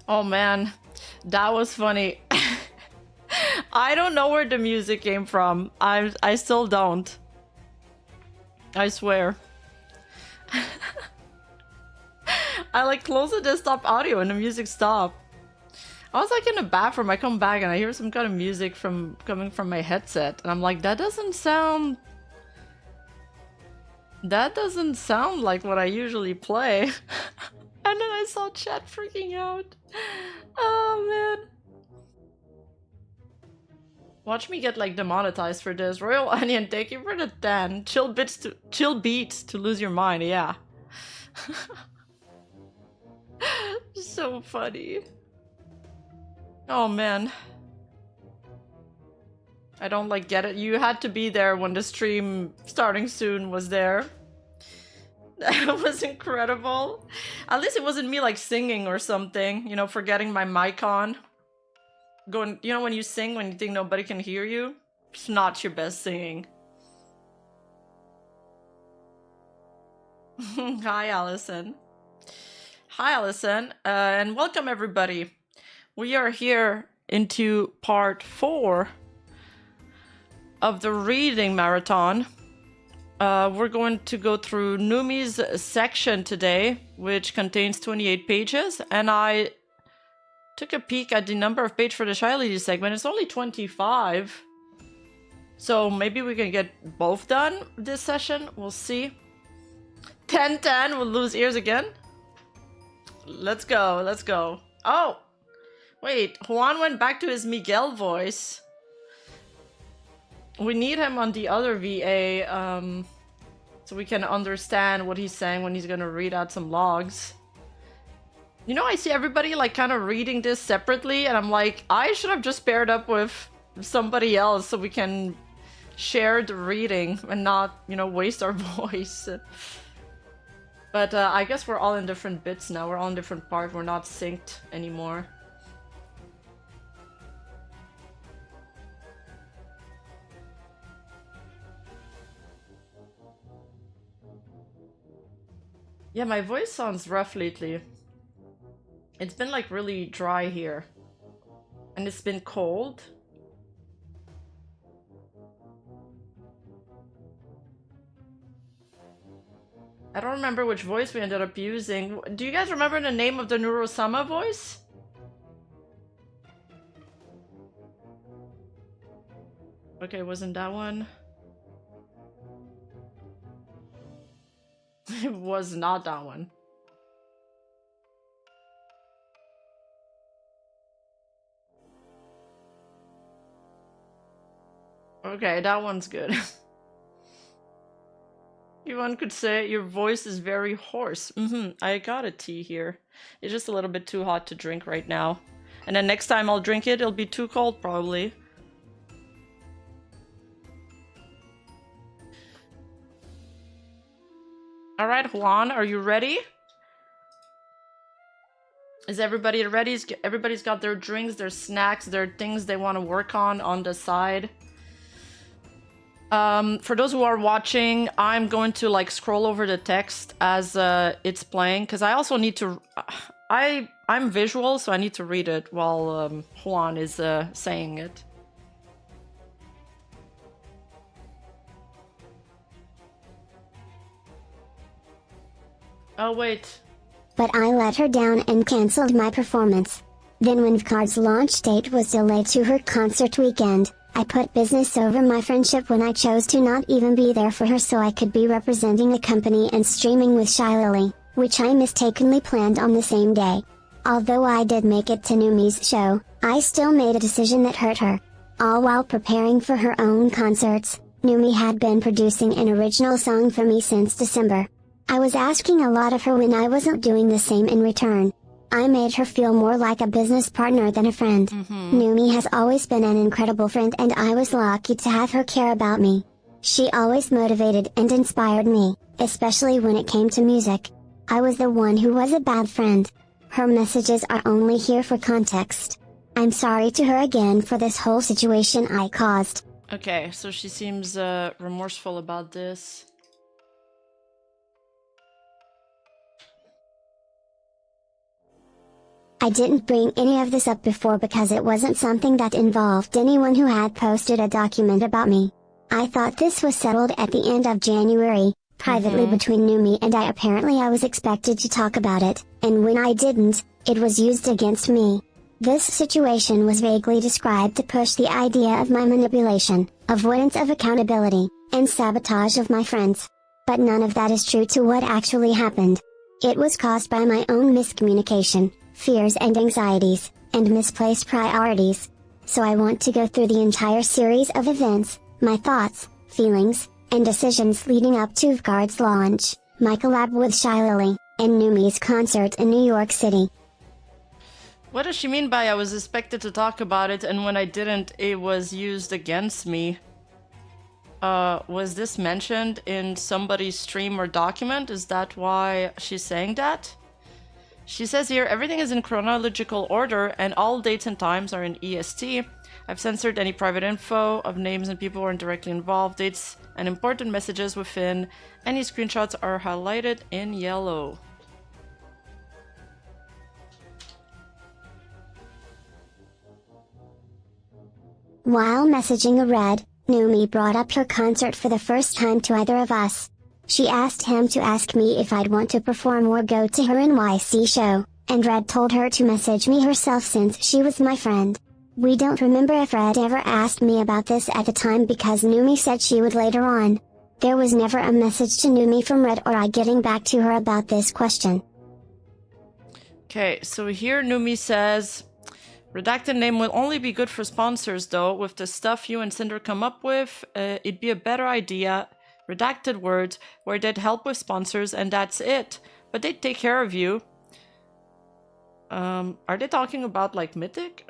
Oh man, that was funny. I don't know where the music came from. I still don't. I swear. I like closed the desktop audio and the music stopped. I was like in the bathroom, I come back and I hear some kind of music coming from my headset, and I'm like, that doesn't sound like what I usually play. And then I saw chat freaking out. Oh man. Watch me get like demonetized for this. Royal Onion, thank you for the 10. Chill beats to lose your mind, yeah. So funny. Oh man. I don't like get it. You had to be there when the stream starting soon was there. That was incredible. At least it wasn't me like singing or something, you know, forgetting my mic on. Going, you know, when you sing when you think nobody can hear you? It's not your best singing. Hi, Allison. Hi, Allison, and welcome everybody. We are here into part 4 of the reading marathon. We're going to go through Numi's section today, which contains 28 pages, and I took a peek at the number of pages for the Shilily segment. It's only 25, so maybe we can get both done this session. We'll see. 10-10, we'll lose ears again. Let's go, let's go. Oh, wait, Juan went back to his Miguel voice. We need him on the other VA, so we can understand what he's saying when he's gonna read out some logs. You know, I see everybody like kind of reading this separately, and I'm like, I should have just paired up with somebody else so we can share the reading and not, you know, waste our voice. But I guess we're all in different bits now. We're all in different parts. We're not synced anymore. Yeah, my voice sounds rough lately. It's been like really dry here. And it's been cold. I don't remember which voice we ended up using. Do you guys remember the name of the Neurosama voice? Okay, wasn't that one? It was not that one. Okay, that one's good. One could say your voice is very hoarse. I got a tea here. It's just a little bit too hot to drink right now. And then next time I'll drink it, it'll be too cold probably. Alright, Juan, are you ready? Is everybody ready? Everybody's got their drinks, their snacks, their things they want to work on the side. For those who are watching, I'm going to like scroll over the text as it's playing, because I also need to... I'm visual, so I need to read it while Juan is saying it. Oh, wait. But I let her down and cancelled my performance. Then when Vcard's launch date was delayed to her concert weekend, I put business over my friendship when I chose to not even be there for her so I could be representing the company and streaming with Shilily, which I mistakenly planned on the same day. Although I did make it to Numi's show, I still made a decision that hurt her. All while preparing for her own concerts, Numi had been producing an original song for me since December. I was asking a lot of her when I wasn't doing the same in return. I made her feel more like a business partner than a friend. Numi has always been an incredible friend and I was lucky to have her care about me. She always motivated and inspired me, especially when it came to music. I was the one who was a bad friend. Her messages are only here for context. I'm sorry to her again for this whole situation I caused. Okay, so she seems remorseful about this. I didn't bring any of this up before because it wasn't something that involved anyone who had posted a document about me. I thought this was settled at the end of January, privately between Numi and I. Apparently I was expected to talk about it, and when I didn't, it was used against me. This situation was vaguely described to push the idea of my manipulation, avoidance of accountability, and sabotage of my friends. But none of that is true to what actually happened. It was caused by my own miscommunication, fears and anxieties, and misplaced priorities. So I want to go through the entire series of events, my thoughts, feelings, and decisions leading up to Guard's launch, my collab with Shilily, and Numi's concert in New York City. What does she mean by I was expected to talk about it and when I didn't, it was used against me? Was this mentioned in somebody's stream or document? Is that why she's saying that? She says here, everything is in chronological order and all dates and times are in EST. I've censored any private info of names and people who aren't directly involved. Dates and important messages within any screenshots are highlighted in yellow. While messaging a Red, Numi brought up her concert for the first time to either of us. She asked him to ask me if I'd want to perform or go to her NYC show, and Red told her to message me herself since she was my friend. We don't remember if Red ever asked me about this at the time because Numi said she would later on. There was never a message to Numi from Red or I getting back to her about this question. Okay, so here Numi says, redacted name will only be good for sponsors though. With the stuff you and Sinder come up with, it'd be a better idea. Redacted words where they'd help with sponsors and that's it. But they'd take care of you. Are they talking about like Mythic?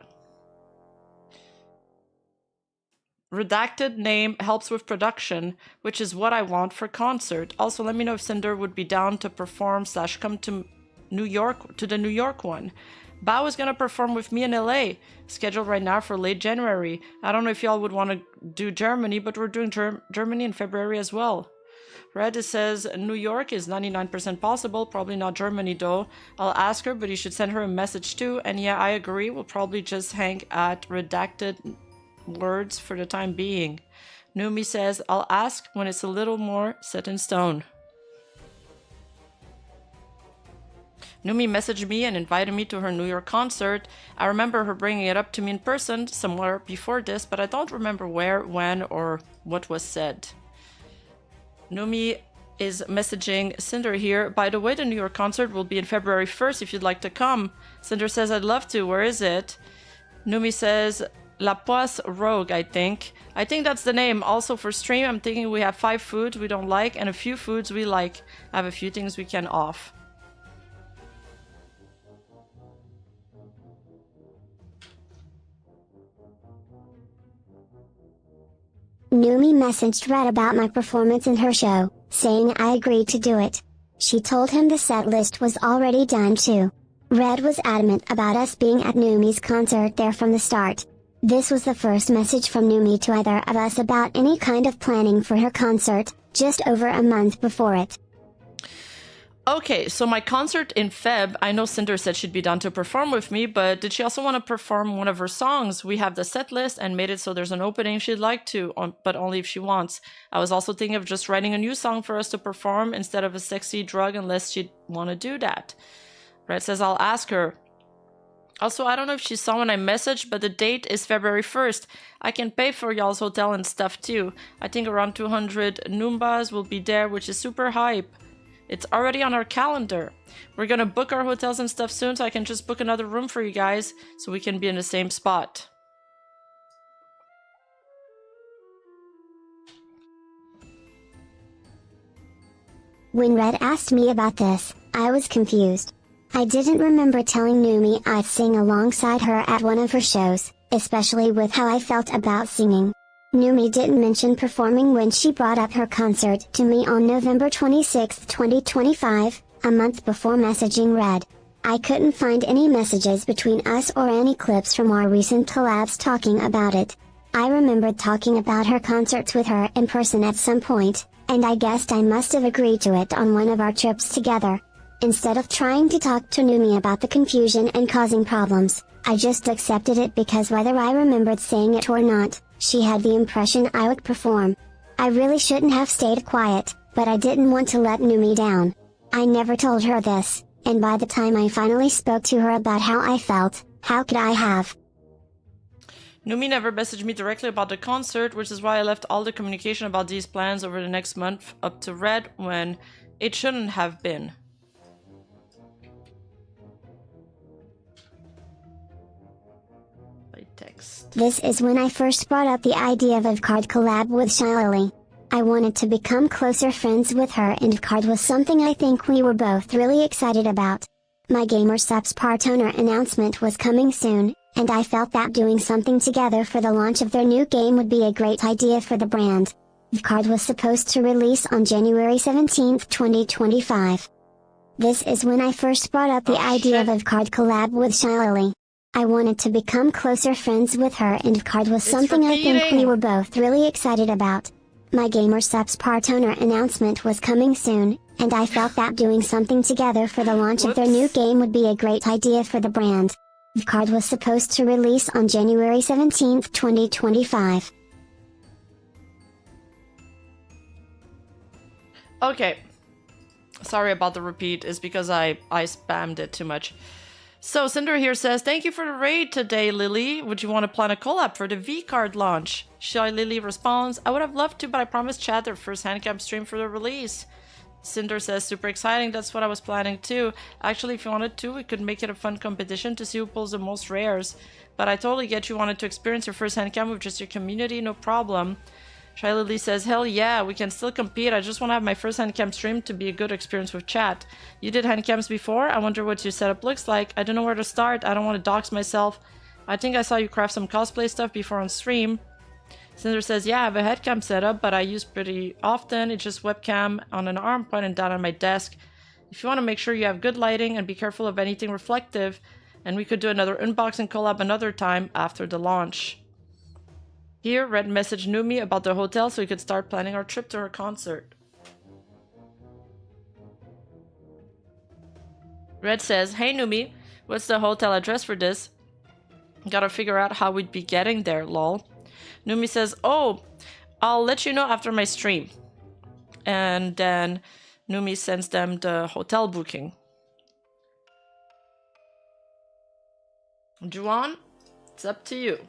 Redacted name helps with production, which is what I want for concert. Also, let me know if Sinder would be down to perform / come to New York, to the New York one. Bao is gonna perform with me in LA, scheduled right now for late January. I don't know if y'all would want to do Germany, but we're doing Germany in February as well. Red says New York is 99% possible, probably not Germany though. I'll ask her, but you should send her a message too. And yeah, I agree, we'll probably just hang at redacted words for the time being. Numi says, I'll ask when it's a little more set in stone. Numi messaged me and invited me to her New York concert. I remember her bringing it up to me in person somewhere before this, but I don't remember where, when, or what was said. Numi is messaging Sinder here. By the way, the New York concert will be in February 1st if you'd like to come. Sinder says, I'd love to. Where is it? Numi says, La Poisse Rogue, I think. I think that's the name. Also for stream, I'm thinking we have 5 foods we don't like and a few foods we like. I have a few things we can off. Numi messaged Red about my performance in her show, saying I agreed to do it. She told him the set list was already done too. Red was adamant about us being at Numi's concert there from the start. This was the first message from Numi to either of us about any kind of planning for her concert, just over a month before it. Okay, so my concert in Feb, I know Sinder said she'd be down to perform with me, but did she also want to perform one of her songs? We have the set list and made it so there's an opening she'd like to, but only if she wants. I was also thinking of just writing a new song for us to perform instead of a sexy drug unless she'd want to do that. Red says I'll ask her. Also, I don't know if she saw when I messaged, but the date is February 1st. I can pay for y'all's hotel and stuff too. I think around 200 Noombas will be there, which is super hype. It's already on our calendar. We're gonna book our hotels and stuff soon, so I can just book another room for you guys, so we can be in the same spot. When Red asked me about this, I was confused. I didn't remember telling Numi I'd sing alongside her at one of her shows, especially with how I felt about singing. Numi didn't mention performing when she brought up her concert to me on November 26, 2025, a month before messaging Red. I couldn't find any messages between us or any clips from our recent collabs talking about it. I remembered talking about her concerts with her in person at some point, and I guessed I must have agreed to it on one of our trips together. Instead of trying to talk to Numi about the confusion and causing problems, I just accepted it because whether I remembered saying it or not, she had the impression I would perform. I really shouldn't have stayed quiet, but I didn't want to let Numi down. I never told her this, and by the time I finally spoke to her about how I felt, how could I have? Numi never messaged me directly about the concert, which is why I left all the communication about these plans over the next month up to Red when it shouldn't have been. By text. This is when I first brought up the idea of a card collab with Shilily. I wanted to become closer friends with her, and card was something I think we were both really excited about. My Gamer Subs part owner announcement was coming soon, and I felt that doing something together for the launch of their new game would be a great idea for the brand. The card was supposed to release on January 17, 2025. This is when I first brought up the idea of a card collab with Shilily. I wanted to become closer friends with her, and card was something I think we were both really excited about. My Gamer Subs part owner announcement was coming soon, and I felt that doing something together for the launch of their new game would be a great idea for the brand. The card was supposed to release on January 17, 2025. Okay. Sorry about the repeat, it's because I spammed it too much. So Sinder here says, thank you for the raid today, Lily. Would you want to plan a collab for the V-Card launch? Shilily responds, I would have loved to, but I promised Chad their first handcam stream for the release. Cinder says, super exciting, that's what I was planning too. Actually, if you wanted to, we could make it a fun competition to see who pulls the most rares. But I totally get you wanted to experience your first handcam with just your community, no problem. Shilily says, hell yeah, we can still compete. I just want to have my first handcam stream to be a good experience with chat. You did handcams before? I wonder what your setup looks like. I don't know where to start. I don't want to dox myself. I think I saw you craft some cosplay stuff before on stream. Cinder says, yeah, I have a headcam setup, but I use pretty often. It's just webcam on an arm pointed down on my desk. If you want to make sure you have good lighting and be careful of anything reflective, and we could do another unboxing collab another time after the launch. Here, Red messaged Numi about the hotel so we could start planning our trip to her concert. Red says, hey Numi, what's the hotel address for this? Gotta figure out how we'd be getting there, lol. Numi says, oh, I'll let you know after my stream. And then Numi sends them the hotel booking. Juan, it's up to you.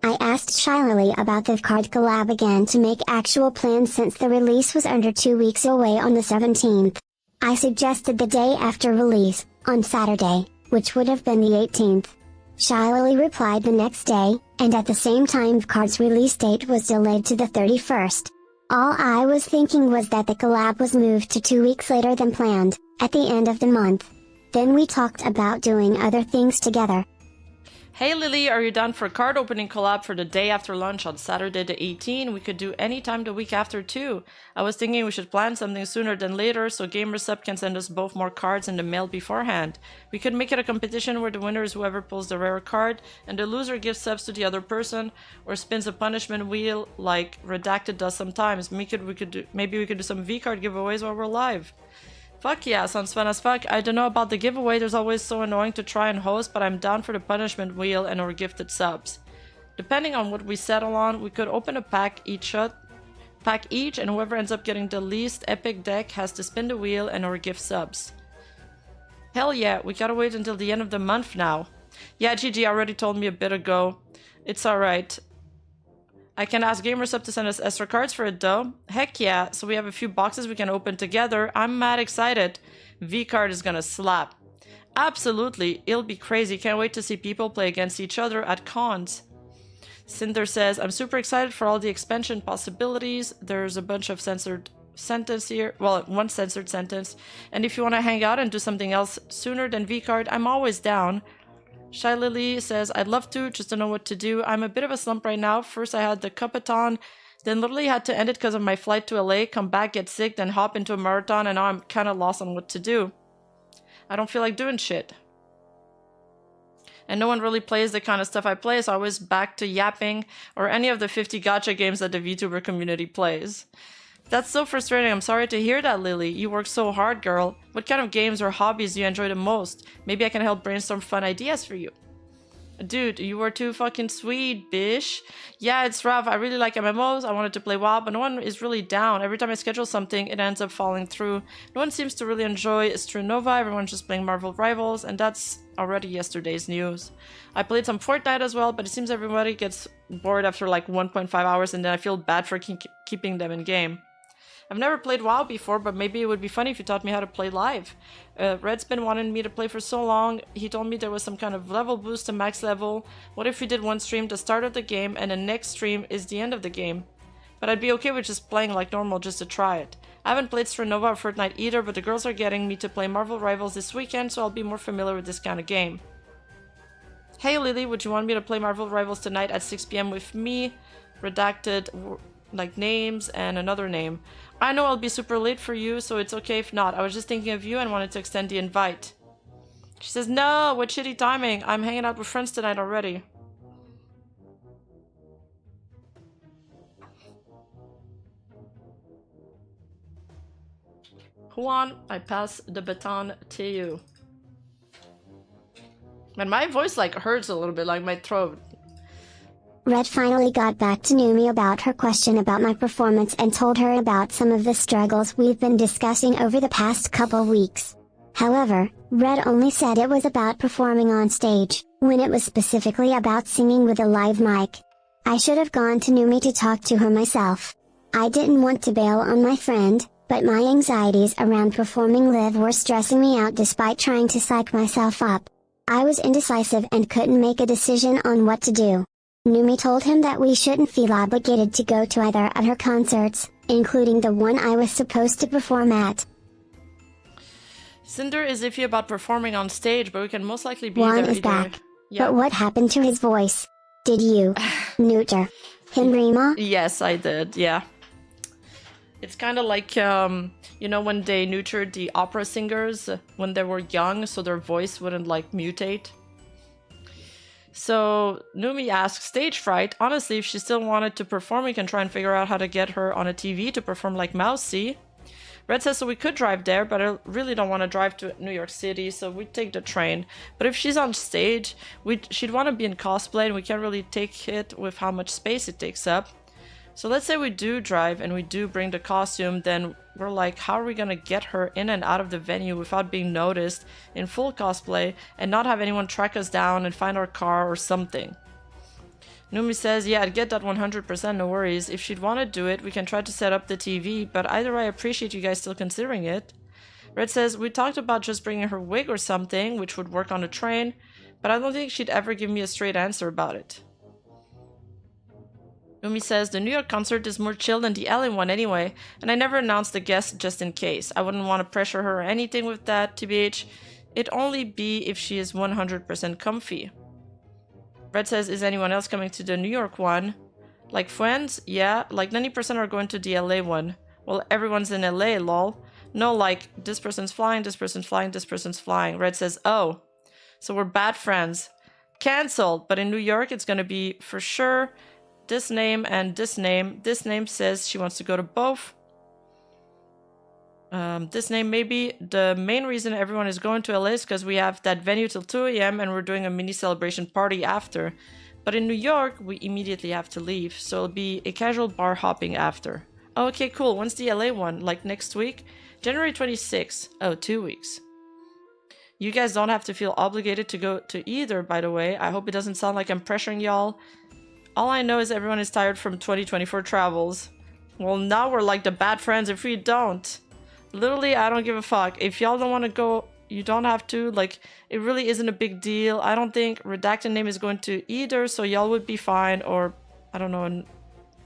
I asked Shilily about the card collab again to make actual plans since the release was under 2 weeks away on the 17th. I suggested the day after release, on Saturday, which would have been the 18th. Shilily replied the next day, and at the same time the card's release date was delayed to the 31st. All I was thinking was that the collab was moved to 2 weeks later than planned, at the end of the month. Then we talked about doing other things together. Hey Lily, are you down for a card opening collab for the day after lunch on Saturday the 18th? We could do any time the week after too. I was thinking we should plan something sooner than later so GamerSub can send us both more cards in the mail beforehand. We could make it a competition where the winner is whoever pulls the rare card and the loser gives subs to the other person or spins a punishment wheel like Redacted does sometimes. Maybe we could do some V-card giveaways while we're live. Fuck yeah, sounds fun as fuck. I don't know about the giveaway, there's always so annoying to try and host, but I'm down for the punishment wheel and or gifted subs. Depending on what we settle on, we could open a pack each, and whoever ends up getting the least epic deck has to spin the wheel and or gift subs. Hell yeah, we gotta wait until the end of the month now. Yeah, GG already told me a bit ago. It's alright. I can ask GamerSub to send us extra cards for it though. Heck yeah, so we have a few boxes we can open together. I'm mad excited. V-card is gonna slap. Absolutely, it'll be crazy. Can't wait to see people play against each other at cons. Cinder says, I'm super excited for all the expansion possibilities. There's a bunch of censored sentence here. Well, one censored sentence. And if you want to hang out and do something else sooner than V-card, I'm always down. Shilily says, I'd love to, just don't know what to do. I'm a bit of a slump right now. First I had the cupathon, then literally had to end it because of my flight to LA, come back, get sick, then hop into a marathon, and now I'm kind of lost on what to do. I don't feel like doing shit. And no one really plays the kind of stuff I play, so I was back to yapping or any of the 50 gacha games that the VTuber community plays. That's so frustrating. I'm sorry to hear that, Lily. You work so hard, girl. What kind of games or hobbies do you enjoy the most? Maybe I can help brainstorm fun ideas for you. Dude, you were too fucking sweet, bish. Yeah, it's rough. I really like MMOs. I wanted to play WoW, but no one is really down. Every time I schedule something, it ends up falling through. No one seems to really enjoy Nova. Everyone's just playing Marvel Rivals, and that's already yesterday's news. I played some Fortnite as well, but it seems everybody gets bored after like 1.5 hours, and then I feel bad for keeping them in game. I've never played WoW before, but maybe it would be funny if you taught me how to play live. Red's been wanting me to play for so long. He told me there was some kind of level boost to max level. What if we did one stream the start of the game and the next stream is the end of the game? But I'd be okay with just playing like normal just to try it. I haven't played Nova or Fortnite either, but the girls are getting me to play Marvel Rivals this weekend, so I'll be more familiar with this kind of game. Hey Lily, would you want me to play Marvel Rivals tonight at 6 PM with me? Redacted, like names and another name. I know I'll be super late for you, so it's okay if not. I was just thinking of you and wanted to extend the invite. She says, no, what shitty timing. I'm hanging out with friends tonight already. Juan, I pass the baton to you. And my voice like hurts a little bit, like my throat. Red finally got back to Numi about her question about my performance and told her about some of the struggles we've been discussing over the past couple weeks. However, Red only said it was about performing on stage, when it was specifically about singing with a live mic. I should have gone to Numi to talk to her myself. I didn't want to bail on my friend, but my anxieties around performing live were stressing me out despite trying to psych myself up. I was indecisive and couldn't make a decision on what to do. Numi told him that we shouldn't feel obligated to go to either of her concerts, including the one I was supposed to perform at. Sinder is iffy about performing on stage, but we can most likely be Juan there is either. back. Yeah. But what happened to his voice? Did you neuter him, Rima? Yes, I did, yeah. It's kind of like, you know, when they neutered the opera singers when they were young, so their voice wouldn't, like, mutate. So, Numi asks, stage fright? Honestly, if she still wanted to perform, we can try and figure out how to get her on a TV to perform like Mousy. Red says, so we could drive there, but I really don't want to drive to New York City, so we'd take the train. But if she's on stage, she'd want to be in cosplay, and we can't really take it with how much space it takes up. So let's say we do drive and we do bring the costume, then we're like, how are we gonna get her in and out of the venue without being noticed in full cosplay and not have anyone track us down and find our car or something? Numi says, yeah, I'd get that 100%, no worries. If she'd want to do it, we can try to set up the TV, but either way, I appreciate you guys still considering it. Red says, we talked about just bringing her wig or something, which would work on the train, but I don't think she'd ever give me a straight answer about it. Numi says, the New York concert is more chill than the LA one anyway, and I never announced the guest just in case. I wouldn't want to pressure her or anything with that, TBH. It'd only be if she is 100% comfy. Red says, is anyone else coming to the New York one? Like friends? Yeah, like 90% are going to the LA one. Well, everyone's in LA, lol. No, like, this person's flying, this person's flying, this person's flying. Red says, oh, so we're bad friends. Cancelled, but in New York it's gonna be, for sure, this name and this name. This name says she wants to go to both. This name maybe. The main reason everyone is going to LA is because we have that venue till 2 AM and we're doing a mini celebration party after. But in New York, we immediately have to leave, so it'll be a casual bar hopping after. Oh, okay, cool. When's the LA one? Like next week? January 26th. Oh, 2 weeks. You guys don't have to feel obligated to go to either, by the way. I hope it doesn't sound like I'm pressuring y'all. All I know is everyone is tired from 2024 travels. Well, now we're like the bad friends if we don't. Literally, I don't give a fuck. If y'all don't want to go, you don't have to. Like, it really isn't a big deal. I don't think redacted name is going to either, so y'all would be fine. Or, I don't know, and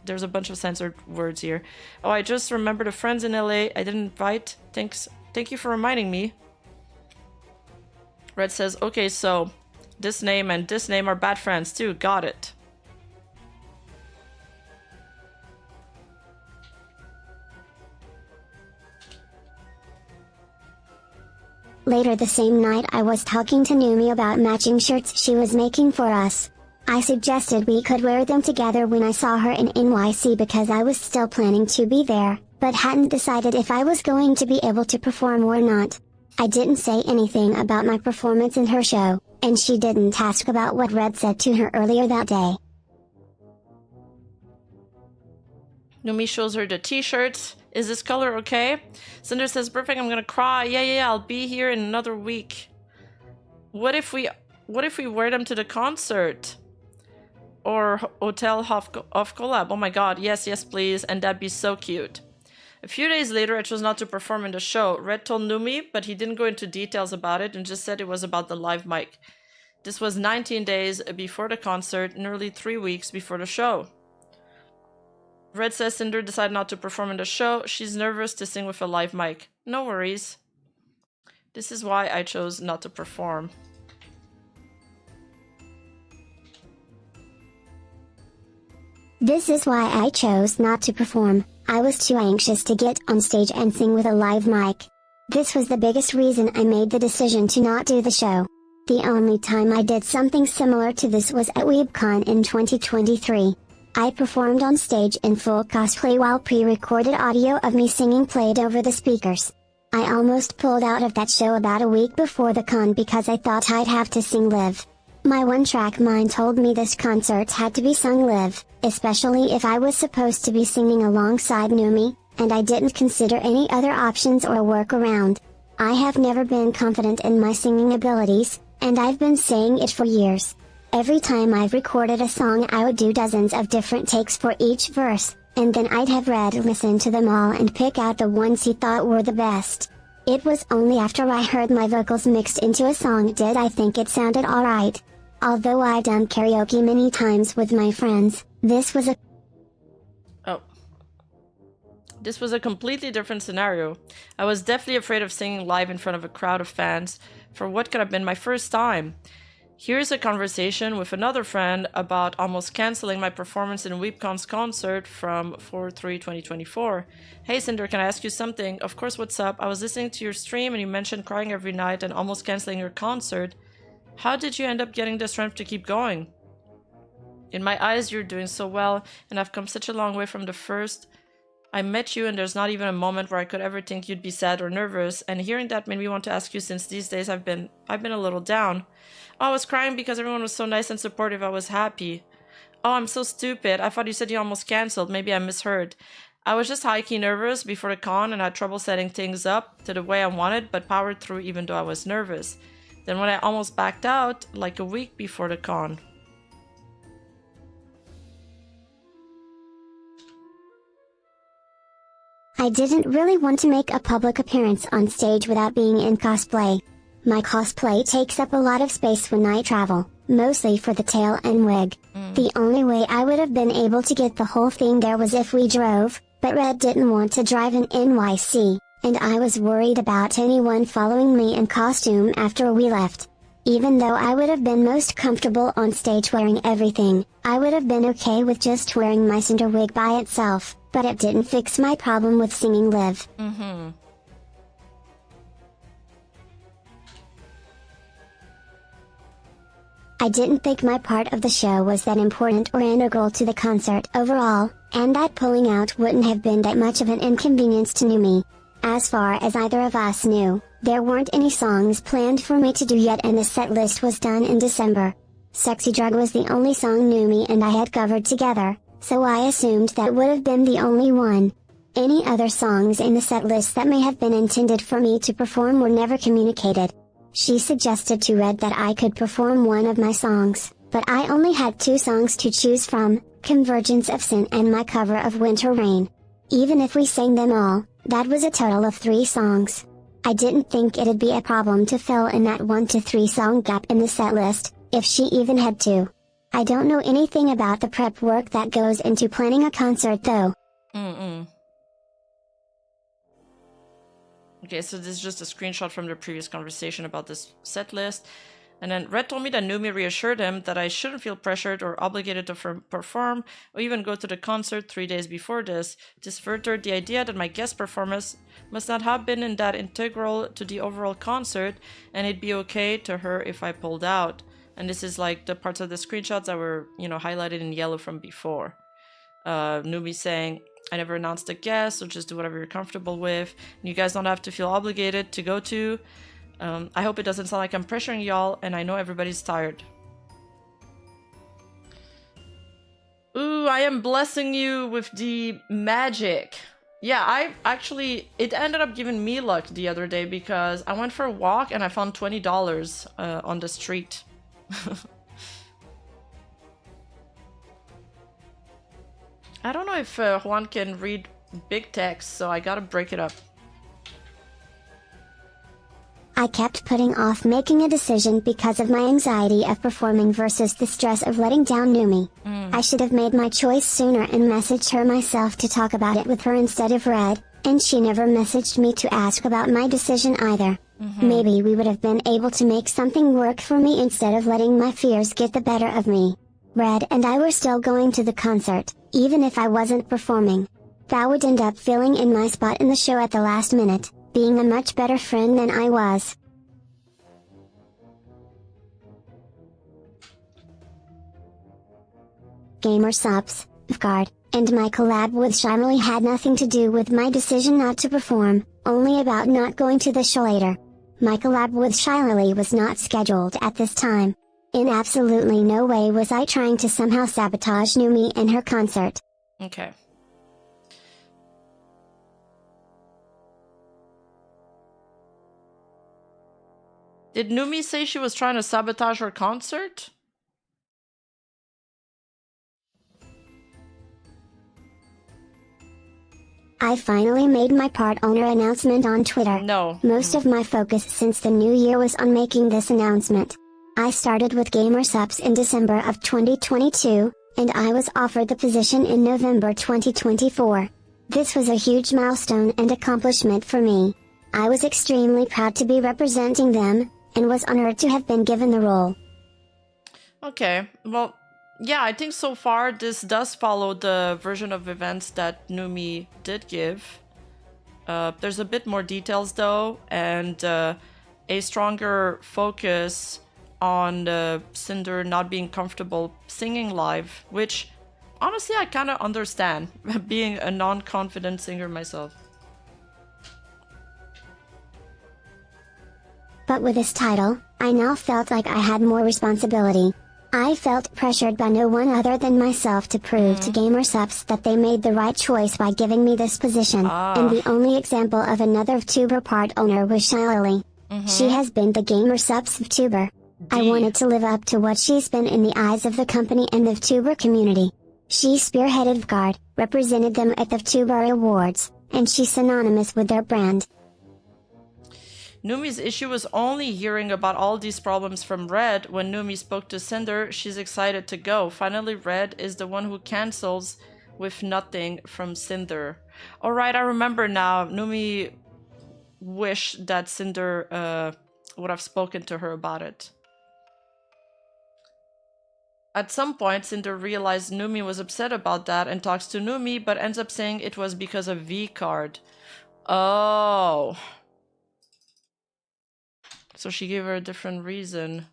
there's a bunch of censored words here. Oh, I just remembered the friends in LA I didn't invite. Thanks. Thank you for reminding me. Red says, okay, so this name and this name are bad friends too. Got it. Later the same night I was talking to Numi about matching shirts she was making for us. I suggested we could wear them together when I saw her in NYC because I was still planning to be there, but hadn't decided if I was going to be able to perform or not. I didn't say anything about my performance in her show, and she didn't ask about what Red said to her earlier that day. Numi shows her the t-shirts. Is this color okay? Sinder says, perfect, I'm gonna cry. Yeah, I'll be here in another week. What if we wear them to the concert? Or hotel off collab? Oh my god, yes, please, and that'd be so cute. A few days later, I chose not to perform in the show. Red told Numi, but he didn't go into details about it and just said it was about the live mic. This was 19 days before the concert, nearly 3 weeks before the show. Red says Sinder decided not to perform in the show. She's nervous to sing with a live mic. No worries. This is why I chose not to perform. This is why I chose not to perform. I was too anxious to get on stage and sing with a live mic. This was the biggest reason I made the decision to not do the show. The only time I did something similar to this was at WeebCon in 2023. I performed on stage in full cosplay while pre-recorded audio of me singing played over the speakers. I almost pulled out of that show about a week before the con because I thought I'd have to sing live. My one-track mind told me this concert had to be sung live, especially if I was supposed to be singing alongside Numi, and I didn't consider any other options or workaround. I have never been confident in my singing abilities, and I've been saying it for years. Every time I've recorded a song I would do dozens of different takes for each verse, and then I'd have Red listen to them all and pick out the ones he thought were the best. It was only after I heard my vocals mixed into a song did I think it sounded alright. Although I'd done karaoke many times with my friends, this was a completely different scenario. I was definitely afraid of singing live in front of a crowd of fans for what could have been my first time. Here's a conversation with another friend about almost canceling my performance in WeebCon's concert from 4/3/2024. Hey Cinder, can I ask you something? Of course, what's up? I was listening to your stream and you mentioned crying every night and almost canceling your concert. How did you end up getting the strength to keep going? In my eyes, you're doing so well, and I've come such a long way from the first I met you, and there's not even a moment where I could ever think you'd be sad or nervous, and hearing that made me want to ask you since these days I've been a little down. Oh, I was crying because everyone was so nice and supportive. I was happy. Oh, I'm so stupid. I thought you said you almost canceled. Maybe I misheard. I was just high-key nervous before the con and had trouble setting things up to the way I wanted, but powered through even though I was nervous. Then when I almost backed out, like a week before the con. I didn't really want to make a public appearance on stage without being in cosplay. My cosplay takes up a lot of space when I travel, mostly for the tail and wig. The only way I would have been able to get the whole thing there was if we drove, but Red didn't want to drive in NYC, and I was worried about anyone following me in costume after we left. Even though I would have been most comfortable on stage wearing everything, I would have been okay with just wearing my Cinder wig by itself, but it didn't fix my problem with singing live. I didn't think my part of the show was that important or integral to the concert overall, and that pulling out wouldn't have been that much of an inconvenience to Numi. As far as either of us knew, there weren't any songs planned for me to do yet and the set list was done in December. Sexy Drug was the only song Numi and I had covered together, so I assumed that would have been the only one. Any other songs in the set list that may have been intended for me to perform were never communicated. She suggested to Red that I could perform one of my songs, but I only had 2 songs to choose from, Convergence of Sin and my cover of Winter Rain. Even if we sang them all, that was a total of 3 songs. I didn't think it'd be a problem to fill in that 1 to 3 song gap in the set list, if she even had to. I don't know anything about the prep work that goes into planning a concert though. Okay, so this is just a screenshot from the previous conversation about this set list. And then Red told me that Numi reassured him that I shouldn't feel pressured or obligated to perform or even go to the concert 3 days before this. This furthered the idea that my guest performance must not have been in that integral to the overall concert and it'd be okay to her if I pulled out. And this is like the parts of the screenshots that were, highlighted in yellow from before. Numi saying, I never announced a guest, so just do whatever you're comfortable with. And you guys don't have to feel obligated to go to. I hope it doesn't sound like I'm pressuring y'all, and I know everybody's tired. Ooh, I am blessing you with the magic. Yeah, it ended up giving me luck the other day because I went for a walk and I found $20 on the street. I don't know if Juan can read big text, so I gotta break it up. I kept putting off making a decision because of my anxiety of performing versus the stress of letting down Numi. I should have made my choice sooner and messaged her myself to talk about it with her instead of Red, and she never messaged me to ask about my decision either. Maybe we would have been able to make something work for me instead of letting my fears get the better of me. Red and I were still going to the concert, even if I wasn't performing. That would end up filling in my spot in the show at the last minute, being a much better friend than I was. Gamer subs, Guard, and my collab with Shilily had nothing to do with my decision not to perform, only about not going to the show later. My collab with Shilily was not scheduled at this time. In absolutely no way was I trying to somehow sabotage Numi and her concert. Okay. Did Numi say she was trying to sabotage her concert? I finally made my part owner announcement on Twitter. No. Most of my focus since the new year was on making this announcement. I started with Gamer Subs in December of 2022, and I was offered the position in November 2024. This was a huge milestone and accomplishment for me. I was extremely proud to be representing them, and was honored to have been given the role. Okay, well, yeah, I think so far this does follow the version of events that Numi did give. There's a bit more details though, and a stronger focus on Sinder not being comfortable singing live, which honestly I kind of understand, being a non-confident singer myself. But with this title, I now felt like I had more responsibility. I felt pressured by no one other than myself to prove to Gamer Subs that they made the right choice by giving me this position, and the only example of another VTuber part owner was Shilily. She has been the Gamer Subs VTuber. I wanted to live up to what she's been in the eyes of the company and the VTuber community. She spearheaded Guard, represented them at the VTuber Awards, and she's synonymous with their brand. Numi's issue was only hearing about all these problems from Red. When Numi spoke to Sinder, she's excited to go. Finally, Red is the one who cancels with nothing from Sinder. Alright, I remember now. Numi wished that Sinder would have spoken to her about it. At some point, Sinder realized Numi was upset about that and talks to Numi, but ends up saying it was because of V-Card. Oh... So she gave her a different reason.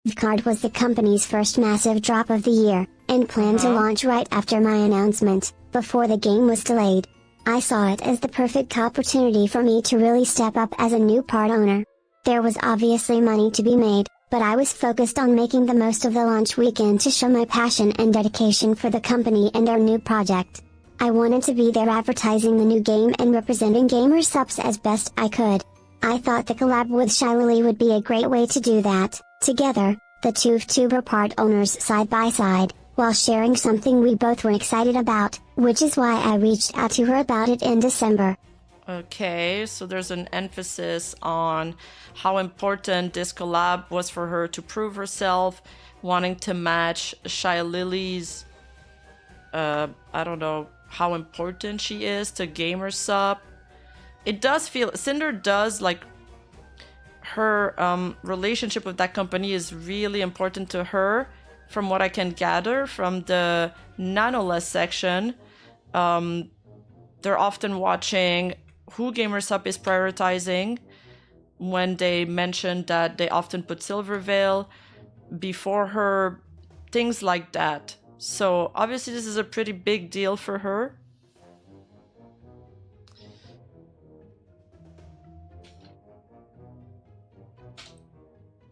V-Card was the company's first massive drop of the year, and planned to launch right after my announcement, before the game was delayed. I saw it as the perfect opportunity for me to really step up as a new part owner. There was obviously money to be made, but I was focused on making the most of the launch weekend to show my passion and dedication for the company and our new project. I wanted to be there advertising the new game and representing Gamer Subs as best I could. I thought the collab with Shilily would be a great way to do that. Together, the two VTuber part owners side by side, while sharing something we both were excited about, which is why I reached out to her about it in December. Okay, so there's an emphasis on how important this collab was for her to prove herself, wanting to match Shilily's, I don't know how important she is to Gamer Sub. It does feel, Cinder does, like, her relationship with that company is really important to her, from what I can gather from the Nanoless section. They're often watching who GamerSup is prioritizing when they mention that they often put Silvervale before her, things like that. So obviously this is a pretty big deal for her.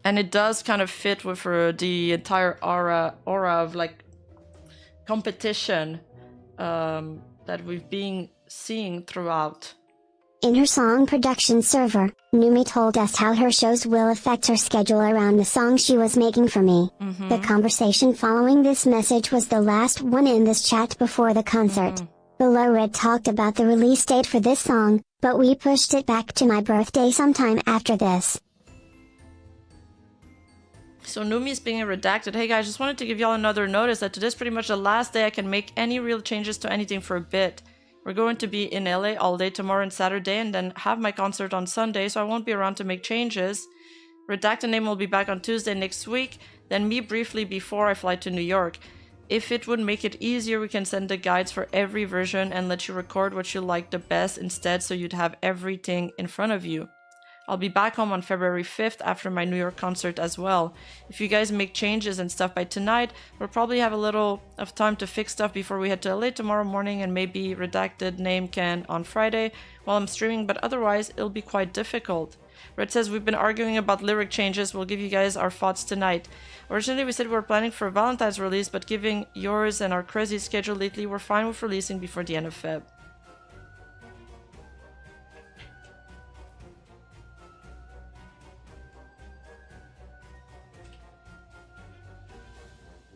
And it does kind of fit with the entire aura of like competition that we've been seeing throughout. In her song production server, Numi told us how her shows will affect her schedule around the song she was making for me. The conversation following this message was the last one in this chat before the concert. Below Red talked about the release date for this song, but we pushed it back to my birthday sometime after this. So Numi's being redacted. Hey guys, just wanted to give y'all another notice that today's pretty much the last day I can make any real changes to anything for a bit. We're going to be in LA all day tomorrow and Saturday and then have my concert on Sunday, so I won't be around to make changes. Redacted name will be back on Tuesday next week, then me briefly before I fly to New York. If it would make it easier, we can send the guides for every version and let you record what you like the best instead so you'd have everything in front of you. I'll be back home on February 5th after my New York concert as well. If you guys make changes and stuff by tonight, we'll probably have a little of time to fix stuff before we head to LA tomorrow morning, and maybe redacted name can on Friday while I'm streaming, but otherwise it'll be quite difficult. Red says we've been arguing about lyric changes. We'll give you guys our thoughts tonight. Originally we said we were planning for a Valentine's release, but given yours and our crazy schedule lately, we're fine with releasing before the end of Feb.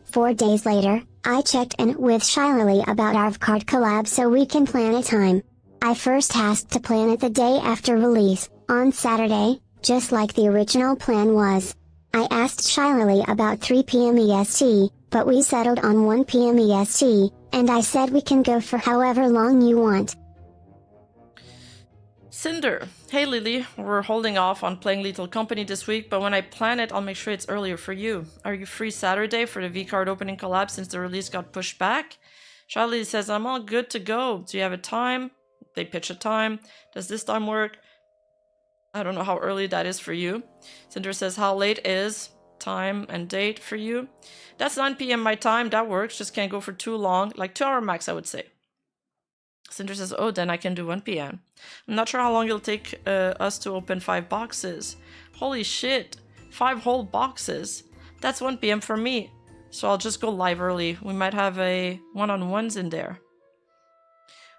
Four days later, I checked in with Shilily about our card collab so we can plan a time. I first asked to plan it the day after release, on Saturday, just like the original plan was. I asked Shilily about 3 p.m. EST, but we settled on 1 p.m. EST, and I said we can go for however long you want. Sinder. Hey Lily, we're holding off on playing Lethal Company this week, but when I plan it, I'll make sure it's earlier for you. Are you free Saturday for the V-Card opening collab since the release got pushed back? Shilily says, I'm all good to go. Do you have a time? They pitch a time. Does this time work? I don't know how early that is for you. Sinder says, how late is time and date for you? That's 9 p.m. my time. That works. Just can't go for too long. Like 2 hour max, I would say. Sinder says, oh, then I can do 1 p.m. I'm not sure how long it'll take us to open 5 boxes. Holy shit. 5 whole boxes. That's 1 p.m. for me. So I'll just go live early. We might have a one-on-ones in there.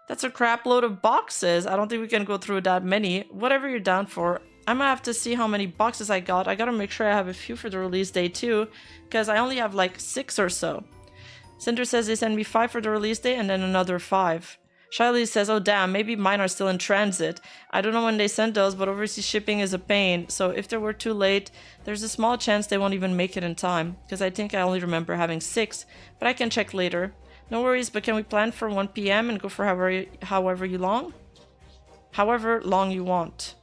That's a crap load of boxes. I don't think we can go through that many. Whatever you're down for. I'm gonna have to see how many boxes I got. I gotta make sure I have a few for the release day too, because I only have like 6 or so. Sinder says they send me 5 for the release day and then another 5. Shilely says, oh damn, maybe mine are still in transit. I don't know when they sent those, but overseas shipping is a pain. So if they were too late, there's a small chance they won't even make it in time. Because I think I only remember having 6, but I can check later. No worries, but can we plan for 1 p.m. and go for however long you want.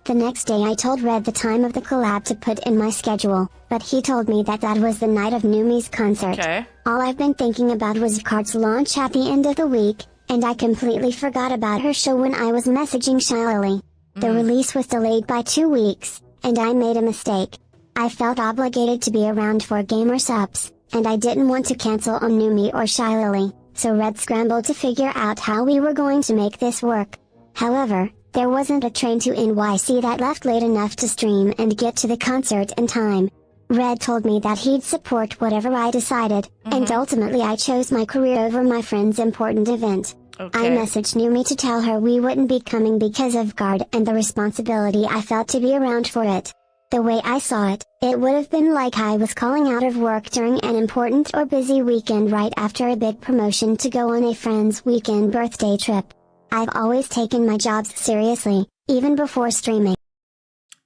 The next day I told Red the time of the collab to put in my schedule, but he told me that was the night of Numi's concert. Okay. All I've been thinking about was Card's launch at the end of the week, and I completely forgot about her show when I was messaging Shilily. The release was delayed by 2 weeks, and I made a mistake. I felt obligated to be around for Gamer Subs, and I didn't want to cancel on Numi or Shilily, so Red scrambled to figure out how we were going to make this work. However, there wasn't a train to NYC that left late enough to stream and get to the concert in time. Red told me that he'd support whatever I decided, and ultimately I chose my career over my friend's important event. Okay. I messaged Numi to tell her we wouldn't be coming because of Guard and the responsibility I felt to be around for it. The way I saw it, it would have been like I was calling out of work during an important or busy weekend right after a big promotion to go on a friend's weekend birthday trip. I've always taken my jobs seriously, even before streaming.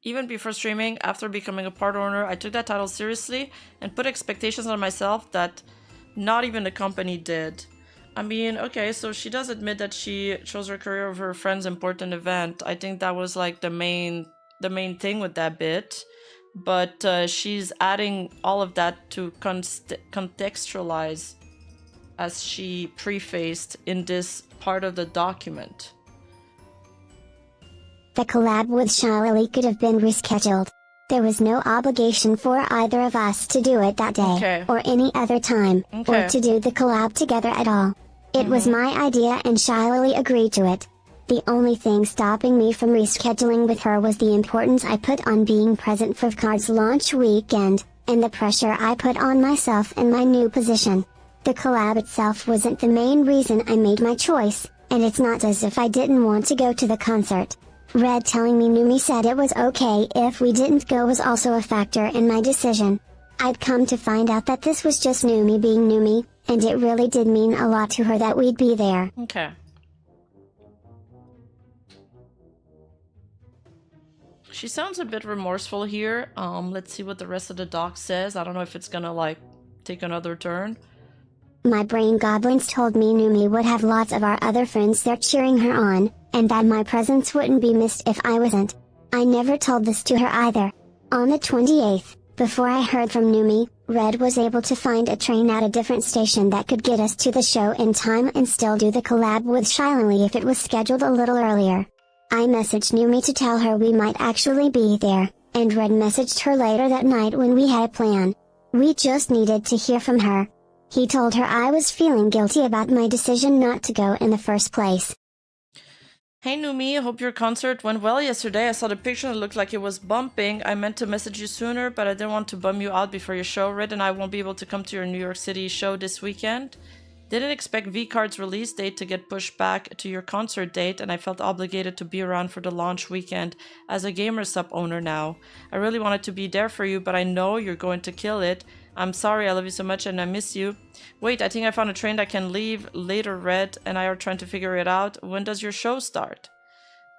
Even before streaming, after becoming a part owner, I took that title seriously and put expectations on myself that not even the company did. I mean, okay, so she does admit that she chose her career over her friend's important event. I think that was like the main thing with that bit. But she's adding all of that to contextualize, as she prefaced in this part of the document. The collab with Shilily could have been rescheduled. There was no obligation for either of us to do it that day, or any other time, or to do the collab together at all. It was my idea and Shilily agreed to it. The only thing stopping me from rescheduling with her was the importance I put on being present for Card's launch weekend, and the pressure I put on myself in my new position. The collab itself wasn't the main reason I made my choice, and it's not as if I didn't want to go to the concert. Red telling me Numi said it was okay if we didn't go was also a factor in my decision. I'd come to find out that this was just Numi being Numi, and it really did mean a lot to her that we'd be there. Okay. She sounds a bit remorseful here. Let's see what the rest of the doc says. I don't know if it's gonna, like, take another turn. My brain goblins told me Numi would have lots of our other friends there cheering her on, and that my presence wouldn't be missed if I wasn't. I never told this to her either. On the 28th, before I heard from Numi, Red was able to find a train at a different station that could get us to the show in time and still do the collab with Shilily if it was scheduled a little earlier. I messaged Numi to tell her we might actually be there, and Red messaged her later that night when we had a plan. We just needed to hear from her. He told her I was feeling guilty about my decision not to go in the first place. Hey Numi, hope your concert went well yesterday. I saw the picture and it looked like it was bumping. I meant to message you sooner, but I didn't want to bum you out before your show. Red and I won't be able to come to your New York City show this weekend. Didn't expect V-Card's release date to get pushed back to your concert date, and I felt obligated to be around for the launch weekend as a gamer sub owner now. I really wanted to be there for you, but I know you're going to kill it. I'm sorry, I love you so much and I miss you. Wait, I think I found a train that can leave later. Red and I are trying to figure it out. When does your show start?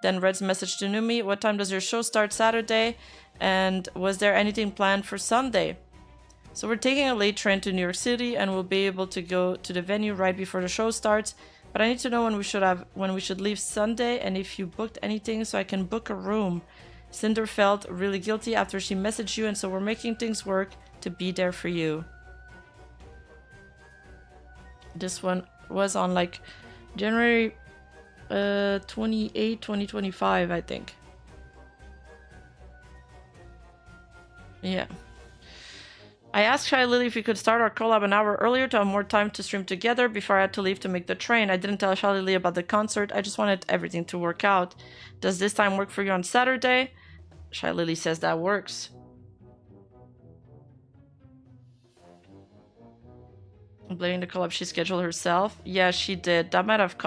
Then Red's message to Numi, what time does your show start Saturday? And was there anything planned for Sunday? So we're taking a late train to New York City and we'll be able to go to the venue right before the show starts. But I need to know when we should leave Sunday and if you booked anything so I can book a room. Sinder felt really guilty after she messaged you, and so we're making things work to be there for you. This one was on like January 28, 2025, I think. Yeah. I asked Shilily if we could start our collab an hour earlier to have more time to stream together before I had to leave to make the train. I didn't tell Shilily about the concert. I just wanted everything to work out. Does this time work for you on Saturday? Shilily says that works. Blaming the collab she scheduled herself. Yeah, she did. That might have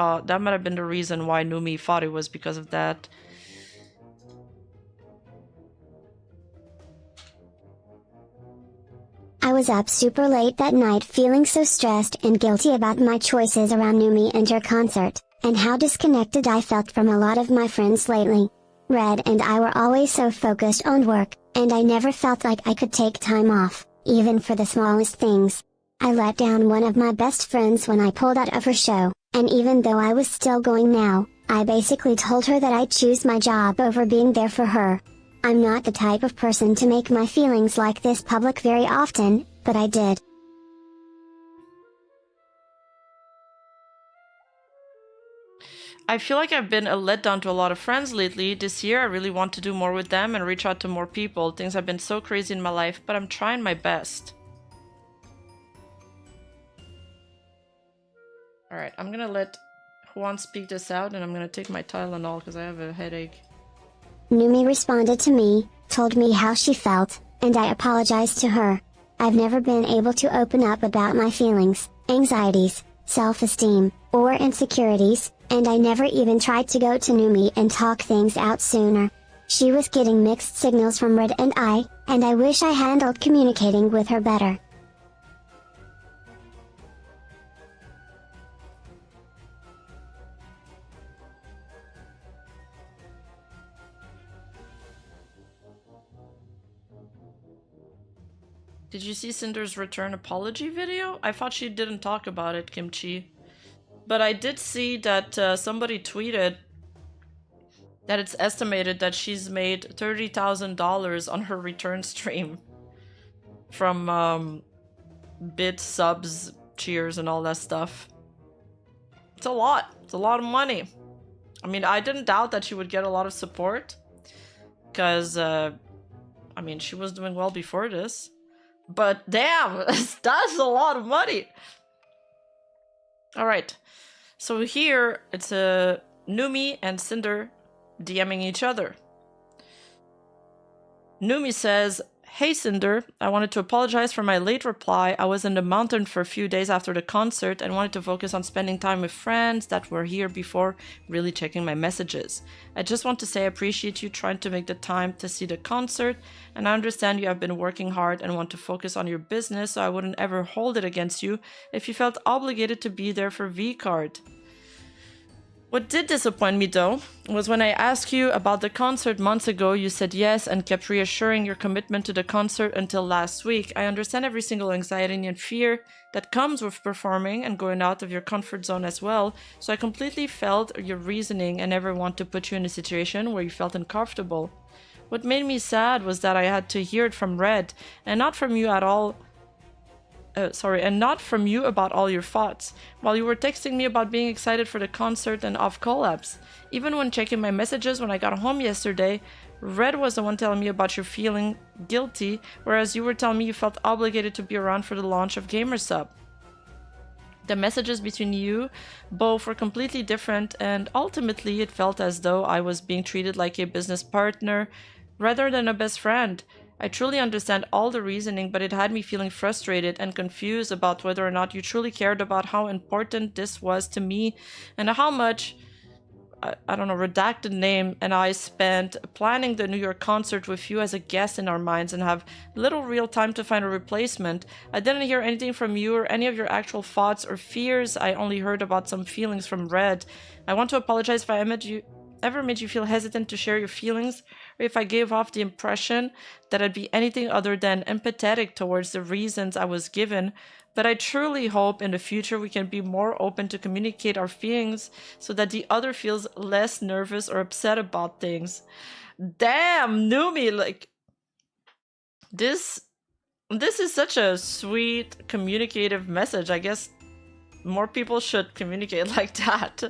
been the reason why Numi thought it was because of that. I was up super late that night feeling so stressed and guilty about my choices around Numi and her concert, and how disconnected I felt from a lot of my friends lately. Red and I were always so focused on work, and I never felt like I could take time off, even for the smallest things. I let down one of my best friends when I pulled out of her show, and even though I was still going now, I basically told her that I'd choose my job over being there for her. I'm not the type of person to make my feelings like this public very often, but I did. I feel like I've been a letdown to a lot of friends lately. This year I really want to do more with them and reach out to more people. Things have been so crazy in my life, but I'm trying my best. Alright, I'm gonna let Juan speak this out, and I'm gonna take my Tylenol because I have a headache. Numi responded to me, told me how she felt, and I apologized to her. I've never been able to open up about my feelings, anxieties, self-esteem, or insecurities, and I never even tried to go to Numi and talk things out sooner. She was getting mixed signals from Red and I wish I handled communicating with her better. Did you see Cinder's return apology video? I thought she didn't talk about it, Kimchi. But I did see that somebody tweeted that it's estimated that she's made $30,000 on her return stream. From bits, subs, cheers, and all that stuff. It's a lot. It's a lot of money. I mean, I didn't doubt that she would get a lot of support. Because, I mean, she was doing well before this. But damn, that's a lot of money. All right. So here it's a Numi and Sinder DMing each other. Numi says, "Hey Sinder, I wanted to apologize for my late reply. I was in the mountain for a few days after the concert and wanted to focus on spending time with friends that were here before really checking my messages. I just want to say I appreciate you trying to make the time to see the concert, and I understand you have been working hard and want to focus on your business, so I wouldn't ever hold it against you if you felt obligated to be there for V-Card. What did disappoint me, though, was when I asked you about the concert months ago, you said yes and kept reassuring your commitment to the concert until last week. I understand every single anxiety and fear that comes with performing and going out of your comfort zone as well, so I completely felt your reasoning and never want to put you in a situation where you felt uncomfortable. What made me sad was that I had to hear it from Red, and not from you at all. And not from you about all your thoughts, while you were texting me about being excited for the concert and off collabs. Even when checking my messages when I got home yesterday, Red was the one telling me about you feeling guilty, whereas you were telling me you felt obligated to be around for the launch of Gamersub. The messages between you both were completely different, and ultimately it felt as though I was being treated like a business partner rather than a best friend. I truly understand all the reasoning, but it had me feeling frustrated and confused about whether or not you truly cared about how important this was to me and how much, I don't know, redacted name, and I spent planning the New York concert with you as a guest in our minds and have little real time to find a replacement. I didn't hear anything from you or any of your actual thoughts or fears. I only heard about some feelings from Red. I want to apologize if I ever made you feel hesitant to share your feelings, or if I gave off the impression that I'd be anything other than empathetic towards the reasons I was given, but I truly hope in the future we can be more open to communicate our feelings so that the other feels less nervous or upset about things." Damn, Numi, like, this is such a sweet, communicative message. I guess more people should communicate like that.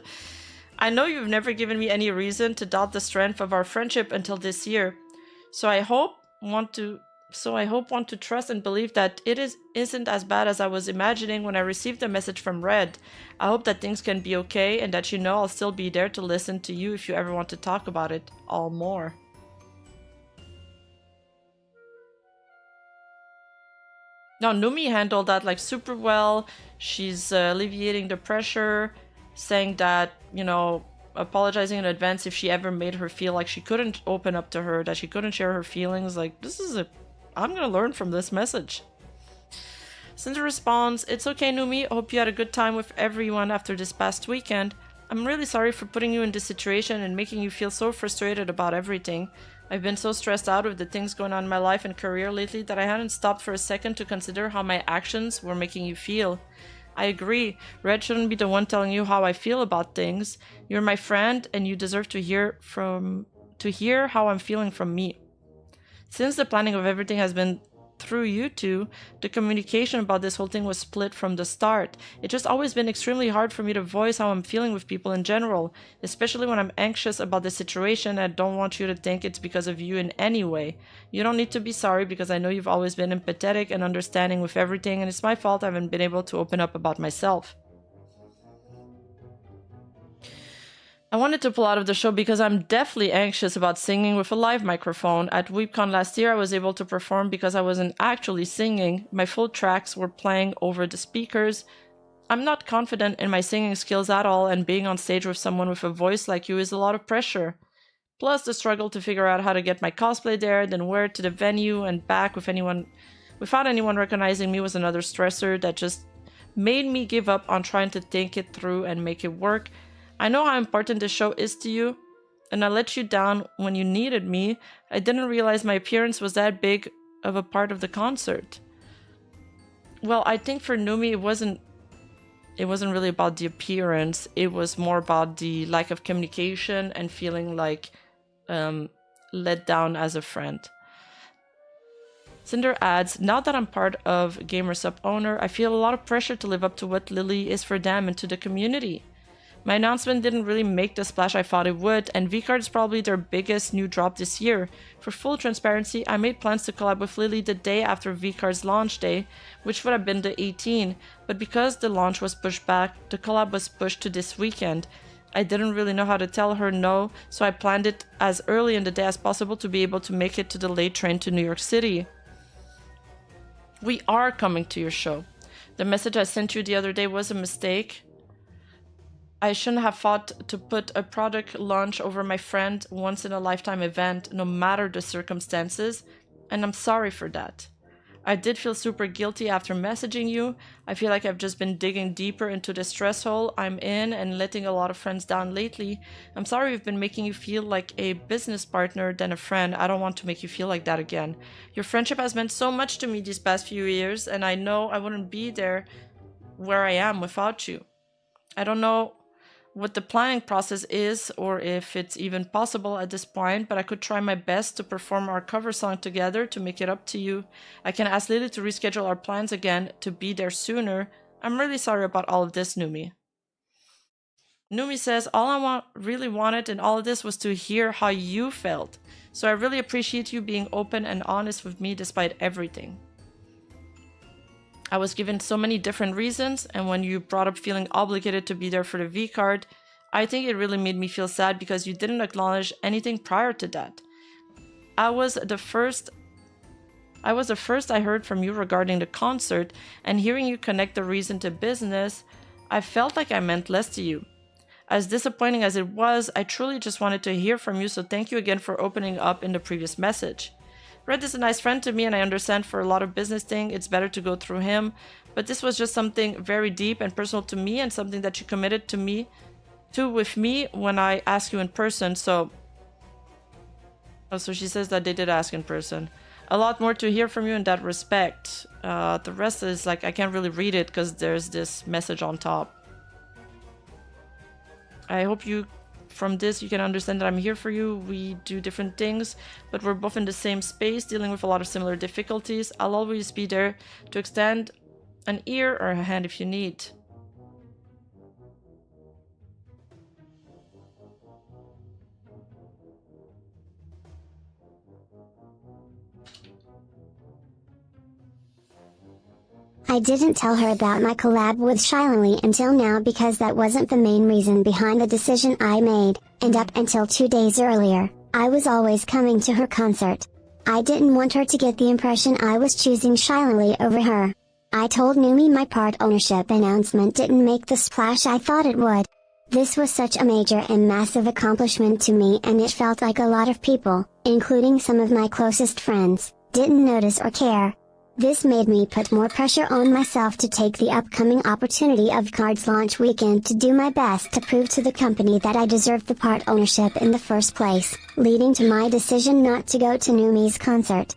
"I know you've never given me any reason to doubt the strength of our friendship until this year. So I hope want to trust and believe that isn't as bad as I was imagining when I received the message from Red. I hope that things can be okay and that you know I'll still be there to listen to you if you ever want to talk about it all more." Now, Numi handled that like super well. She's alleviating the pressure, saying that, you know, apologizing in advance if she ever made her feel like she couldn't open up to her, that she couldn't share her feelings. Like, I'm gonna learn from this message. Cinder responds, "It's okay, Numi. Hope you had a good time with everyone after this past weekend. I'm really sorry for putting you in this situation and making you feel so frustrated about everything. I've been so stressed out with the things going on in my life and career lately that I hadn't stopped for a second to consider how my actions were making you feel. I agree. Red shouldn't be the one telling you how I feel about things. You're my friend and you deserve to hear how I'm feeling from me. Since the planning of everything has been through you two, the communication about this whole thing was split from the start. It's just always been extremely hard for me to voice how I'm feeling with people in general, especially when I'm anxious about the situation. I don't want you to think it's because of you in any way. You don't need to be sorry because I know you've always been empathetic and understanding with everything, and it's my fault I haven't been able to open up about myself. I wanted to pull out of the show because I'm deathly anxious about singing with a live microphone. At WeebCon last year, I was able to perform because I wasn't actually singing. My full tracks were playing over the speakers. I'm not confident in my singing skills at all, and being on stage with someone with a voice like you is a lot of pressure. Plus the struggle to figure out how to get my cosplay there, then wear it to the venue and back without anyone recognizing me was another stressor that just made me give up on trying to think it through and make it work. I know how important this show is to you, and I let you down when you needed me. I didn't realize my appearance was that big of a part of the concert." Well, I think for Numi it wasn't really about the appearance. It was more about the lack of communication and feeling like let down as a friend. Cinder adds, "Now that I'm part of Gamersub owner, I feel a lot of pressure to live up to what Lily is for them and to the community. My announcement didn't really make the splash I thought it would, and V-Card is probably their biggest new drop this year. For full transparency, I made plans to collab with Lily the day after V-Card's launch day, which would have been the 18th, but because the launch was pushed back, the collab was pushed to this weekend. I didn't really know how to tell her no, so I planned it as early in the day as possible to be able to make it to the late train to New York City. We are coming to your show. The message I sent you the other day was a mistake. I shouldn't have thought to put a product launch over my friend once in a lifetime event, no matter the circumstances, and I'm sorry for that. I did feel super guilty after messaging you. I feel like I've just been digging deeper into the stress hole I'm in and letting a lot of friends down lately. I'm sorry I've been making you feel like a business partner than a friend. I don't want to make you feel like that again. Your friendship has meant so much to me these past few years, and I know I wouldn't be there where I am without you. I don't know what the planning process is or if it's even possible at this point, but I could try my best to perform our cover song together to make it up to you. I can ask Lily to reschedule our plans again to be there sooner. I'm really sorry about all of this, Numi. Numi says, all I really wanted in all of this was to hear how you felt. So I really appreciate you being open and honest with me despite everything. I was given so many different reasons, and when you brought up feeling obligated to be there for the V-Card, I think it really made me feel sad because you didn't acknowledge anything prior to that. I was the first I heard from you regarding the concert, and hearing you connect the reason to business, I felt like I meant less to you. As disappointing as it was, I truly just wanted to hear from you, so thank you again for opening up in the previous message. Red is a nice friend to me, and I understand for a lot of business thing it's better to go through him, but this was just something very deep and personal to me and something that you committed to with me when I asked you in person. So she says that they did ask in person. A lot more to hear from you in that respect. The rest is like I can't really read it because there's this message on top. I hope from this you can understand that I'm here for you. We do different things, but we're both in the same space dealing with a lot of similar difficulties. I'll always be there to extend an ear or a hand if you need. I didn't tell her about my collab with Shilily until now because that wasn't the main reason behind the decision I made, and up until 2 days earlier, I was always coming to her concert. I didn't want her to get the impression I was choosing Shilily over her. I told Numi my part ownership announcement didn't make the splash I thought it would. This was such a major and massive accomplishment to me, and it felt like a lot of people, including some of my closest friends, didn't notice or care. This made me put more pressure on myself to take the upcoming opportunity of Card's launch weekend to do my best to prove to the company that I deserved the part ownership in the first place, leading to my decision not to go to Numi's concert.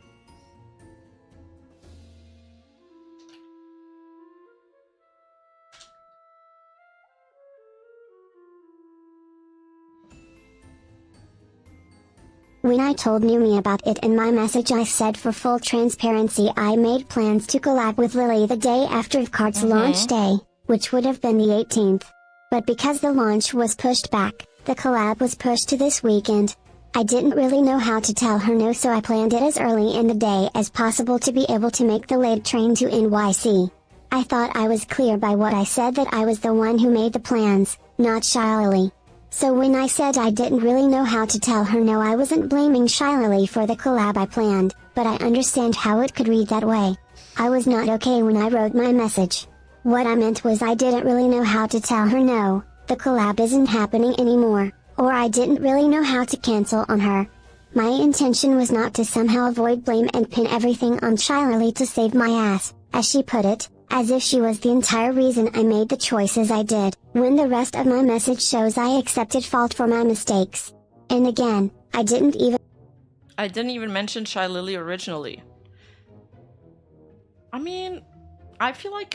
When I told Numi about it in my message, I said for full transparency I made plans to collab with Lily the day after Card's launch day, which would have been the 18th. But because the launch was pushed back, the collab was pushed to this weekend. I didn't really know how to tell her no, so I planned it as early in the day as possible to be able to make the late train to NYC. I thought I was clear by what I said that I was the one who made the plans, not Shilily. So when I said I didn't really know how to tell her no, I wasn't blaming Shilily for the collab I planned, but I understand how it could read that way. I was not okay when I wrote my message. What I meant was I didn't really know how to tell her no, the collab isn't happening anymore, or I didn't really know how to cancel on her. My intention was not to somehow avoid blame and pin everything on Shilily to save my ass, as she put it, as if she was the entire reason I made the choices I did, when the rest of my message shows I accepted fault for my mistakes. And again, I didn't even mention Shilily originally. I mean, I feel like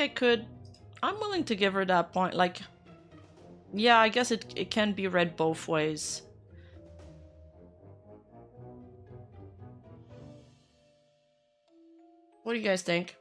I'm willing to give her that point, like, yeah, I guess it can be read both ways. What do you guys think?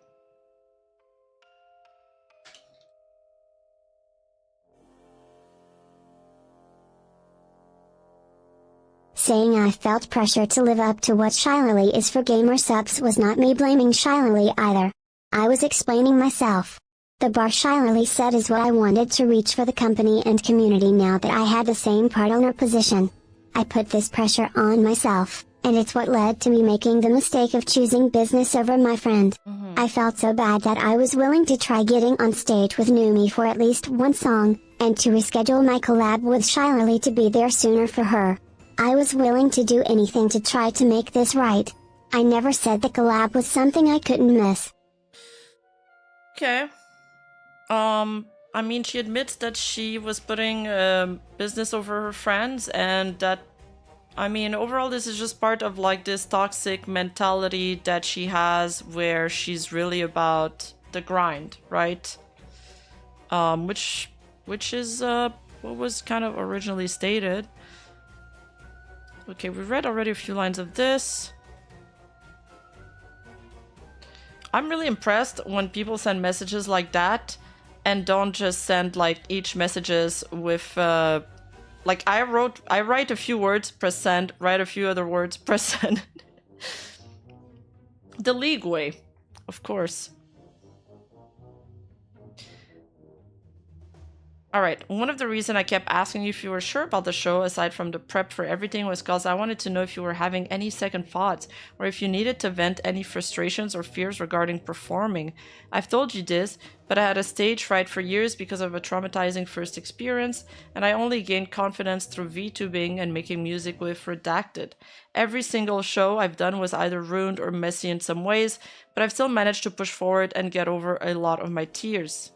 saying I felt pressure to live up to what Shilily is for gamer subs was not me blaming Shilily either. I was explaining myself. The bar Shilily said is what I wanted to reach for the company and community now that I had the same part owner position. I put this pressure on myself, and it's what led to me making the mistake of choosing business over my friend. I felt so bad that I was willing to try getting on stage with Numi for at least one song, and to reschedule my collab with Shilily to be there sooner for her. I was willing to do anything to try to make this right. I never said the collab was something I couldn't miss. Okay. I mean, she admits that she was putting business over her friends, and that, I mean, overall this is just part of like this toxic mentality that she has, where she's really about the grind, right? Which is what was kind of originally stated. Okay, we read already a few lines of this. I'm really impressed when people send messages like that and don't just send like each messages with like I write a few words, press send, write a few other words, press send. The league way, of course. Alright, one of the reasons I kept asking you if you were sure about the show, aside from the prep for everything, was because I wanted to know if you were having any second thoughts, or if you needed to vent any frustrations or fears regarding performing. I've told you this, but I had a stage fright for years because of a traumatizing first experience, and I only gained confidence through VTubing and making music with Redacted. Every single show I've done was either ruined or messy in some ways, but I've still managed to push forward and get over a lot of my fears.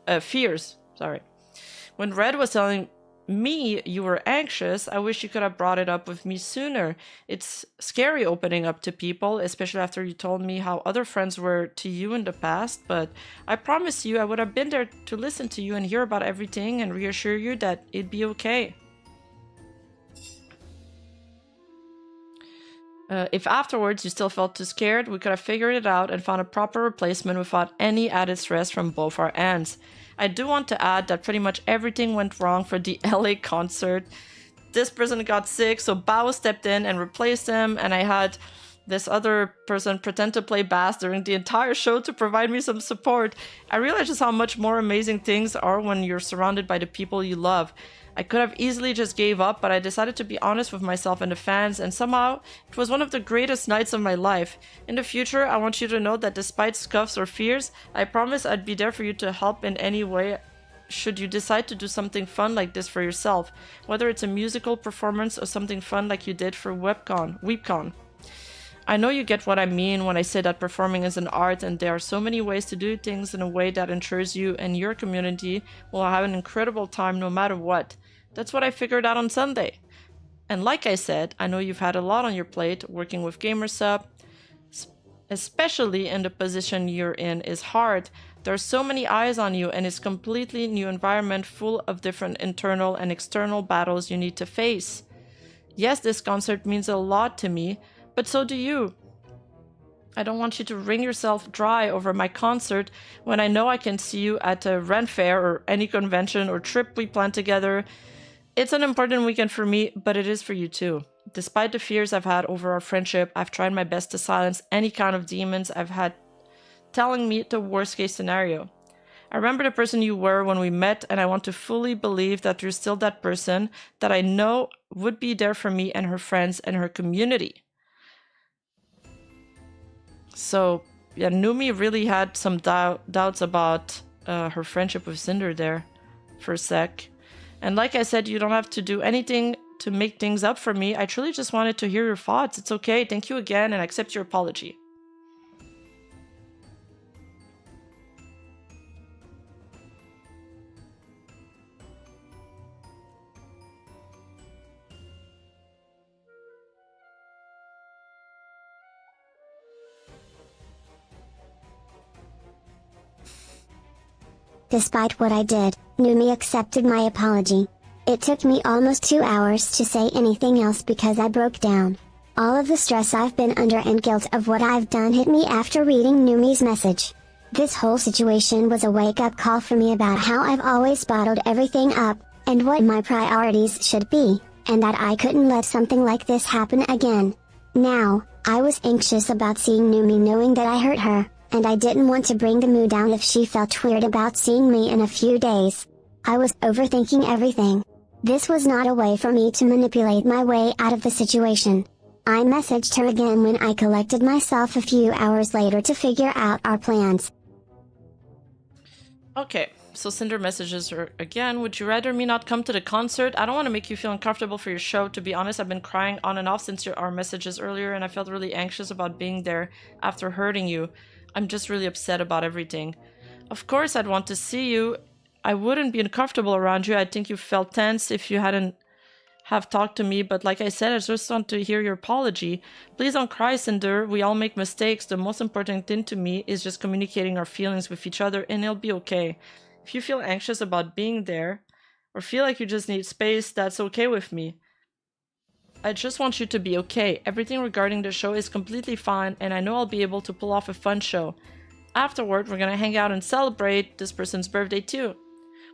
When Red was telling me you were anxious, I wish you could have brought it up with me sooner. It's scary opening up to people, especially after you told me how other friends were to you in the past, but I promise you I would have been there to listen to you and hear about everything and reassure you that it'd be okay. If afterwards you still felt too scared, we could have figured it out and found a proper replacement without any added stress from both our ends. I do want to add that pretty much everything went wrong for the LA concert. This person got sick, so Bao stepped in and replaced him, and I had this other person pretend to play bass during the entire show to provide me some support. I realized just how much more amazing things are when you're surrounded by the people you love. I could have easily just gave up, but I decided to be honest with myself and the fans, and somehow it was one of the greatest nights of my life. In the future, I want you to know that despite scuffs or fears, I promise I'd be there for you to help in any way should you decide to do something fun like this for yourself, whether it's a musical performance or something fun like you did for Weepcon. I know you get what I mean when I say that performing is an art, and there are so many ways to do things in a way that ensures you and your community will have an incredible time no matter what. That's what I figured out on Sunday. And like I said, I know you've had a lot on your plate. Working with GamerSub, especially in the position you're in, is hard. There are so many eyes on you, and it's a completely new environment full of different internal and external battles you need to face. Yes, this concert means a lot to me, but so do you. I don't want you to wring yourself dry over my concert when I know I can see you at a Ren Fair or any convention or trip we plan together. It's an important weekend for me, but it is for you too. Despite the fears I've had over our friendship, I've tried my best to silence any kind of demons I've had telling me the worst case scenario. I remember the person you were when we met, and I want to fully believe that you're still that person that I know would be there for me and her friends and her community. So, yeah, Numi really had some doubts about her friendship with Sinder there for a sec. And like I said, you don't have to do anything to make things up for me. I truly just wanted to hear your thoughts. It's okay. Thank you again, and I accept your apology. Despite what I did, Numi accepted my apology. It took me almost 2 hours to say anything else because I broke down. All of the stress I've been under and guilt of what I've done hit me after reading Numi's message. This whole situation was a wake-up call for me about how I've always bottled everything up, and what my priorities should be, and that I couldn't let something like this happen again. Now, I was anxious about seeing Numi knowing that I hurt her, and I didn't want to bring the mood down if she felt weird about seeing me in a few days. I was overthinking everything. This was not a way for me to manipulate my way out of the situation. I messaged her again when I collected myself a few hours later to figure out our plans. Okay, so Cinder messages her again. Would you rather me not come to the concert? I don't want to make you feel uncomfortable for your show. To be honest, I've been crying on and off since our messages earlier, and I felt really anxious about being there after hurting you. I'm just really upset about everything. Of course I'd want to see you. I wouldn't be uncomfortable around you. I think you felt tense if you hadn't have talked to me, but like I said, I just want to hear your apology. Please don't cry, Cinder. We all make mistakes. The most important thing to me is just communicating our feelings with each other, and it'll be okay. If you feel anxious about being there, or feel like you just need space, that's okay with me. I just want you to be okay. Everything regarding the show is completely fine, and I know I'll be able to pull off a fun show. Afterward, we're gonna hang out and celebrate this person's birthday too.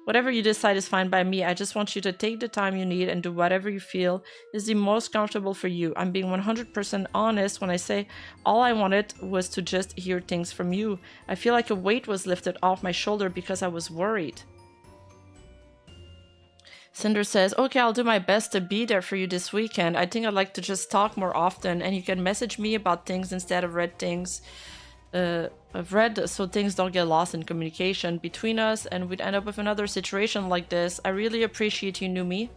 Whatever you decide is fine by me. I just want you to take the time you need and do whatever you feel is the most comfortable for you. I'm being 100% honest when I say all I wanted was to just hear things from you. I feel like a weight was lifted off my shoulder because I was worried. Cinder says, okay, I'll do my best to be there for you this weekend. I think I'd like to just talk more often, and you can message me about things instead of read things. I've read so things don't get lost in communication between us and we'd end up with another situation like this. I really appreciate you, Numi.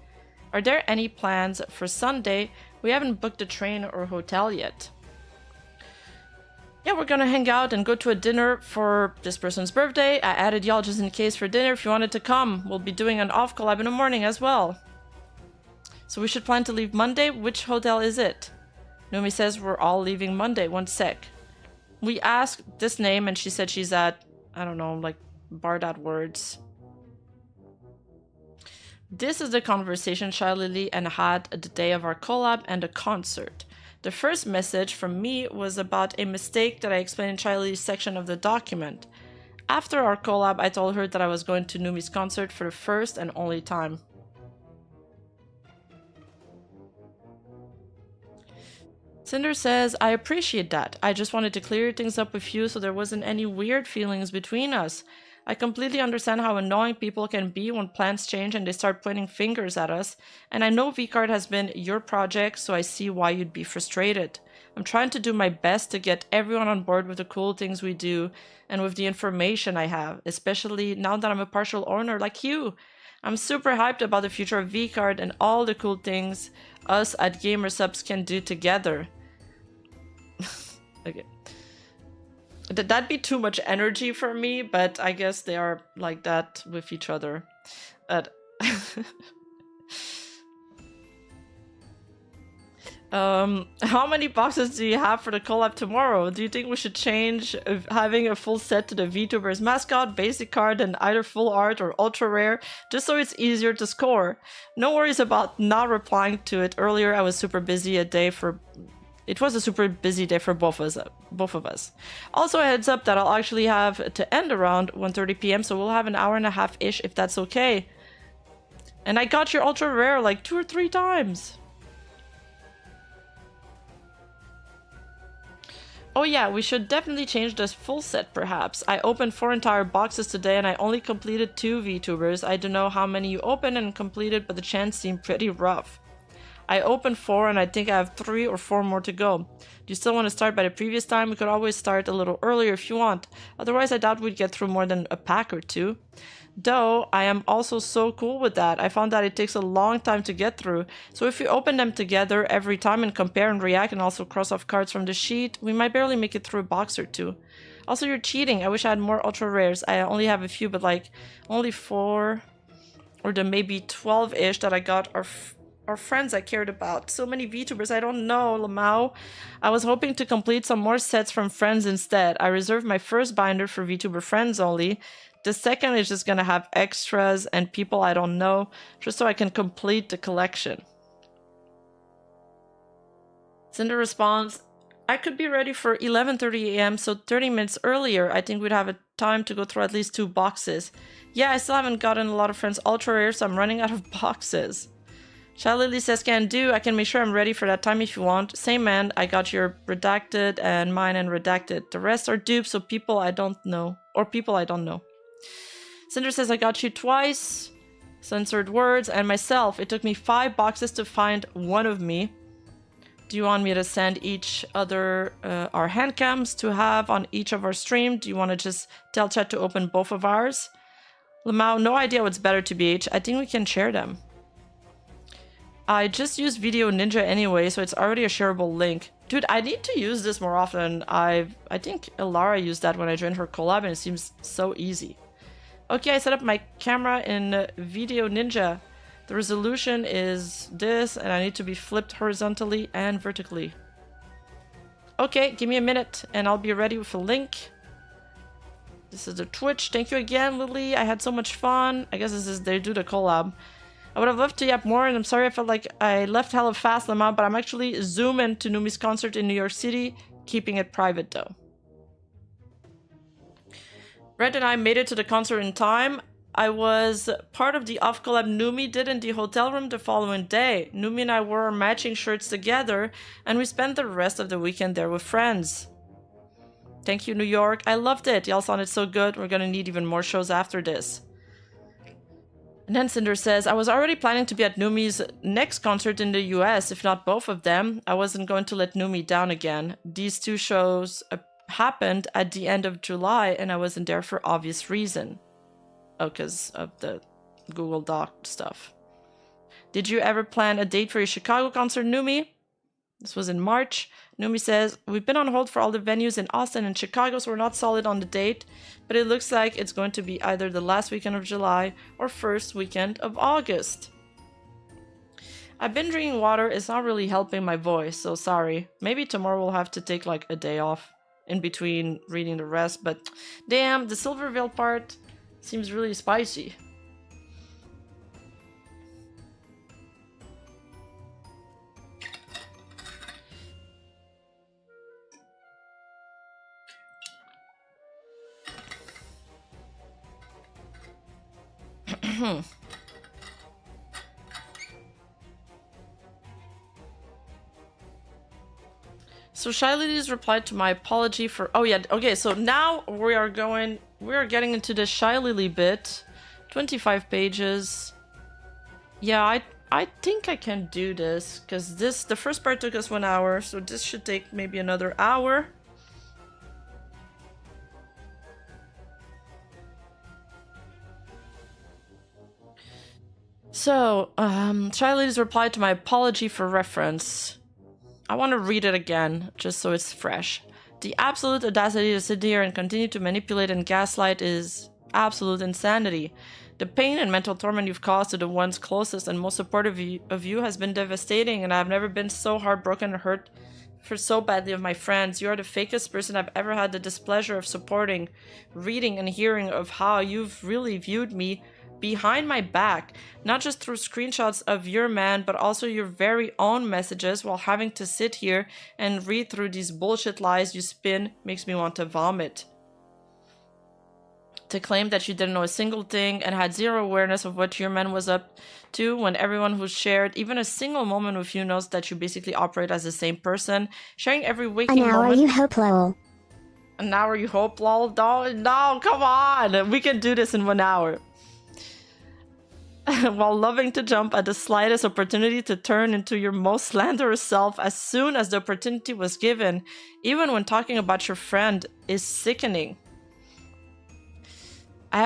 Are there any plans for Sunday? We haven't booked a train or hotel yet. Yeah, we're gonna hang out and go to a dinner for this person's birthday. I added y'all just in case for dinner if you wanted to come. We'll be doing an off collab in the morning as well. So we should plan to leave Monday. Which hotel is it? Numi says we're all leaving Monday. One sec. We asked this name and she said she's at, I don't know, like Bardat words. This is the conversation Shilily and had at the day of our collab and the concert. The first message from me was about a mistake that I explained in Shilily's section of the document. After our collab, I told her that I was going to Numi's concert for the first and only time. Cinder says, I appreciate that. I just wanted to clear things up with you so there wasn't any weird feelings between us. I completely understand how annoying people can be when plans change and they start pointing fingers at us, and I know V-Card has been your project, so I see why you'd be frustrated. I'm trying to do my best to get everyone on board with the cool things we do and with the information I have, especially now that I'm a partial owner like you. I'm super hyped about the future of V-Card and all the cool things us at GamerSubs can do together. Okay. That'd be too much energy for me, but I guess they are like that with each other. How many boxes do you have for the collab tomorrow? Do you think we should change having a full set to the VTubers mascot, basic card, and either full art or ultra rare, just so it's easier to score? No worries about not replying to it earlier. I was super busy a day for... It was a super busy day for both of us. Also a heads up that I'll actually have to end around 1:30 p.m. so we'll have an hour and a half-ish if that's okay. And I got your ultra rare like 2 or 3 times. Oh yeah, we should definitely change this full set perhaps. I opened 4 entire boxes today and I only completed 2 VTubers. I don't know how many you opened and completed, but the chance seemed pretty rough. I opened 4 and I think I have 3 or 4 more to go. Do you still want to start by the previous time? We could always start a little earlier if you want. Otherwise I doubt we'd get through more than a pack or 2. Though, I am also so cool with that. I found that it takes a long time to get through. So if we open them together every time and compare and react and also cross off cards from the sheet, we might barely make it through a box or 2. Also, you're cheating. I wish I had more ultra rares. I only have a few, but like only 4 or the maybe 12-ish that I got are friends I cared about. So many VTubers, I don't know, Lamau. I was hoping to complete some more sets from friends instead. I reserved my first binder for VTuber friends only. The second is just gonna have extras and people I don't know, just so I can complete the collection. Cinder responds, I could be ready for 11:30 a.m. so 30 minutes earlier. I think we'd have a time to go through at least 2 boxes. Yeah, I still haven't gotten a lot of friends ultra rare, so I'm running out of boxes. Shilily says, can do. I can make sure I'm ready for that time if you want. Same man, I got your redacted and mine and redacted. The rest are dupes, so people I don't know. Or people I don't know. Sinder says, I got you twice. Censored words. And myself, it took me 5 boxes to find one of me. Do you want me to send each other our hand cams to have on each of our stream? Do you want to just tell chat to open both of ours? Lamau, no idea what's better to BH. I think we can share them. I just use Video Ninja anyway, so it's already a shareable link. Dude, I need to use this more often. I think Ilara used that when I joined her collab, and it seems so easy. Okay, I set up my camera in Video Ninja. The resolution is this, and I need to be flipped horizontally and vertically. Okay, give me a minute, and I'll be ready with a link. This is the Twitch. Thank you again, Lily. I had so much fun. I guess this is they do the collab. I would have loved to yap more, and I'm sorry I felt like I left hella fast, Lamont, but I'm actually zooming to Numi's concert in New York City, keeping it private though. Red and I made it to the concert in time. I was part of the off collab Numi did in the hotel room the following day. Numi and I wore our matching shirts together, and we spent the rest of the weekend there with friends. Thank you, New York. I loved it. Y'all sounded so good. We're gonna need even more shows after this. And then Sinder says, I was already planning to be at Numi's next concert in the US, if not both of them. I wasn't going to let Numi down again. These 2 shows happened at the end of July, and I wasn't there for obvious reason. Oh, because of the Google Doc stuff. Did you ever plan a date for your Chicago concert, Numi? This was in March. Numi says, we've been on hold for all the venues in Austin and Chicago, so we're not solid on the date, but it looks like it's going to be either the last weekend of July or first weekend of August. I've been drinking water. It's not really helping my voice, so sorry. Maybe tomorrow we'll have to take like a day off in between reading the rest, but damn, the Silvervale part seems really spicy. So Shily's replied to my apology for... Oh yeah, okay, so now we are getting into the Shilily bit. 25 pages. Yeah, I think I can do this, because the first part took us 1 hour, so this should take maybe another hour. So, Shily's replied to my apology for reference. I want to read it again, just so it's fresh. The absolute audacity to sit here and continue to manipulate and gaslight is absolute insanity. The pain and mental torment you've caused to the ones closest and most supportive of you has been devastating, and I've never been so heartbroken and hurt for so badly of my friends. You are the fakest person I've ever had the displeasure of supporting, reading and hearing of how you've really viewed me behind my back, not just through screenshots of your man, but also your very own messages, while having to sit here and read through these bullshit lies you spin makes me want to vomit. To claim that you didn't know a single thing and had zero awareness of what your man was up to, when everyone who's shared even a single moment with you knows that you basically operate as the same person, sharing every waking moment. An hour you hope, lol. An hour you hope, lol? No, come on! We can do this in 1 hour. While loving to jump at the slightest opportunity to turn into your most slanderous self as soon as the opportunity was given, even when talking about your friend, is sickening. I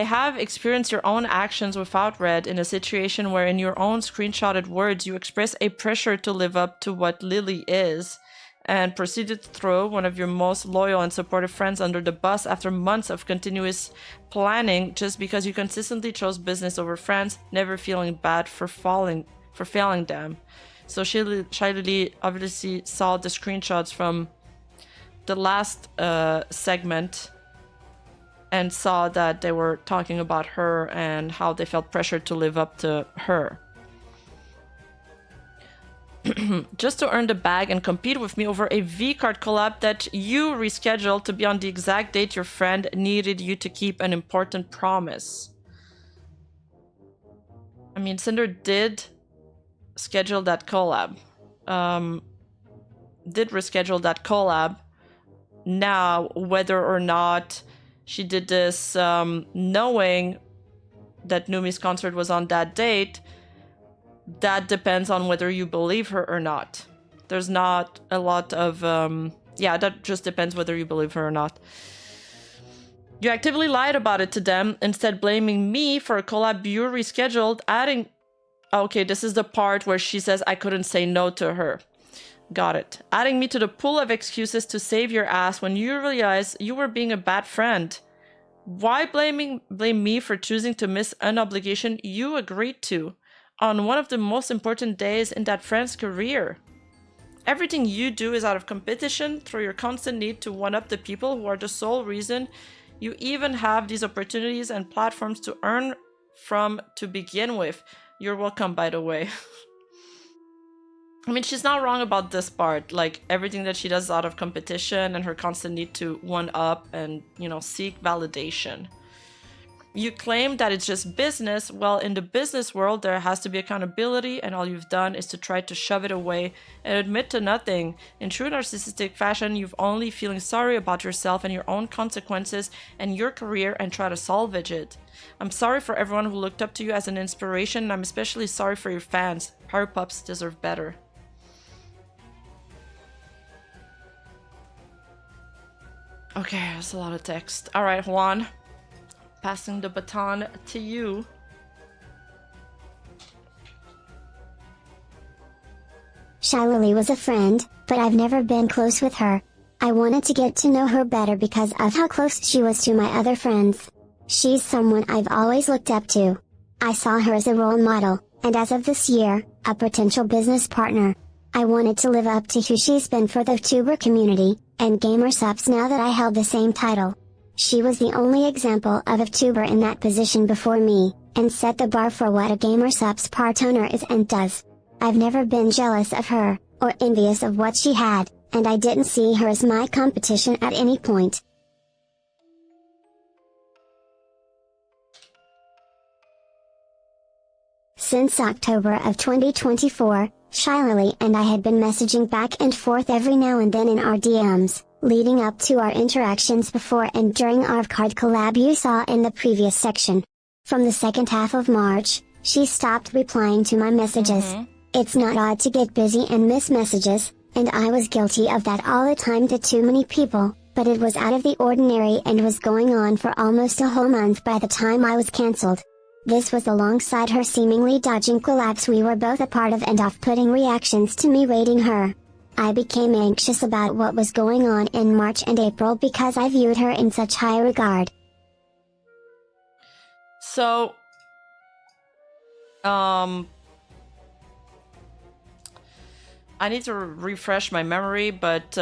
have experienced your own actions without Red in a situation where in your own screenshotted words you express a pressure to live up to what Lily is, and proceeded to throw one of your most loyal and supportive friends under the bus after months of continuous planning just because you consistently chose business over friends, never feeling bad for failing them. So Shilily obviously saw the screenshots from the last segment and saw that they were talking about her and how they felt pressured to live up to her. Just to earn the bag and compete with me over a V-Card collab that you rescheduled to be on the exact date your friend needed you to keep an important promise. I mean, Sinder did schedule that collab. Did reschedule that collab. Now, whether or not she did this knowing that Numi's concert was on that date, that depends on whether you believe her or not. There's not a lot of yeah, that just depends whether you believe her or not. You actively lied about it to them, instead blaming me for a collab you rescheduled, adding... Okay, this is the part where she says I couldn't say no to her. Got it. Adding me to the pool of excuses to save your ass when you realize you were being a bad friend. Why blame me for choosing to miss an obligation you agreed to on one of the most important days in that friend's career? Everything you do is out of competition through your constant need to one-up the people who are the sole reason you even have these opportunities and platforms to earn from to begin with. You're welcome, by the way. I mean, she's not wrong about this part. Like, everything that she does is out of competition and her constant need to one-up and, you know, seek validation. You claim that it's just business. Well, in the business world, there has to be accountability, and all you've done is to try to shove it away and admit to nothing. In true narcissistic fashion, you've only feeling sorry about yourself and your own consequences and your career and try to salvage it. I'm sorry for everyone who looked up to you as an inspiration, and I'm especially sorry for your fans. Power Pups deserve better. Okay, that's a lot of text. All right, Juan. Passing the baton to you. Shilily was a friend, but I've never been close with her. I wanted to get to know her better because of how close she was to my other friends. She's someone I've always looked up to. I saw her as a role model, and as of this year, a potential business partner. I wanted to live up to who she's been for the tuber community, and gamer subs now that I held the same title. She was the only example of a tuber in that position before me, and set the bar for what a gamer subs part owner is and does. I've never been jealous of her, or envious of what she had, and I didn't see her as my competition at any point. Since October of 2024, Shilily and I had been messaging back and forth every now and then in our DMs, leading up to our interactions before and during our card collab you saw in the previous section. From the second half of March, she stopped replying to my messages. It's not odd to get busy and miss messages, and I was guilty of that all the time to too many people, but it was out of the ordinary and was going on for almost a whole month by the time I was cancelled. This was alongside her seemingly dodging collabs we were both a part of and off-putting reactions to me rating her. I became anxious about what was going on in March and April because I viewed her in such high regard. So, I need to refresh my memory, but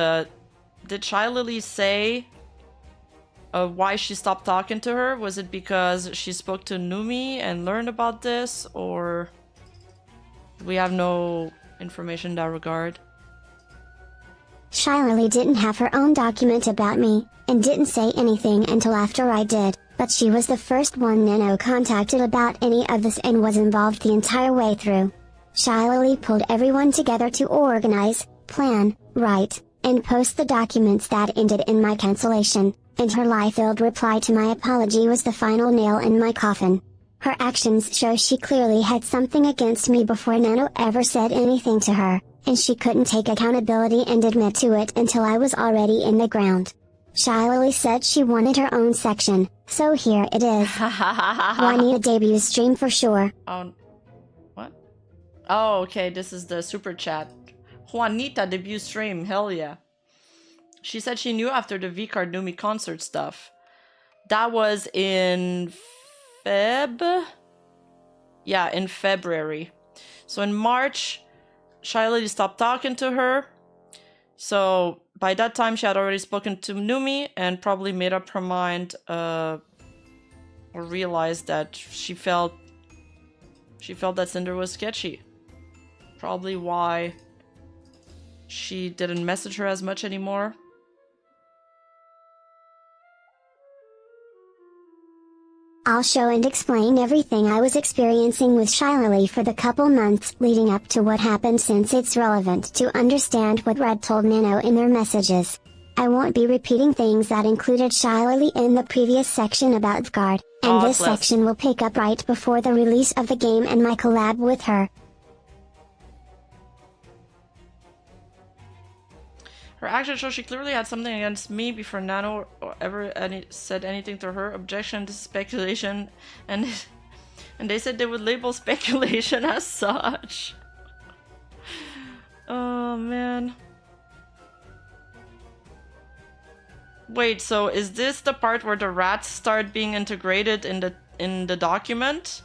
did Shilily say why she stopped talking to her? Was it because she spoke to Numi and learned about this, or we have no information in that regard? Shilily didn't have her own document about me, and didn't say anything until after I did, but she was the first one Nano contacted about any of this and was involved the entire way through. Shilily pulled everyone together to organize, plan, write, and post the documents that ended in my cancellation, and her lie-filled reply to my apology was the final nail in my coffin. Her actions show she clearly had something against me before Nano ever said anything to her, and she couldn't take accountability and admit to it until I was already in the ground. Shilily said she wanted her own section, so here it is. Juanita debut stream for sure. Oh, what? Oh, okay, this is the super chat. Juanita debut stream, hell yeah. She said she knew after the V-Card Numi concert stuff. That was in Yeah, in February. So in March, Shilily stopped talking to her. So by that time, she had already spoken to Numi and probably made up her mind or realized that she felt that Sinder was sketchy. Probably why she didn't message her as much anymore. I'll show and explain everything I was experiencing with Shilily for the couple months leading up to what happened, since it's relevant to understand what Red told Nano in their messages. I won't be repeating things that included Shilily in the previous section about Vgard, and this section will pick up right before the release of the game and my collab with her. Her action shows she clearly had something against me before Nano or ever said anything to her. Objection to speculation, and they said they would label speculation as such. Oh man. Wait, so is this the part where the rats start being integrated in the document?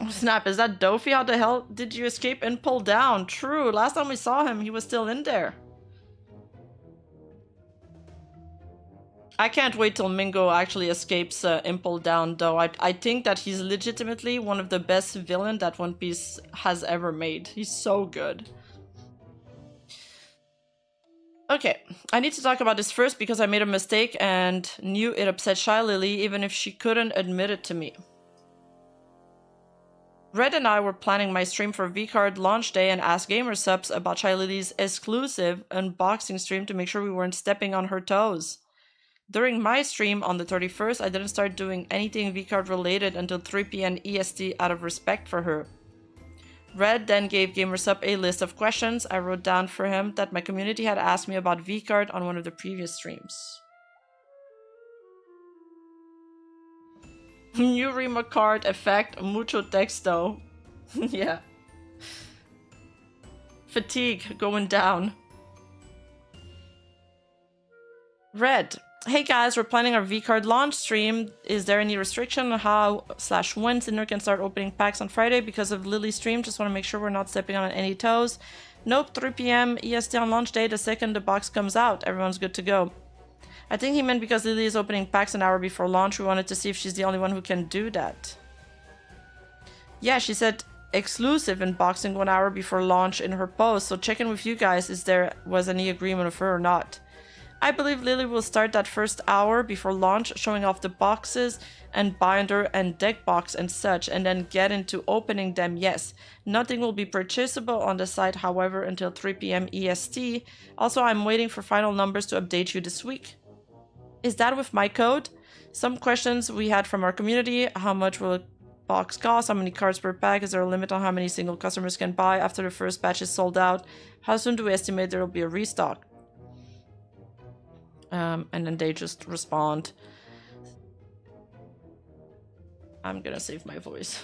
Oh, snap, is that Dofi? How the hell did you escape and pull down? True, last time we saw him, he was still in there. I can't wait till Mingo actually escapes Impel Down, though. I think that he's legitimately one of the best villains that One Piece has ever made. He's so good. Okay, I need to talk about this first because I made a mistake and knew it upset Shilily even if she couldn't admit it to me. Red and I were planning my stream for Vcard launch day and asked gamer subs about Shilily's exclusive unboxing stream to make sure we weren't stepping on her toes. During my stream on the 31st, I didn't start doing anything Vcard related until 3 p.m. EST out of respect for her. Red then gave GamerSup a list of questions I wrote down for him that my community had asked me about Vcard on one of the previous streams. New Rima card effect, mucho texto. Yeah. Fatigue going down. Red. Hey guys, we're planning our Vcard launch stream. Is there any restriction on how/when Sinder can start opening packs on Friday because of Lily's stream? Just want to make sure we're not stepping on any toes. Nope, 3 p.m. EST on launch day. The second the box comes out, everyone's good to go. I think he meant because Lily is opening packs an hour before launch. We wanted to see if she's the only one who can do that. Yeah, she said exclusive unboxing 1 hour before launch in her post. So check in with you guys if there was any agreement with her or not. I believe Lily will start that first hour before launch, showing off the boxes and binder and deck box and such, and then get into opening them. Yes, nothing will be purchasable on the site, however, until 3 p.m. EST. Also, I'm waiting for final numbers to update you this week. Is that with my code? Some questions we had from our community. How much will a box cost? How many cards per pack? Is there a limit on how many single customers can buy after the first batch is sold out? How soon do we estimate there will be a restock? And then they just respond. I'm gonna save my voice.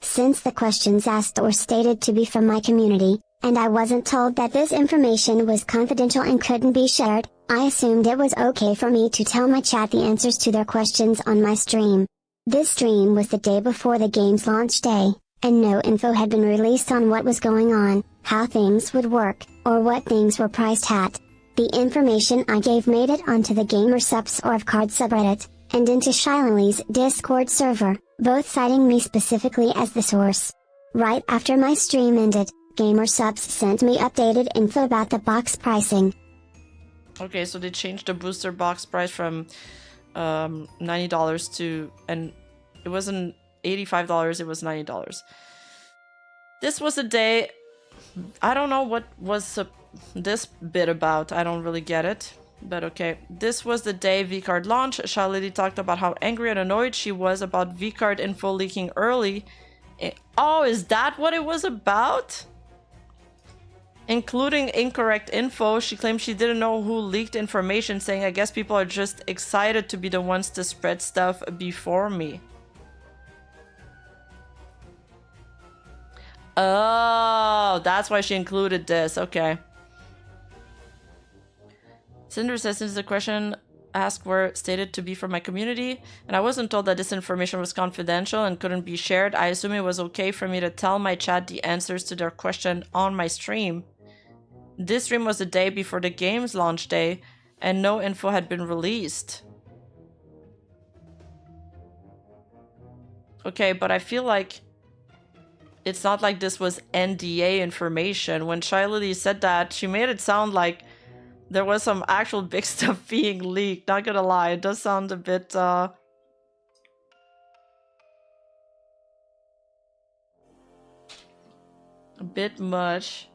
Since the questions asked were stated to be from my community, and I wasn't told that this information was confidential and couldn't be shared, I assumed it was okay for me to tell my chat the answers to their questions on my stream. This stream was the day before the game's launch day, and no info had been released on what was going on, how things would work, or what things were priced at. The information I gave made it onto the GamerSups or Vcard subreddit, and into Shilily's Discord server, both citing me specifically as the source. Right after my stream ended, GamerSups sent me updated info about the box pricing. Okay, so they changed the booster box price from $90 to, and it wasn't $85, it was $90. This was a day, I don't know what was this bit about, I don't really get it, but okay. This was the day Vcard launched. Shilily talked about how angry and annoyed she was about Vcard info leaking early. Oh, is that what it was about? Including incorrect info. She claimed she didn't know who leaked information, saying, I guess people are just excited to be the ones to spread stuff before me. Oh, that's why she included this. Okay. Sinder says, since the question asked were stated to be from my community, and I wasn't told that this information was confidential and couldn't be shared, I assume it was okay for me to tell my chat the answers to their question on my stream. This stream was the day before the game's launch day, and no info had been released. Okay, but I feel like it's not like this was NDA information. When Shilily said that, she made it sound like there was some actual big stuff being leaked. Not gonna lie, it does sound a bit, a bit much.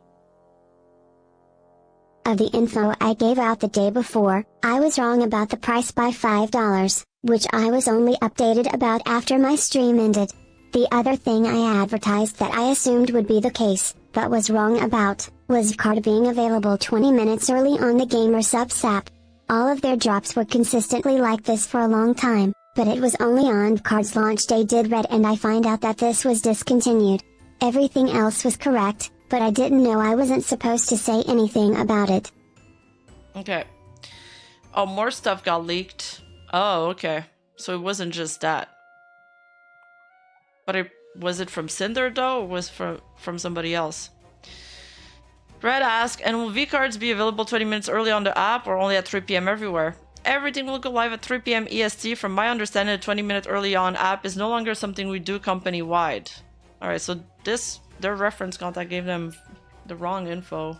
Of the info I gave out the day before, I was wrong about the price by $5, which I was only updated about after my stream ended. The other thing I advertised that I assumed would be the case, but was wrong about, was card being available 20 minutes early on the GamerSupps app. All of their drops were consistently like this for a long time, but it was only on card's launch day did Red and I find out that this was discontinued. Everything else was correct, but I didn't know I wasn't supposed to say anything about it. Okay. Oh, more stuff got leaked. Oh, okay. So it wasn't just that. But was it from Sinder though, or was it from somebody else? Red asked, and will V-cards be available 20 minutes early on the app or only at 3 p.m. everywhere? Everything will go live at 3 p.m. EST. From my understanding, the 20-minute early on app is no longer something we do company-wide. Alright, so their reference contact gave them the wrong info.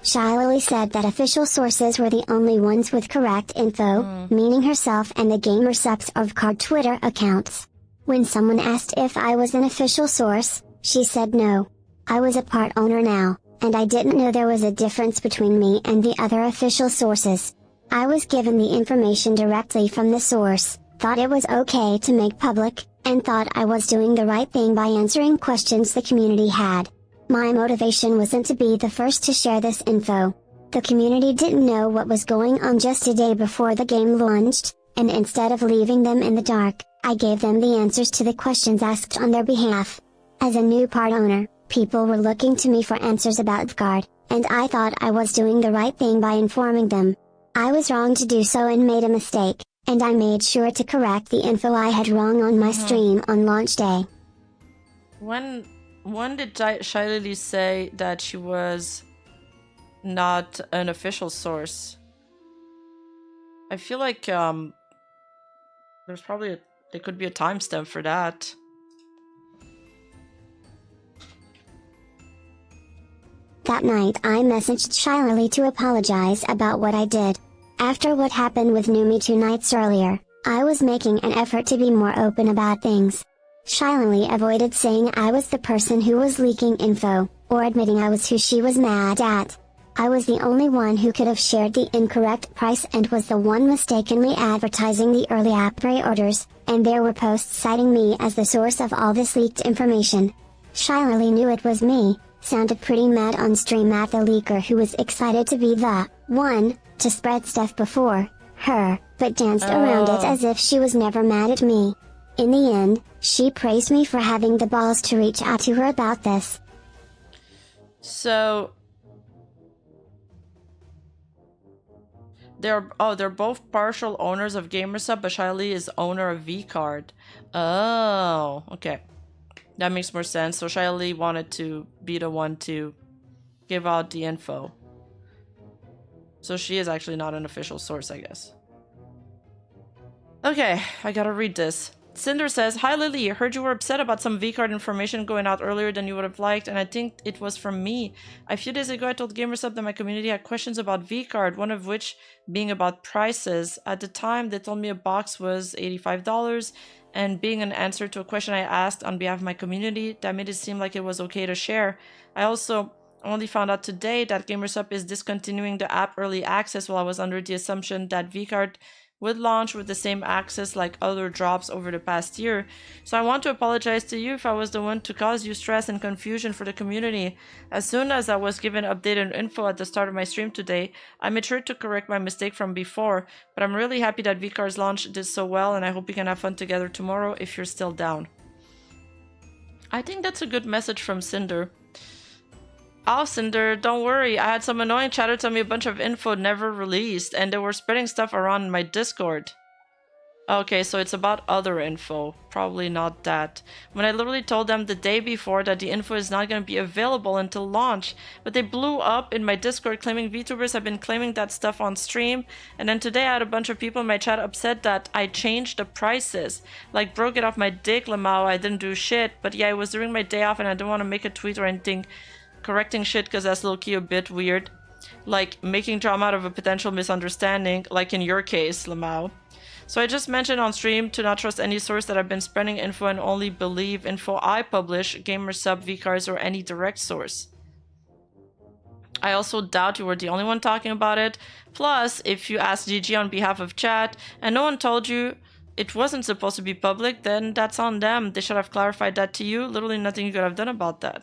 Shilily said that official sources were the only ones with correct info, meaning herself and the GamerSupps of card Twitter accounts. When someone asked if I was an official source, she said no. I was a part owner now, and I didn't know there was a difference between me and the other official sources. I was given the information directly from the source, thought it was okay to make public, and thought I was doing the right thing by answering questions the community had. My motivation wasn't to be the first to share this info. The community didn't know what was going on just a day before the game launched, and instead of leaving them in the dark, I gave them the answers to the questions asked on their behalf. As a new part owner, people were looking to me for answers about VCard, and I thought I was doing the right thing by informing them. I was wrong to do so and made a mistake, and I made sure to correct the info I had wrong on my stream on launch day. When did Shilily say that she was not an official source? I feel like there could be a timestamp for that. That night I messaged Shilily to apologize about what I did. After what happened with Numi 2 nights earlier, I was making an effort to be more open about things. Shilily avoided saying I was the person who was leaking info, or admitting I was who she was mad at. I was the only one who could have shared the incorrect price and was the one mistakenly advertising the early app pre-orders, and there were posts citing me as the source of all this leaked information. Shilily knew it was me, sounded pretty mad on stream at the leaker who was excited to be the one to spread stuff before her, but danced around it as if she was never mad at me. In the end, she praised me for having the balls to reach out to her about this. So they're both partial owners of GamerSupp, but Shilely is owner of VCard. Oh, okay. That makes more sense. So Shilely wanted to be the one to give out the info. So she is actually not an official source, I guess. Okay, I gotta read this. Sinder says, "Hi Lily, heard you were upset about some VCard information going out earlier than you would have liked, and I think it was from me. A few days ago I told GamerSupp that my community had questions about VCard, one of which being about prices. At the time, they told me a box was $85, and being an answer to a question I asked on behalf of my community, that made it seem like it was okay to share. I also only found out today that GamerSupp is discontinuing the app early access while I was under the assumption that VCard would launch with the same access like other drops over the past year. So I want to apologize to you if I was the one to cause you stress and confusion for the community. As soon as I was given updated info at the start of my stream today, I made sure to correct my mistake from before, but I'm really happy that VCard's launch did so well, and I hope we can have fun together tomorrow if you're still down." I think that's a good message from Sinder. Oh, Sinder, don't worry. I had some annoying chatter tell me a bunch of info never released, and they were spreading stuff around in my Discord. Okay, so it's about other info. Probably not that. When I literally told them the day before that the info is not going to be available until launch, but they blew up in my Discord claiming VTubers have been claiming that stuff on stream, and then today I had a bunch of people in my chat upset that I changed the prices. Like, broke it off my dick, Lamau, I didn't do shit, but yeah, it was during my day off and I didn't want to make a tweet or anything correcting shit because that's low-key a bit weird. Like, making drama out of a potential misunderstanding, like in your case, Lamau. So I just mentioned on stream to not trust any source that I've been spreading info and only believe info I publish, gamer sub, vcards, or any direct source. I also doubt you were the only one talking about it. Plus, if you asked GG on behalf of chat and no one told you it wasn't supposed to be public, then that's on them. They should have clarified that to you. Literally nothing you could have done about that.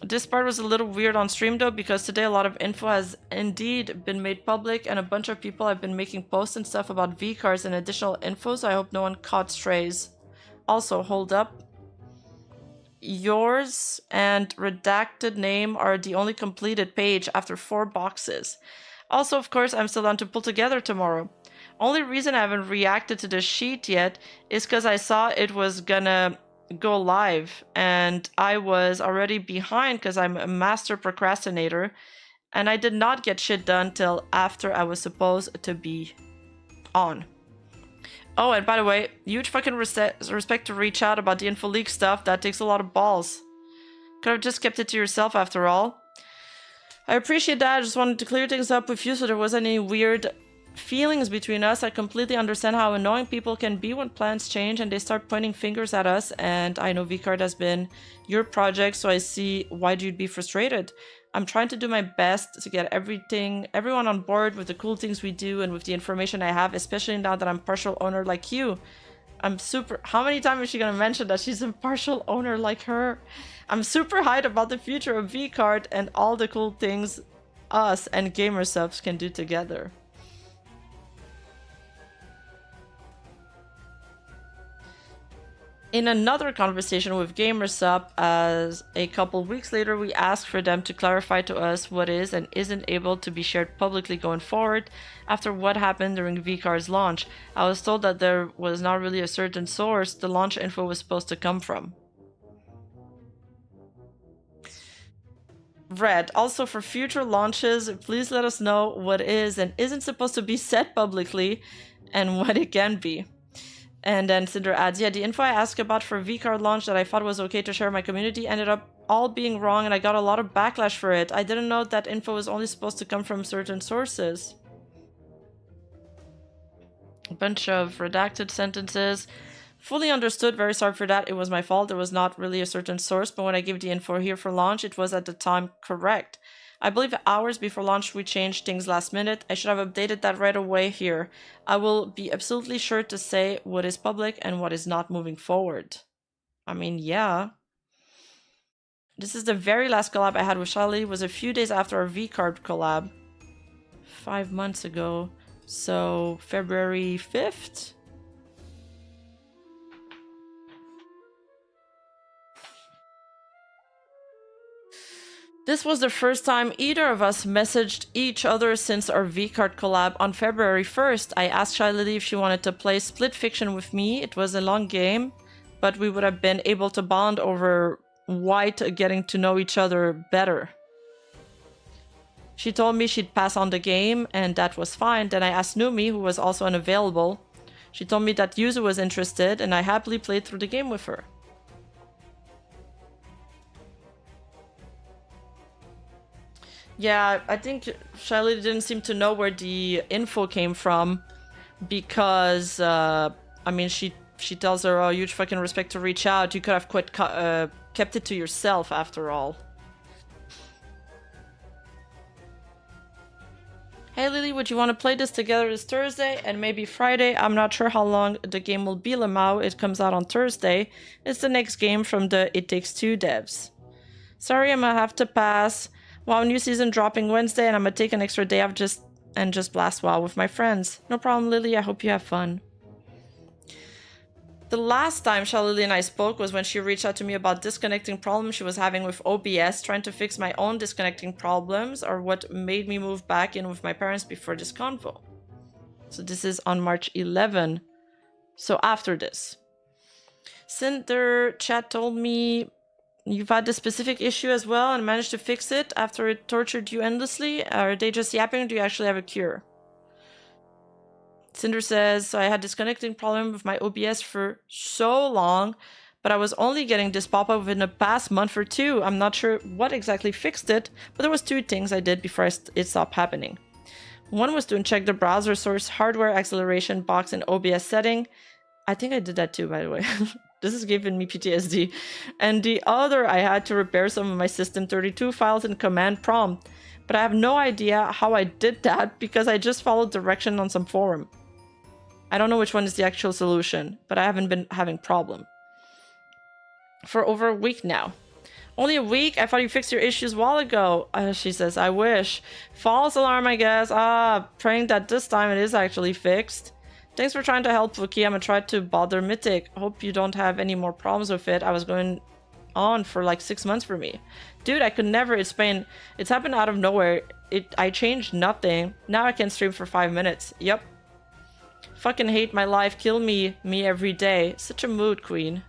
This part was a little weird on stream though, because today a lot of info has indeed been made public and a bunch of people have been making posts and stuff about V-cards and additional info, so I hope no one caught strays. Also, hold up. Yours and redacted name are the only completed page after 4 boxes. Also, of course, I'm still on to pull together tomorrow. Only reason I haven't reacted to the sheet yet is because I saw it was gonna go live and I was already behind because I'm a master procrastinator and I did not get shit done till after I was supposed to be on. Oh, and by the way, huge fucking respect to reach out about the info leak stuff. That takes a lot of balls. Could have just kept it to yourself after all. I appreciate that. I just wanted to clear things up with you so there wasn't any weird feelings between us. I completely understand how annoying people can be when plans change and they start pointing fingers at us, and I know VCard has been your project, so I see why you'd be frustrated. I'm trying to do my best to get everyone on board with the cool things we do and with the information I have, especially now that I'm partial owner like you. I'm super... How many times is she gonna mention that she's a partial owner like her? I'm super hyped about the future of VCard and all the cool things us and gamer subs can do together. In another conversation with GamerSup, as a couple weeks later we asked for them to clarify to us what is and isn't able to be shared publicly going forward after what happened during VCard's launch. I was told that there was not really a certain source the launch info was supposed to come from. Red, also for future launches, please let us know what is and isn't supposed to be said publicly and what it can be. And then Sinder adds, yeah, the info I asked about for VCard launch that I thought was okay to share in my community ended up all being wrong and I got a lot of backlash for it. I didn't know that info was only supposed to come from certain sources. A bunch of redacted sentences. Fully understood, very sorry for that. It was my fault. There was not really a certain source, but when I gave the info here for launch, it was at the time correct. I believe hours before launch we changed things last minute. I should have updated that right away here. I will be absolutely sure to say what is public and what is not moving forward. I mean, yeah. This is the very last collab I had with Shilily. It was a few days after our V-card collab. 5 months ago. So, February 5th? This was the first time either of us messaged each other since our V-card collab on February 1st. I asked Shilily if she wanted to play Split Fiction with me. It was a long game, but we would have been able to bond over White getting to know each other better. She told me she'd pass on the game, and that was fine. Then I asked Numi, who was also unavailable. She told me that Yuzu was interested, and I happily played through the game with her. Yeah, I think Shilely didn't seem to know where the info came from because, I mean, she tells her, oh, huge fucking respect to reach out. You could have kept it to yourself after all. Hey Lily, would you want to play this together this Thursday and maybe Friday? I'm not sure how long the game will be, Lamau. It comes out on Thursday. It's the next game from the It Takes Two devs. Sorry, I'm gonna have to pass. WoW new season dropping Wednesday, and I'm gonna take an extra day off just blast WoW with my friends. No problem, Lily. I hope you have fun. The last time Shilily and I spoke was when she reached out to me about disconnecting problems she was having with OBS, trying to fix my own disconnecting problems, or what made me move back in with my parents before this convo. So this is on March 11. So after this. Cinder chat told me you've had this specific issue as well and managed to fix it after it tortured you endlessly. Are they just yapping or do you actually have a cure? Cinder says, so I had this connecting problem with my OBS for so long, but I was only getting this pop-up within the past month or two. I'm not sure what exactly fixed it, but there was 2 things I did before it stopped happening. One was to uncheck the browser source hardware acceleration box in OBS setting. I think I did that too, by the way. This is giving me PTSD. And the other, I had to repair some of my System32 files in command prompt. But I have no idea how I did that because I just followed direction on some forum. I don't know which one is the actual solution, but I haven't been having problem for over a week now. Only a week? I thought you fixed your issues a while ago. She says, I wish. False alarm, I guess. Praying that this time it is actually fixed. Thanks for trying to help, Wookie. I'm gonna try to bother Mythic. Hope you don't have any more problems with it. I was going on for like 6 months for me. Dude, I could never explain. It's happened out of nowhere. I changed nothing. Now I can stream for 5 minutes. Yep. Fucking hate my life. Kill me every day. Such a mood, queen.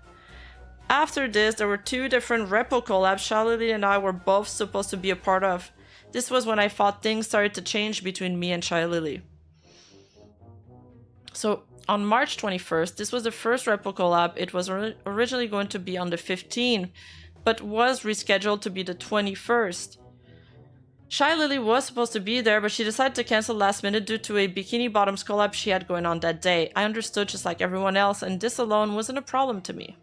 After this, there were 2 different repo collabs Shilily and I were both supposed to be a part of. This was when I thought things started to change between me and Shilily. So, on March 21st, this was the first repo collab. It was originally going to be on the 15th, but was rescheduled to be the 21st. Shilily was supposed to be there, but she decided to cancel last minute due to a Bikini Bottoms collab she had going on that day. I understood just like everyone else, and this alone wasn't a problem to me.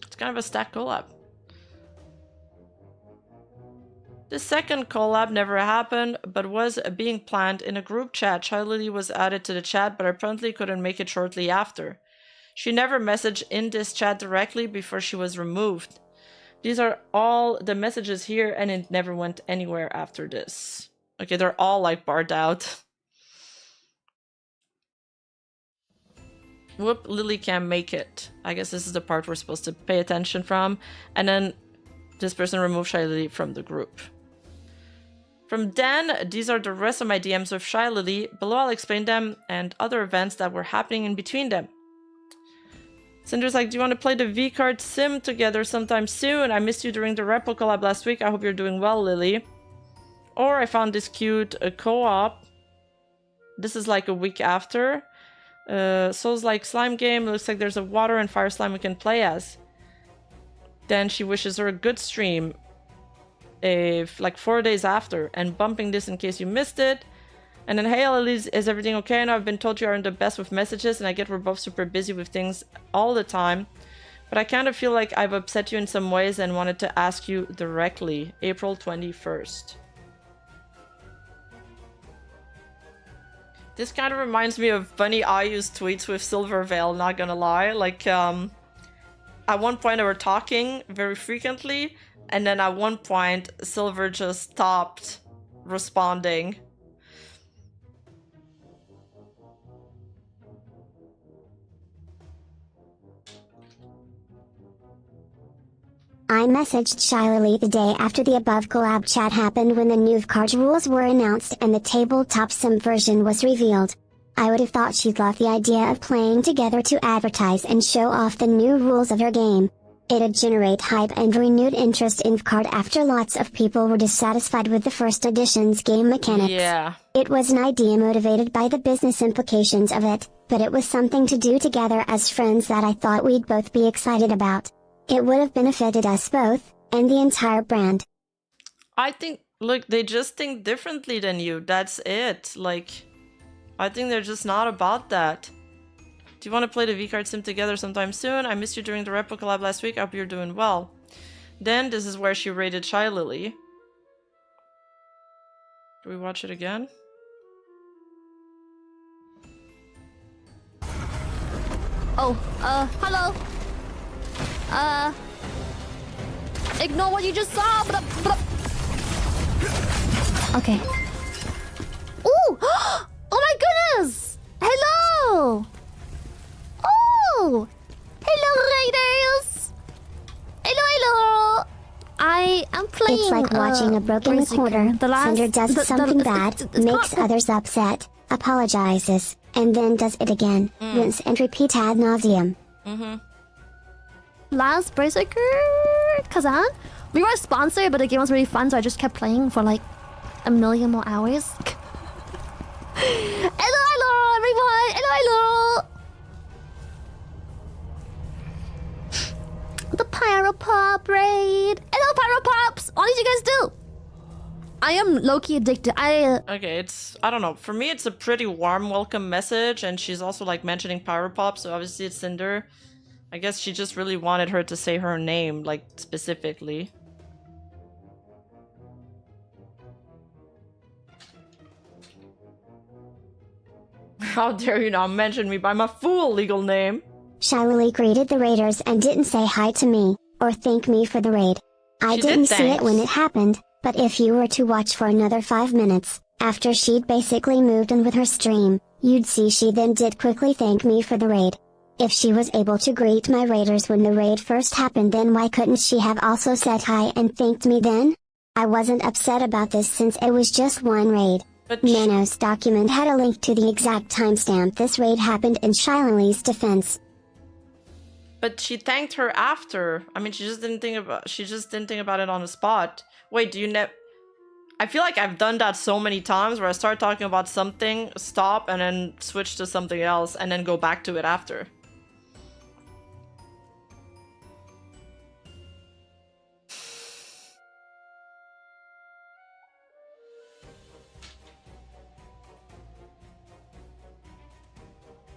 It's kind of a stacked collab. The second collab never happened, but was being planned in a group chat. Shilily was added to the chat, but apparently couldn't make it shortly after. She never messaged in this chat directly before she was removed. These are all the messages here, and it never went anywhere after this. Okay, they're all like barred out. Whoop, Lily can't make it. I guess this is the part we're supposed to pay attention from. And then this person removed Shilily from the group. From then, these are the rest of my DMs with Shilily. Below I'll explain them and other events that were happening in between them. Cinder's like, do you want to play the V-Card sim together sometime soon? I missed you during the repo collab last week. I hope you're doing well, Lily. Or I found this cute co-op. This is like a week after. Souls like slime game. Looks like there's a water and fire slime we can play as. Then she wishes her a good stream. Like 4 days after. And bumping this in case you missed it. And then, hey Elise, is everything okay? And I've been told you aren't the best with messages, and I get we're both super busy with things all the time. But I kind of feel like I've upset you in some ways and wanted to ask you directly. April 21st. This kind of reminds me of Bunny Ayu's tweets with Silvervale, not gonna lie. Like, at one point they were talking very frequently, and then at one point Silver just stopped responding. I messaged Shilily the day after the above collab chat happened when the new card rules were announced and the tabletop sim version was revealed. I would have thought she'd love the idea of playing together to advertise and show off the new rules of her game. It'd generate hype and renewed interest in card after lots of people were dissatisfied with the first edition's game mechanics. Yeah. It was an idea motivated by the business implications of it, but it was something to do together as friends that I thought we'd both be excited about. It would have benefited us both, and the entire brand. I think, look, they just think differently than you. That's it. Like, I think they're just not about that. Do you want to play the V-Card sim together sometime soon? I missed you during the repo collab last week. I hope you're doing well. Then, this is where she rated Shilily. Do we watch it again? Oh, hello. Ignore what you just saw. Okay. Ooh! Oh my goodness! Hello! Oh! Hello, Raiders! Hello! I am playing. It's like watching a broken recorder. Cinder does something bad, makes others upset, apologizes, and then does it again, rinse and repeat ad nauseum. Last Berserker Kazan. We were sponsored, but the game was really fun, so I just kept playing for like a million more hours. Hello, everyone! Hello! The Pyro Pop raid! Hello, Pyro Pops! What did you guys do? I am low-key addicted. Okay, I don't know. For me, it's a pretty warm welcome message, and she's also like mentioning Pyro Pop, so obviously it's Sinder. I guess she just really wanted her to say her name, like, specifically. How dare you not mention me by my full legal name? Shilily greeted the raiders and didn't say hi to me, or thank me for the raid. I didn't see it when it happened, but if you were to watch for another 5 minutes, after she'd basically moved on with her stream, you'd see she then did quickly thank me for the raid. If she was able to greet my raiders when the raid first happened, then why couldn't she have also said hi and thanked me then? I wasn't upset about this since it was just one raid. But Nano's document had a link to the exact timestamp this raid happened in Shilily's defense. But she thanked her after. I mean, she just didn't think about it on the spot. Wait, I feel like I've done that so many times where I start talking about something, stop, and then switch to something else, and then go back to it after.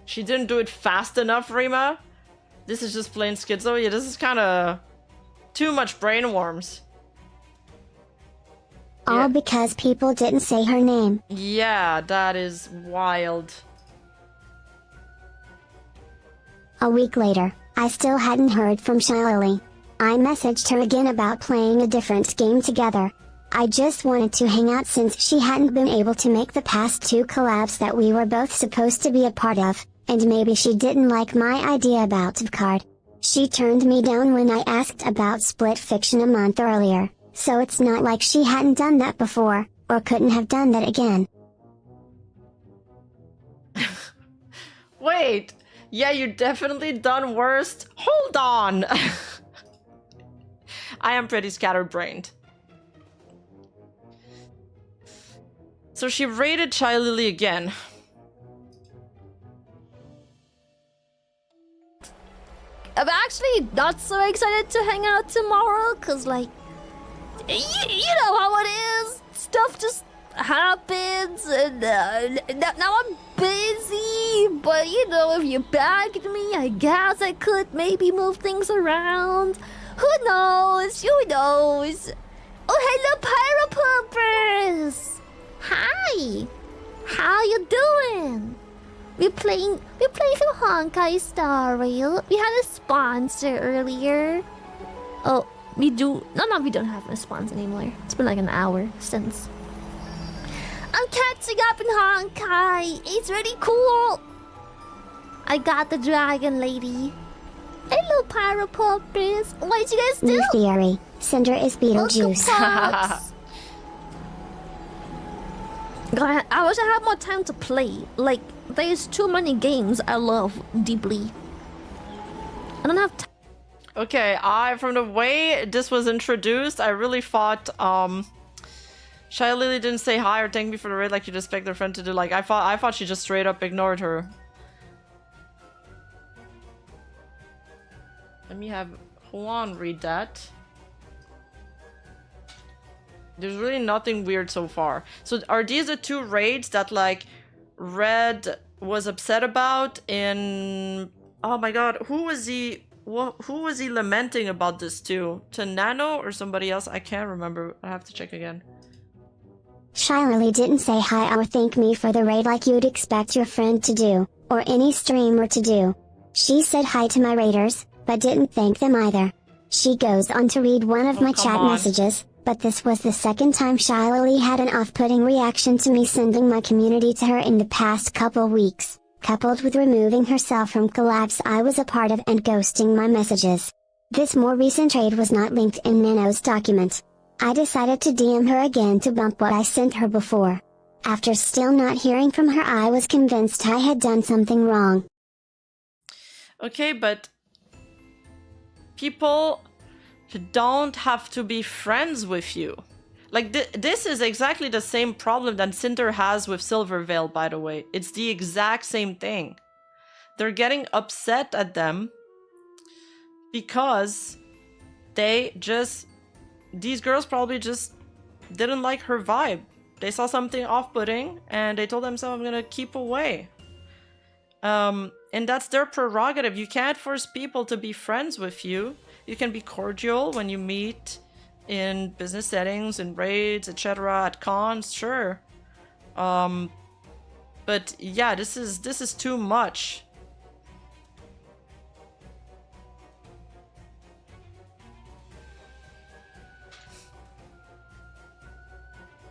She didn't do it fast enough, Rima? This is just plain schizo? Yeah, this is kind of too much brain worms. All because people didn't say her name. Yeah, that is wild. A week later, I still hadn't heard from Shilily. I messaged her again about playing a different game together. I just wanted to hang out since she hadn't been able to make the past 2 collabs that we were both supposed to be a part of, and maybe she didn't like my idea about Vcard. She turned me down when I asked about Split Fiction a month earlier, so it's not like she hadn't done that before, or couldn't have done that again. Wait, yeah, you definitely done worse. Hold on! I am pretty scatterbrained. So she raided Shilily again. I'm actually not so excited to hang out tomorrow, cause like, you know how it is. Stuff just happens, and now I'm busy. But you know, if you bagged me, I guess I could maybe move things around. Who knows? Who knows? Oh, hello, Pyro Poppers! Hi! How you doing? We're playing some Honkai Star Rail. We had a sponsor earlier. Oh, we do. No, we don't have a sponsor anymore. It's been like an hour since. I'm catching up in Honkai. It's really cool. I got the dragon lady. Hello, Pyro Poppers. What did you guys do? New theory. Cinder is Beetlejuice. God, I wish I had more time to play. Like, there's too many games I love deeply. I don't have time. Okay, from the way this was introduced, I really thought, Shilily didn't say hi or thank me for the raid like you'd expect their friend to do. Like, I thought she just straight up ignored her. Let me have Juan read that. There's really nothing weird so far. So are these the 2 raids that like Red was upset about in... Oh my god, who was he lamenting about this to? To Nano or somebody else? I can't remember. I have to check again. Shilily didn't say hi or thank me for the raid like you'd expect your friend to do, or any streamer to do. She said hi to my raiders, but didn't thank them either. She goes on to read one of my chat messages, but this was the second time Shilily had an off-putting reaction to me sending my community to her in the past couple weeks, coupled with removing herself from collabs I was a part of and ghosting my messages. This more recent trade was not linked in Nano's document. I decided to DM her again to bump what I sent her before. After still not hearing from her, I was convinced I had done something wrong. Okay, but people don't have to be friends with you. Like, this is exactly the same problem that Sinder has with Silvervale, by the way. It's the exact same thing. They're getting upset at them because these girls probably just didn't like her vibe. They saw something off-putting and they told themselves, I'm gonna keep away. And that's their prerogative. You can't force people to be friends with you. You can be cordial when you meet in business settings, in raids, etc., at cons, sure. But yeah, this is too much.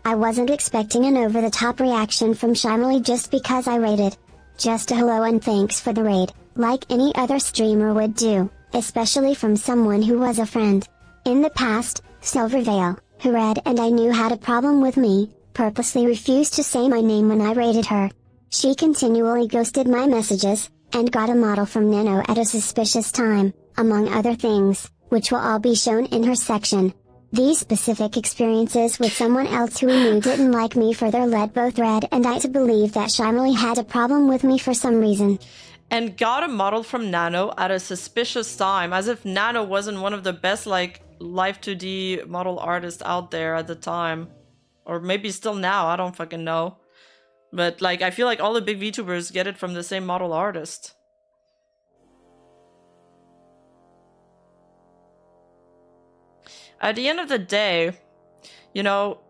I wasn't expecting an over-the-top reaction from Shilily just because I raided. Just a hello and thanks for the raid, like any other streamer would do, especially from someone who was a friend. In the past, Silvervale, who read and I knew had a problem with me, purposely refused to say my name when I raided her. She continually ghosted my messages, and got a model from Nano at a suspicious time, among other things, which will all be shown in her section. These specific experiences with someone else who we knew didn't like me further led both Red and I to believe that Shilily had a problem with me for some reason. And got a model from Nano at a suspicious time, as if Nano wasn't one of the best, like, Live 2D model artists out there at the time. Or maybe still now, I don't fucking know. But, like, I feel like all the big VTubers get it from the same model artist. At the end of the day, you know,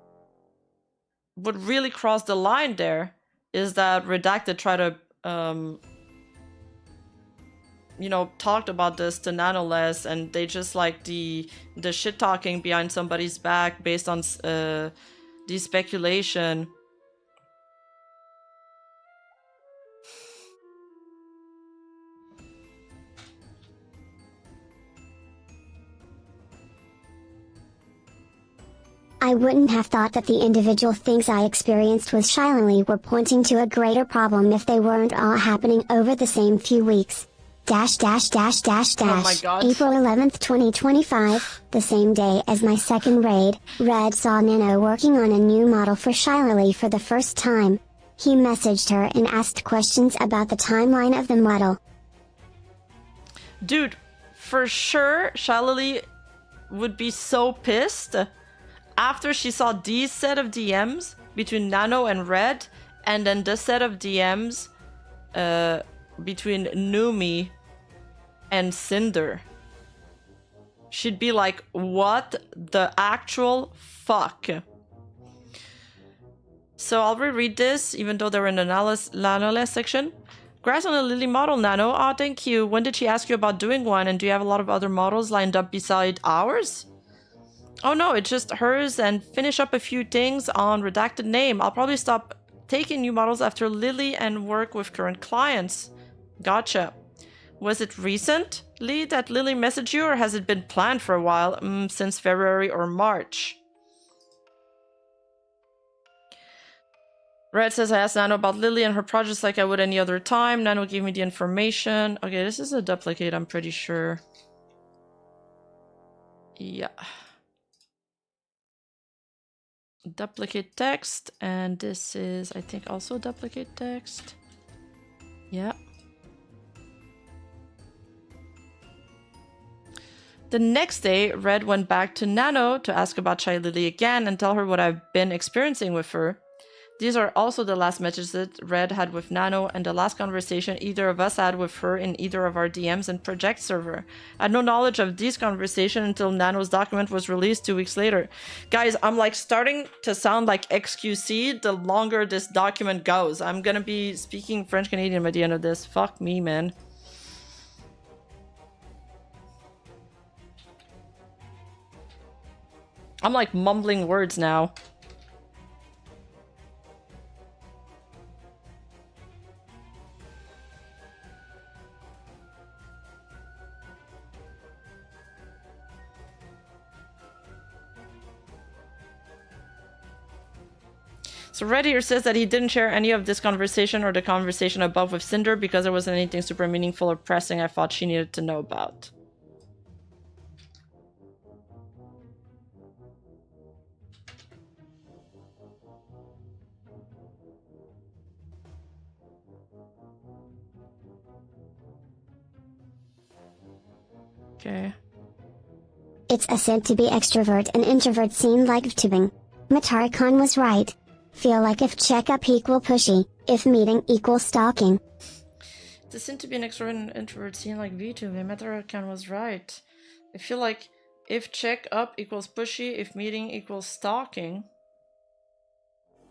what really crossed the line there is that Redacted tried to, you know, talked about this to Nano less, and they just like the shit talking behind somebody's back based on the speculation. I wouldn't have thought that the individual things I experienced with Shilily were pointing to a greater problem if they weren't all happening over the same few weeks. Oh my God. April 11th, 2025, the same day as my second raid, Red saw Nano working on a new model for Shilily for the first time. He messaged her and asked questions about the timeline of the model. Dude, for sure, Shilily would be so pissed after she saw these set of DMs between Nano and Red, and then this set of DMs between Numi and Sinder. She'd be like, what the actual fuck? So I'll reread this, even though they're in the Nano section. Grass on a Lily model, Nano. Oh, thank you. When did she ask you about doing one? And do you have a lot of other models lined up beside ours? Oh no, it's just hers, and finish up a few things on Redacted name. I'll probably stop taking new models after Lily and work with current clients. Gotcha. Was it recently that Lily messaged you, or has it been planned for a while? Since February or March? Red says I asked Nano about Lily and her projects like I would any other time. Nano gave me the information. Okay, this is a duplicate, I'm pretty sure. Yeah. Duplicate text, and this is, I think, also duplicate text. Yeah. The next day, Red went back to Nano to ask about Shilily again and tell her what I've been experiencing with her. These are also the last messages that Red had with Nano and the last conversation either of us had with her in either of our DMs and project server. I had no knowledge of these conversations until Nano's document was released 2 weeks later. Guys, I'm like starting to sound like XQC the longer this document goes. I'm gonna be speaking French Canadian by the end of this. Fuck me, man. I'm like mumbling words now. So Red here says that he didn't share any of this conversation or the conversation above with Cinder because there wasn't anything super meaningful or pressing I thought she needed to know about. Okay. It's a said to be extrovert and introvert scene like tubing. Matari-Khan was right. Feel like if checkup equal pushy, if meeting equals stalking. It seemed to be an extrovert and introvert scene like VTube. Matari-Khan was right. I feel like if check up equals pushy, if meeting equals stalking.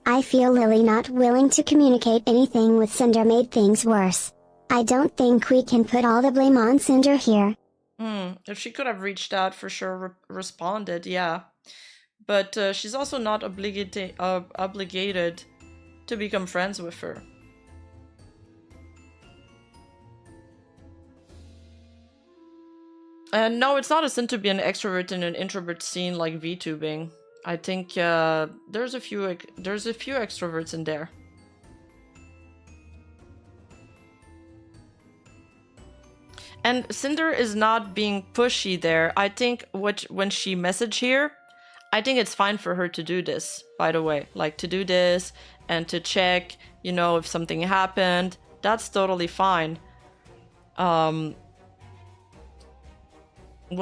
I feel Lily not willing to communicate anything with Cinder made things worse. I don't think we can put all the blame on Cinder here. If she could have reached out, for sure responded, yeah. But she's also not obligated to become friends with her. And no, it's not a sin to be an extrovert in an introvert scene like VTubing. I think there's a few extroverts in there. And Cinder is not being pushy there. I think when she messaged here, I think it's fine for her to do this, by the way. Like, to do this and to check, you know, if something happened. That's totally fine. What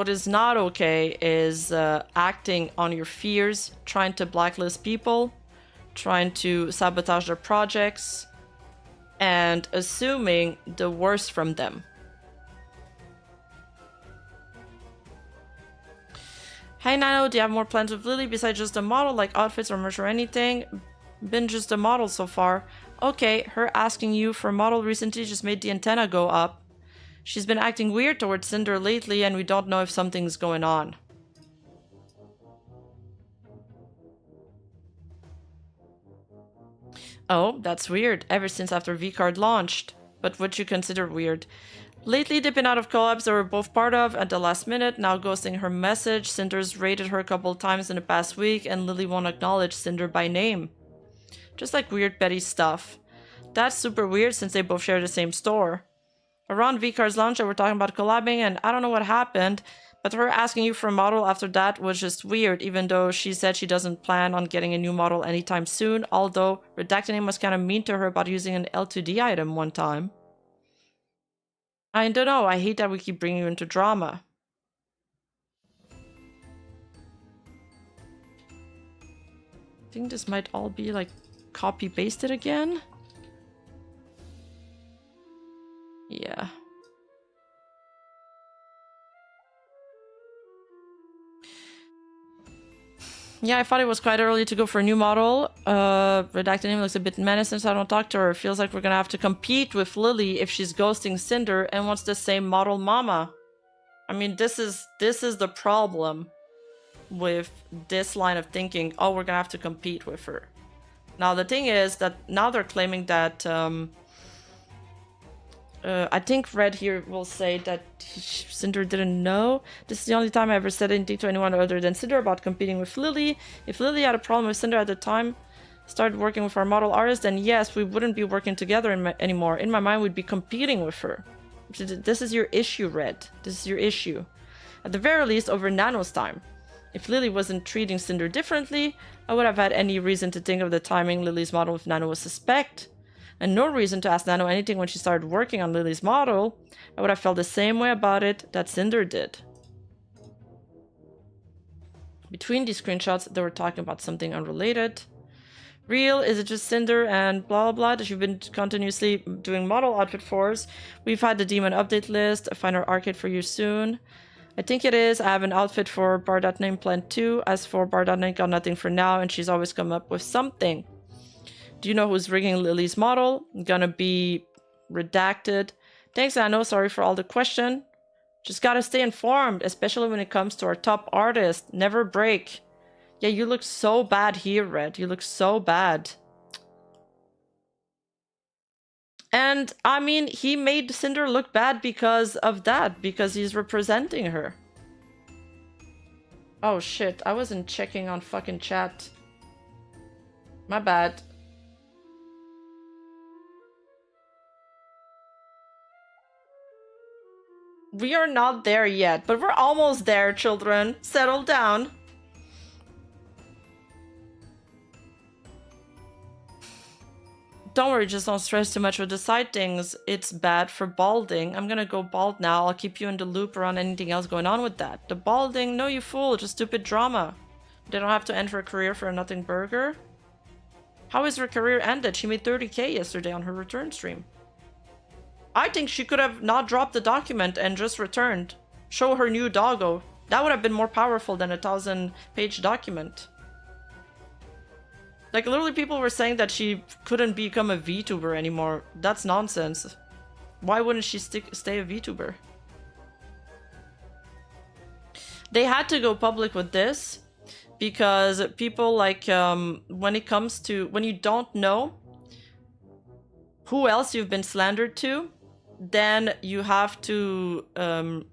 is not okay is acting on your fears, trying to blacklist people, trying to sabotage their projects, and assuming the worst from them. Hey Nano, do you have more plans with Lily besides just a model, like outfits or merch or anything? Been just a model so far. Okay, her asking you for a model recently just made the antenna go up. She's been acting weird towards Cinder lately and we don't know if something's going on. Oh, that's weird. Ever since after V-Card launched. But what you consider weird? Lately, dipping out of collabs they were both part of at the last minute, now ghosting her message. Cinder's raided her a couple times in the past week, and Lily won't acknowledge Cinder by name. Just like weird petty stuff. That's super weird since they both share the same store. Around V-Card's launch, they were talking about collabing, and I don't know what happened, but her asking you for a model after that was just weird, even though she said she doesn't plan on getting a new model anytime soon, although redacting name was kind of mean to her about using an L2D item one time. I don't know, I hate that we keep bringing you into drama. I think this might all be like copy-pasted again. Yeah. Yeah, I thought it was quite early to go for a new model. Redacted name looks a bit menacing, so I don't talk to her. Feels like we're gonna have to compete with Lily if she's ghosting Cinder and wants the same model mama. I mean, this is the problem with this line of thinking. Oh, we're gonna have to compete with her. Now, the thing is that now they're claiming that... I think Red here will say that Cinder didn't know. This is the only time I ever said anything to anyone other than Cinder about competing with Lily. If Lily had a problem with Cinder at the time, started working with our model artist, then yes, we wouldn't be working together anymore. In my mind, we'd be competing with her. This is your issue, Red. This is your issue. At the very least, over Nano's time. If Lily wasn't treating Cinder differently, I would have had any reason to think of the timing Lily's model with Nano was suspect. And no reason to ask Nano anything when she started working on Lily's model. I would have felt the same way about it that Cinder did. Between these screenshots, they were talking about something unrelated. Real, is it just Cinder and blah blah that you've been continuously doing model outfit fors? We've had the demon update list, a finer arcade for you soon. I think it is. I have an outfit for Bar.name planned too. As for Bar.name, got nothing for now, and she's always come up with something. Do you know who's rigging Lily's model? Gonna be redacted. Thanks, Nano. Sorry for all the question. Just gotta stay informed, especially when it comes to our top artist. Never break. Yeah, you look so bad here, Red. You look so bad. And, I mean, he made Cinder look bad because of that. Because he's representing her. Oh, shit. I wasn't checking on fucking chat. My bad. We are not there yet, but we're almost there, children. Settle down. Don't worry, just don't stress too much with the side things. It's bad for balding. I'm gonna go bald now. I'll keep you in the loop around anything else going on with that. The balding? No, you fool. Just stupid drama. They don't have to end her career for a nothing burger. How is her career ended? She made 30K yesterday on her return stream. I think she could have not dropped the document and just returned. Show her new doggo. That would have been more powerful than a 1,000-page document. Like, literally people were saying that she couldn't become a VTuber anymore. That's nonsense. Why wouldn't she stay a VTuber? They had to go public with this because people like, when it comes to, when you don't know who else you've been slandered to, then you have to, and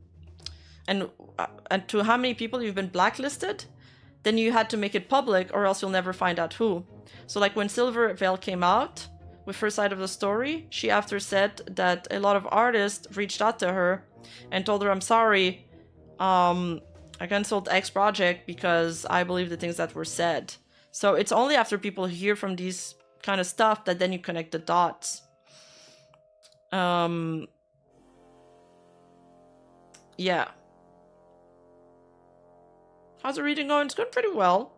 to how many people you've been blacklisted, then you had to make it public or else you'll never find out who. So like when Silver Veil came out with her side of the story, she after said that a lot of artists reached out to her and told her, I'm sorry, I cancelled X project because I believe the things that were said. So it's only after people hear from these kind of stuff that then you connect the dots. Yeah. How's the reading going? It's going pretty well.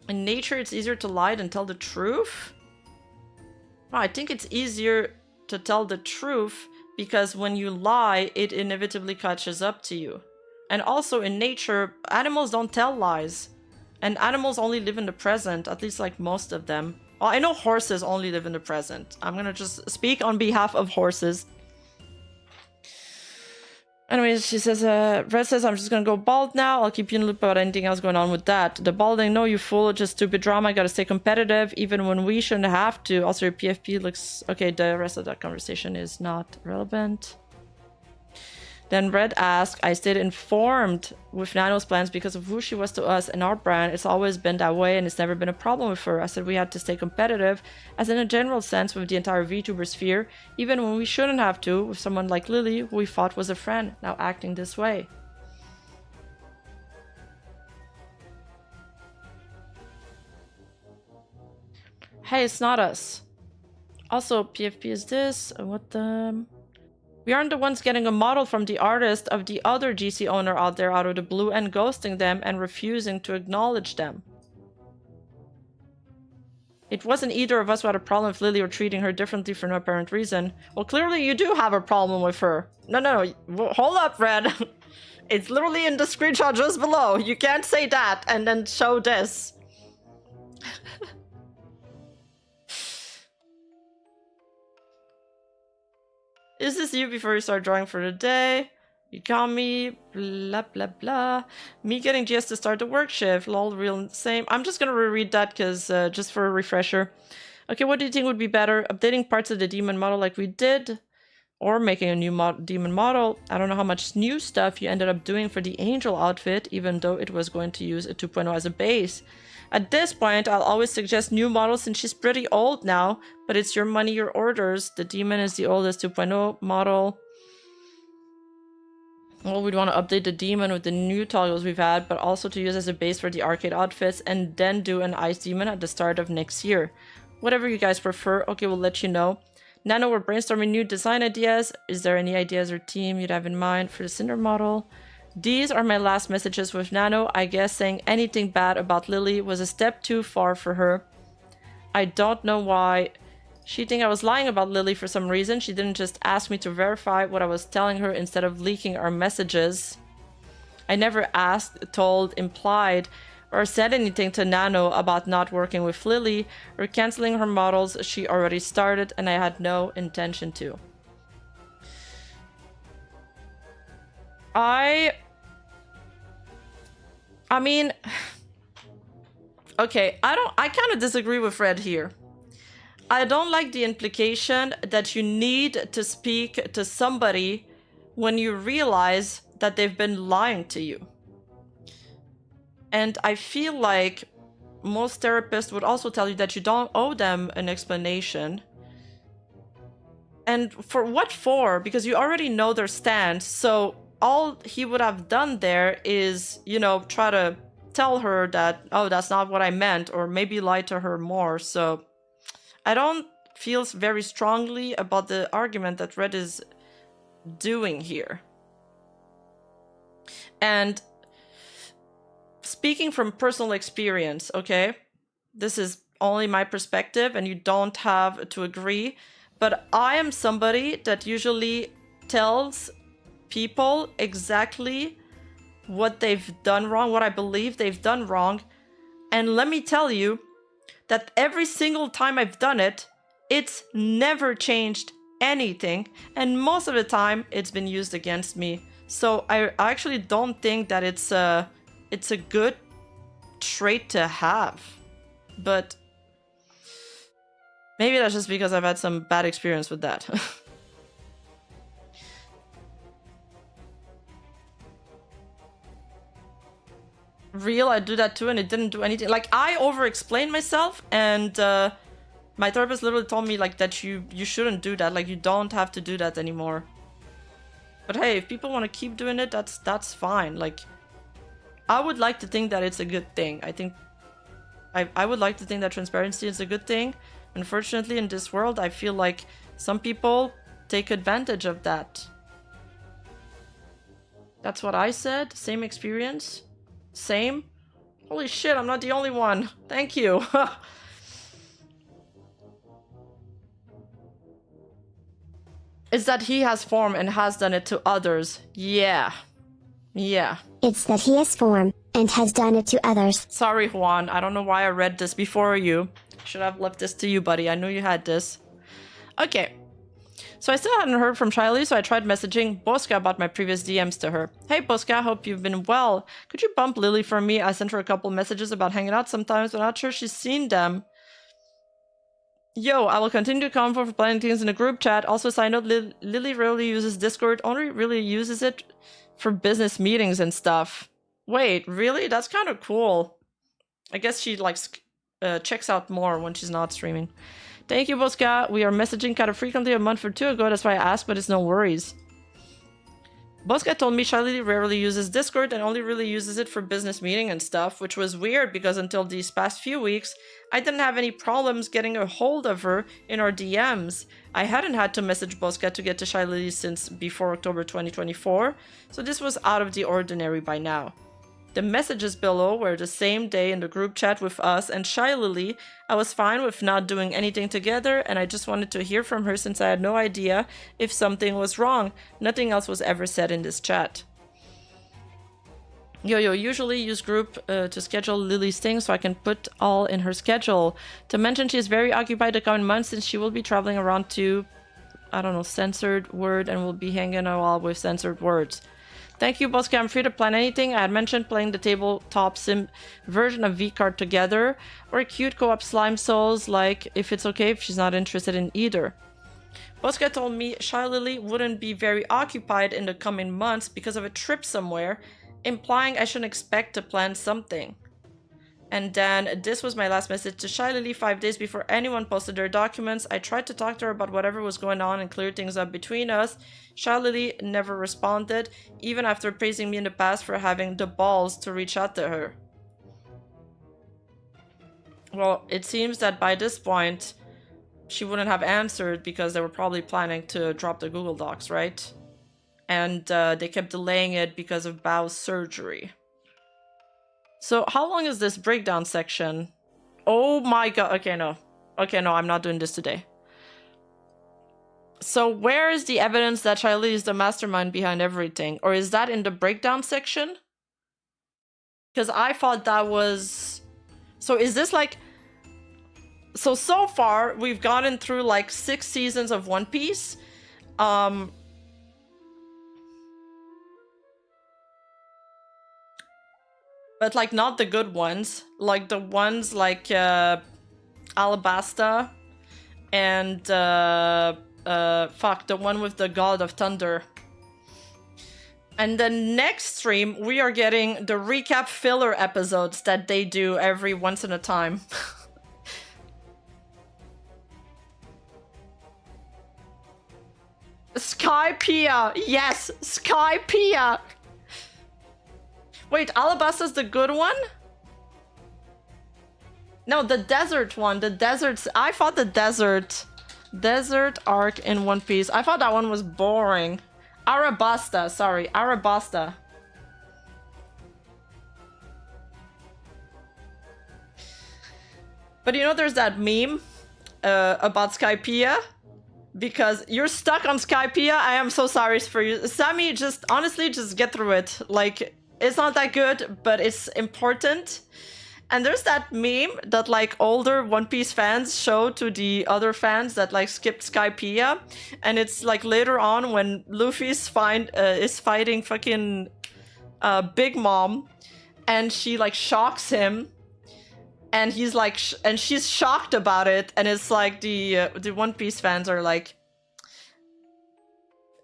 In nature, it's easier to lie than tell the truth? Well, I think it's easier to tell the truth because when you lie, it inevitably catches up to you. And also in nature, animals don't tell lies. And animals only live in the present, at least like most of them. Well, I know horses only live in the present. I'm gonna just speak on behalf of horses. Anyways, she says, Red says, I'm just gonna go bald now. I'll keep you in the loop about anything else going on with that. The balding, no, you fool, just stupid drama. I gotta stay competitive, even when we shouldn't have to. Also, your PFP looks... Okay, the rest of that conversation is not relevant. Then Red asked, I stayed informed with Nano's plans because of who she was to us and our brand. It's always been that way and it's never been a problem with her. I said we had to stay competitive, as in a general sense with the entire VTuber sphere, even when we shouldn't have to, with someone like Lily, who we thought was a friend, now acting this way. Hey, it's not us. Also, PFP is this. What the... We aren't the ones getting a model from the artist of the other GC owner out there out of the blue and ghosting them and refusing to acknowledge them. It wasn't either of us who had a problem with Lily or treating her differently for no apparent reason. Well, clearly you do have a problem with her. No, hold up, Red. It's literally in the screenshot just below. You can't say that and then show this. Is this you before you start drawing for the day? You call me, blah, blah, blah. Me getting GS to start the work shift, lol, real same. I'm just gonna reread that because just for a refresher. Okay, what do you think would be better? Updating parts of the demon model like we did? Or making a new demon model? I don't know how much new stuff you ended up doing for the angel outfit, even though it was going to use a 2.0 as a base. At this point, I'll always suggest new models since she's pretty old now, but it's your money, your orders. The demon is the oldest 2.0 model. Well, we'd want to update the demon with the new toggles we've had, but also to use as a base for the arcade outfits, and then do an ice demon at the start of next year. Whatever you guys prefer, okay, we'll let you know. Nano, we're brainstorming new design ideas. Is there any ideas or team you'd have in mind for the Sinder model? These are my last messages with Nano. I guess saying anything bad about Lily was a step too far for her. I don't know why. She think I was lying about Lily for some reason. She didn't just ask me to verify what I was telling her instead of leaking our messages. I never asked, told, implied, or said anything to Nano about not working with Lily or canceling her models she already started, and I had no intention to. I mean, okay, I kind of disagree with Red here. I don't like the implication that you need to speak to somebody when you realize that they've been lying to you. And I feel like most therapists would also tell you that you don't owe them an explanation. And for what for? Because you already know their stance. So all he would have done there is, you know, try to tell her that, oh, that's not what I meant, or maybe lie to her more. So I don't feel very strongly about the argument that Red is doing here. And speaking from personal experience, okay, this is only my perspective and you don't have to agree, but I am somebody that usually tells people exactly what they've done wrong, what I believe they've done wrong. And let me tell you that every single time I've done it, it's never changed anything. And most of the time, it's been used against me. So I actually don't think that it's a good trait to have. But maybe that's just because I've had some bad experience with that. Real, I do that too, and it didn't do anything. Like, I over-explained myself, and my therapist literally told me like that you shouldn't do that. Like, you don't have to do that anymore. But hey, if people want to keep doing it, that's fine. Like, I would like to think that it's a good thing. I think I would like to think that transparency is a good thing. Unfortunately, in this world, I feel like some people take advantage of that. That's what I said. Same experience. Same. Holy shit, I'm not the only one. Thank you. It's that he has form and has done it to others. Yeah. Yeah. It's that he has form and has done it to others. Sorry, Juan. I don't know why I read this before you. Should have left this to you, buddy. I knew you had this. Okay. So I still hadn't heard from Shilely, so I tried messaging Bosca about my previous DMs to her. Hey Bosca, hope you've been well. Could you bump Lily for me? I sent her a couple messages about hanging out sometimes, but not sure she's seen them. Yo, I will continue to come for planning things in the group chat. Also, side note, Lily rarely uses Discord, only really uses it for business meetings and stuff. Wait, really? That's kind of cool. I guess she likes checks out more when she's not streaming. Thank you, Bosca. We are messaging kind of frequently a month or two ago. That's why I asked, but it's no worries. Bosca told me Shilely rarely uses Discord and only really uses it for business meeting and stuff, which was weird because until these past few weeks, I didn't have any problems getting a hold of her in our DMs. I hadn't had to message Bosca to get to Shilely since before October 2024, so this was out of the ordinary by now. The messages below were the same day in the group chat with us and Shilely. I was fine with not doing anything together, and I just wanted to hear from her since I had no idea if something was wrong. Nothing else was ever said in this chat. Yo, usually use group to schedule Lily's things so I can put all in her schedule. To mention, she is very occupied the coming months since she will be traveling around to, I don't know, censored word and will be hanging out with censored words. Thank you, Bosca. I'm free to plan anything. I had mentioned playing the tabletop sim version of V-Card together, or cute co-op slime souls, like, if it's okay if she's not interested in either. Bosca told me Shilely wouldn't be very occupied in the coming months because of a trip somewhere, implying I shouldn't expect to plan something. And then this was my last message to Shilely 5 days before anyone posted their documents. I tried to talk to her about whatever was going on and clear things up between us. Shilely never responded, even after praising me in the past for having the balls to reach out to her. Well, it seems that by this point, she wouldn't have answered because they were probably planning to drop the Google Docs, right? And they kept delaying it because of Bao's surgery. So how long is this breakdown section? Oh my god. Okay, no. Okay, no, I'm not doing this today. So where is the evidence that Shilely is the mastermind behind everything? Or is that in the breakdown section? Because I thought that was... So is this like... So far, we've gotten through like 6 seasons of One Piece. But like not the good ones. Like the ones like Alabasta and fuck, the one with the God of Thunder. And the next stream, we are getting the recap filler episodes that they do every once in a time. Skypea! Yes! Skypea! Wait, Alabasta's the good one? No, the desert one. The deserts. I thought the desert arc in One Piece. I thought that one was boring. Arabasta, sorry, Arabasta. But you know, there's that meme about Skypea. Because you're stuck on Skypea. I am so sorry for you. Sammy, just honestly, just get through it. Like, it's not that good, but it's important. And there's that meme that like older One Piece fans show to the other fans that like skipped Skypea. And it's like later on when Luffy's is fighting fucking Big Mom. And she like shocks him. And he's like, and she's shocked about it. And it's like the One Piece fans are like,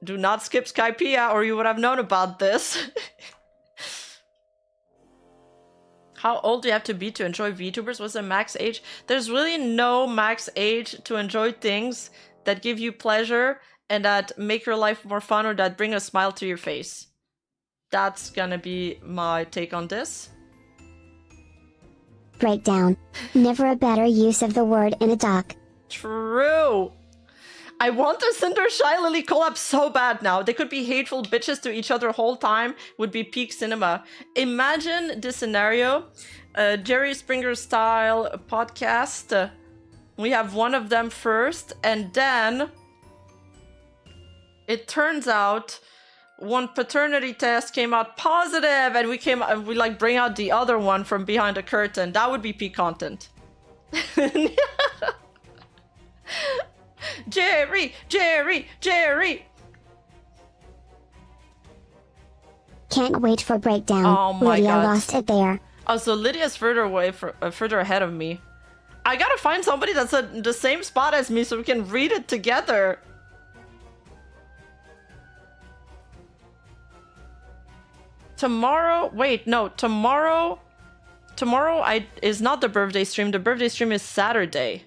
do not skip Skypea or you would have known about this. How old do you have to be to enjoy VTubers? What's the max age? There's really no max age to enjoy things that give you pleasure and that make your life more fun or that bring a smile to your face. That's gonna be my take on this. Breakdown. Never a better use of the word in a doc. True. I want a Sinder Shilily collab so bad now. They could be hateful bitches to each other whole time. Would be peak cinema. Imagine this scenario. Jerry Springer style podcast. We have one of them first. And then it turns out one paternity test came out positive and we like bring out the other one from behind the curtain. That would be peak content. Jerry! Can't wait for breakdown. Oh my Lydia God. lost it there. Oh, so Lydia's further ahead of me. I gotta find somebody that's at the same spot as me so we can read it together. Tomorrow, wait, no, tomorrow is not the birthday stream. The birthday stream is Saturday.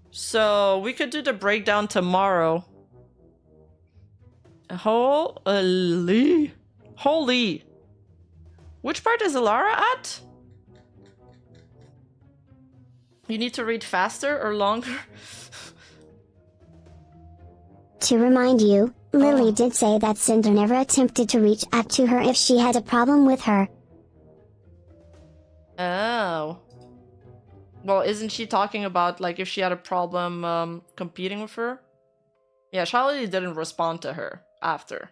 So we could do the breakdown tomorrow. Holy. Which part is Alara at? You need to read faster or longer? To remind you, Lily did say that Cinder never attempted to reach out to her if she had a problem with her. Oh. Well, isn't she talking about, like, if she had a problem competing with her? Yeah, Shilily didn't respond to her after.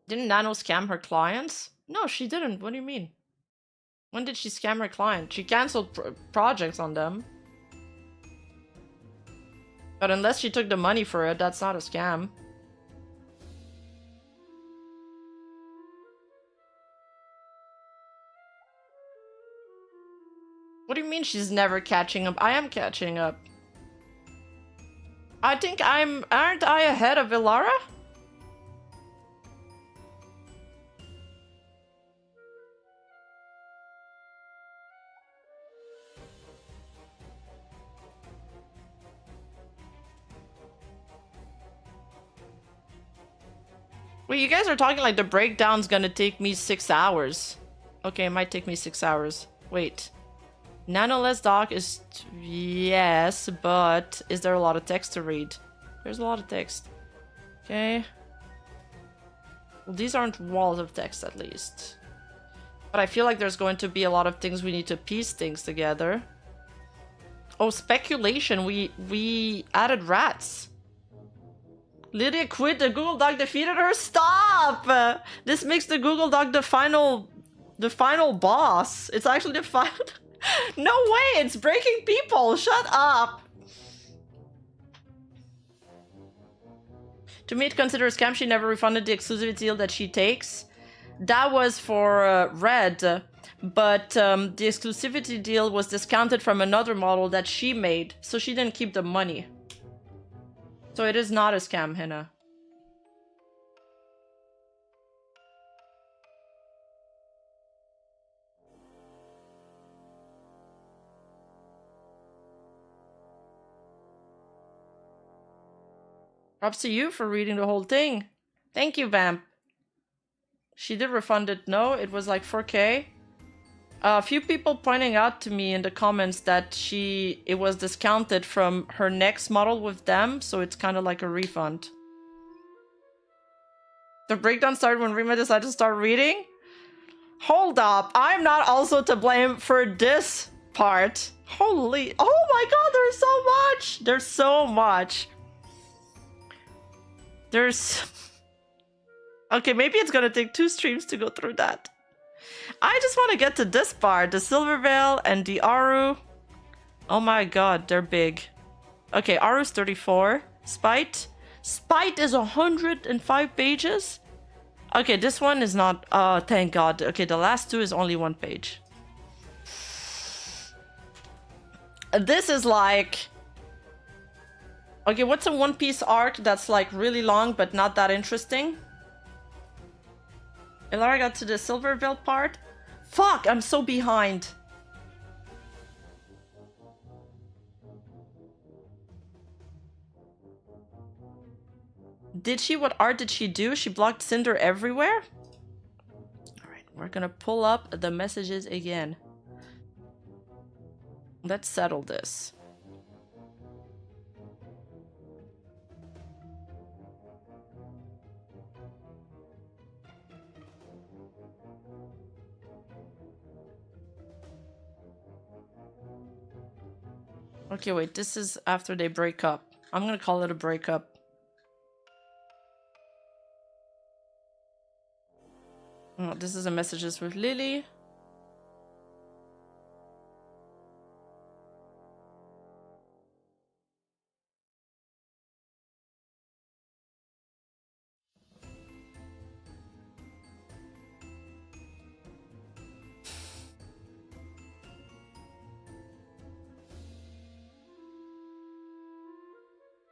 Didn't Nano scam her clients? No, she didn't. What do you mean? When did she scam her client? She canceled projects on them. But unless she took the money for it, that's not a scam. What do you mean she's never catching up? I am catching up. I think aren't I ahead of Ilara? Wait, you guys are talking like the breakdown's gonna take me 6 hours. Okay, it might take me 6 hours. Wait. Nano less doc is... yes, but is there a lot of text to read? There's a lot of text. Okay. Well, these aren't walls of text, at least. But I feel like there's going to be a lot of things we need to piece things together. Oh, speculation. We added rats. Lydia quit. The Google Doc defeated her. Stop! This makes the Google Doc the final boss. It's actually the final... No way! It's breaking people! Shut up! To me, it considers scam. She never refunded the exclusivity deal that she takes. that was for Red, but the exclusivity deal was discounted from another model that she made, so she didn't keep the money. So it is not a scam, Hina. Props to you for reading the whole thing. Thank you, Vamp. She did refund it. No, it was like 4K. A few people pointing out to me in the comments that it was discounted from her next model with them, so it's kind of like a refund. The breakdown started when Rima decided to start reading? Hold up, I'm not also to blame for this part. Holy, oh my god, there's so much! There's so much. There's... Okay, maybe it's gonna take 2 streams to go through that. I just want to get to this part, the Silver Veil and the Aru. Oh my god, they're big. Okay, Aru's 34. Spite. Spite is 105 pages? Okay, this one is not... Oh, thank god. Okay, the last 2 is only 1 page. This is like... Okay, what's a One Piece arc that's like really long but not that interesting? Elara got to the Silver Veil part. Fuck, I'm so behind. Did she? What art did she do? She blocked Sinder everywhere? Alright, we're gonna pull up the messages again. Let's settle this. Okay, wait, this is after they break up. I'm gonna call it a breakup. Oh, this is a messages with Lily.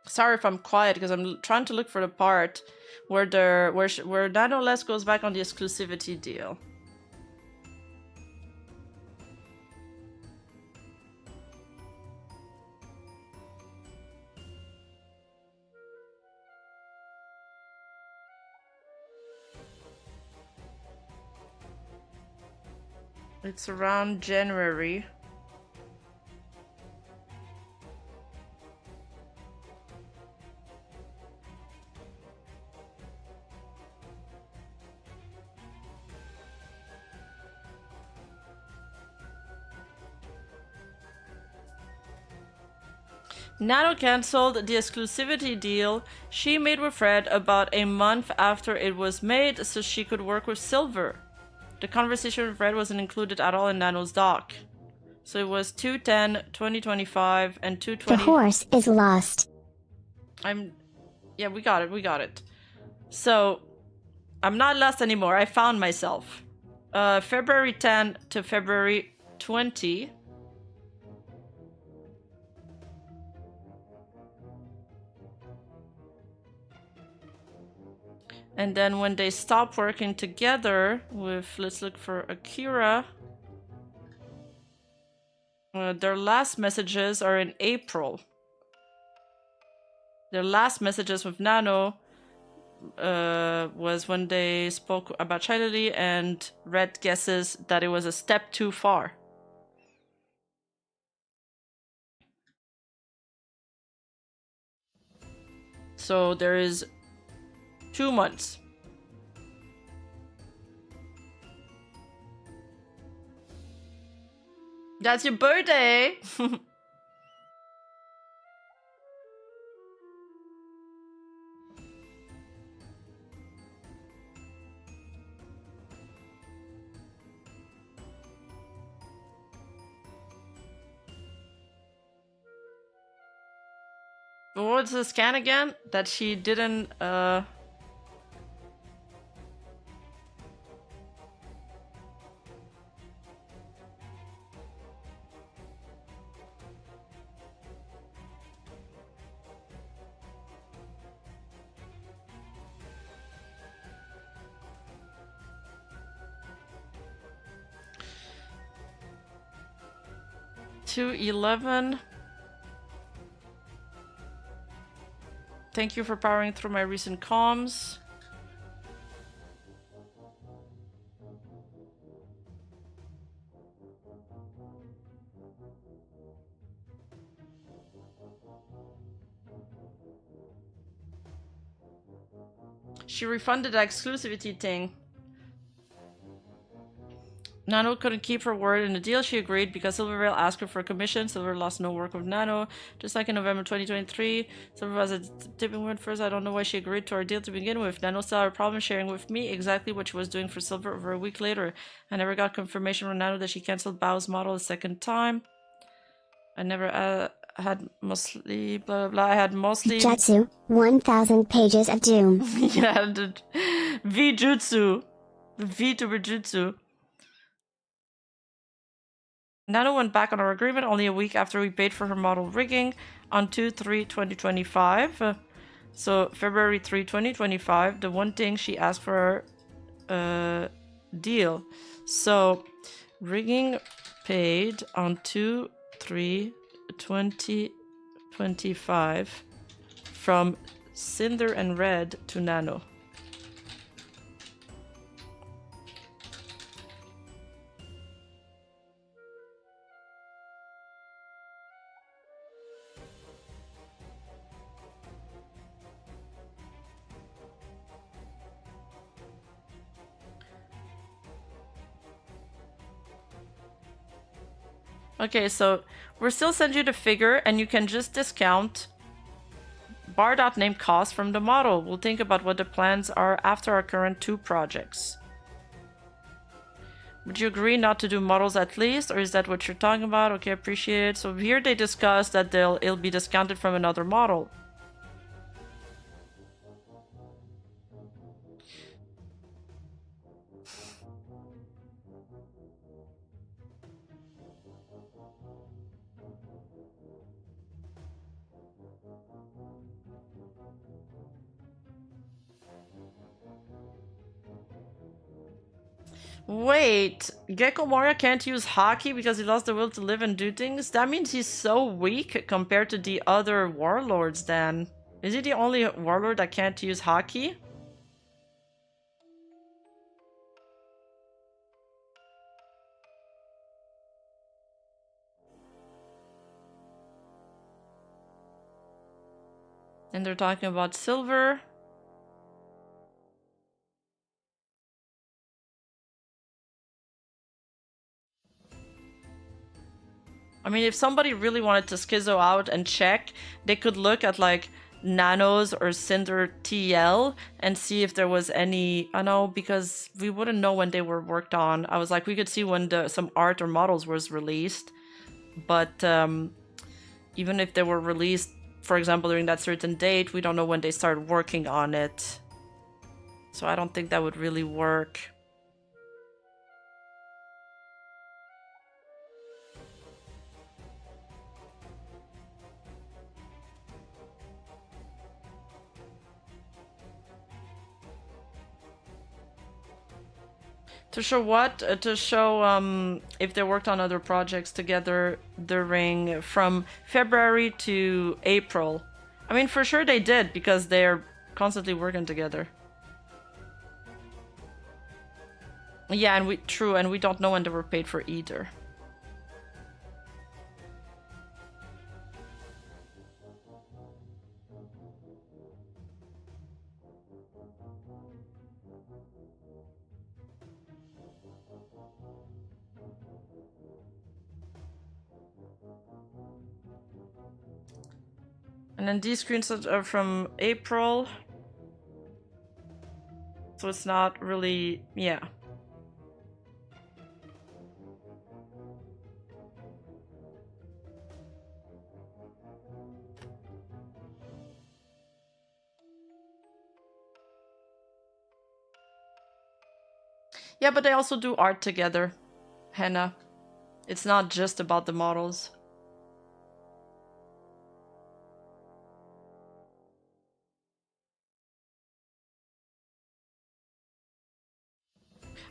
Sorry if I'm quiet because I'm trying to look for the part where Nanoless goes back on the exclusivity deal. It's around January. Nano cancelled the exclusivity deal she made with Red about a month after it was made so she could work with Silver. The conversation with Red wasn't included at all in Nano's doc. So it was 2/10/2025 and 2/20... The horse is lost. Yeah, we got it. So, I'm not lost anymore. I found myself. February 10 to February 20... And then when they stop working together with, let's look for Akira. Their last messages are in April. Their last messages with Nano was when they spoke about Shilily and Red guesses that it was a step too far. So there is 2 months. That's your birthday! What was the scan again? That she didn't, 211. Thank you for powering through my recent comms. She refunded the exclusivity thing. Nano couldn't keep her word in the deal she agreed because Silvervale asked her for a commission. Silver lost no work with Nano. Just like in November 2023, Silver was a tipping point first. I don't know why she agreed to our deal to begin with. Nano still had a problem sharing with me exactly what she was doing for Silver over a week later. I never got confirmation from Nano that she cancelled Bao's model a second time. I never had mostly blah blah blah. I had mostly Jutsu, 1000 pages of doom. yeah, the V-jutsu. The VTuber jutsu. Nano went back on our agreement only a week after we paid for her model rigging on 2/3/2025. So February 3, 2025, the one thing she asked for our deal. So rigging paid on 2/3/2025 from Sinder and Red to Nano. Okay, so we'll still send you the figure and you can just discount bar.name cost from the model. We'll think about what the plans are after our current 2 projects. Would you agree not to do models at least, or is that what you're talking about? Okay, appreciate it. So here they discuss that it'll be discounted from another model. Wait, Gecko Moria can't use hockey because he lost the will to live and do things? That means he's so weak compared to the other warlords then. Is he the only warlord that can't use hockey? And they're talking about silver. I mean, if somebody really wanted to schizo out and check, they could look at like Nanos or Cinder TL and see if there was any. I know, because we wouldn't know when they were worked on. I was like, we could see when some art or models was released, but even if they were released, for example, during that certain date, we don't know when they started working on it. So I don't think that would really work. To show what? To show if they worked on other projects together during from February to April. I mean, for sure they did because they're constantly working together. Yeah, and we don't know when they were paid for either. And then these screenshots are from April. So it's not really, yeah. Yeah, but they also do art together, Hannah. It's not just about the models.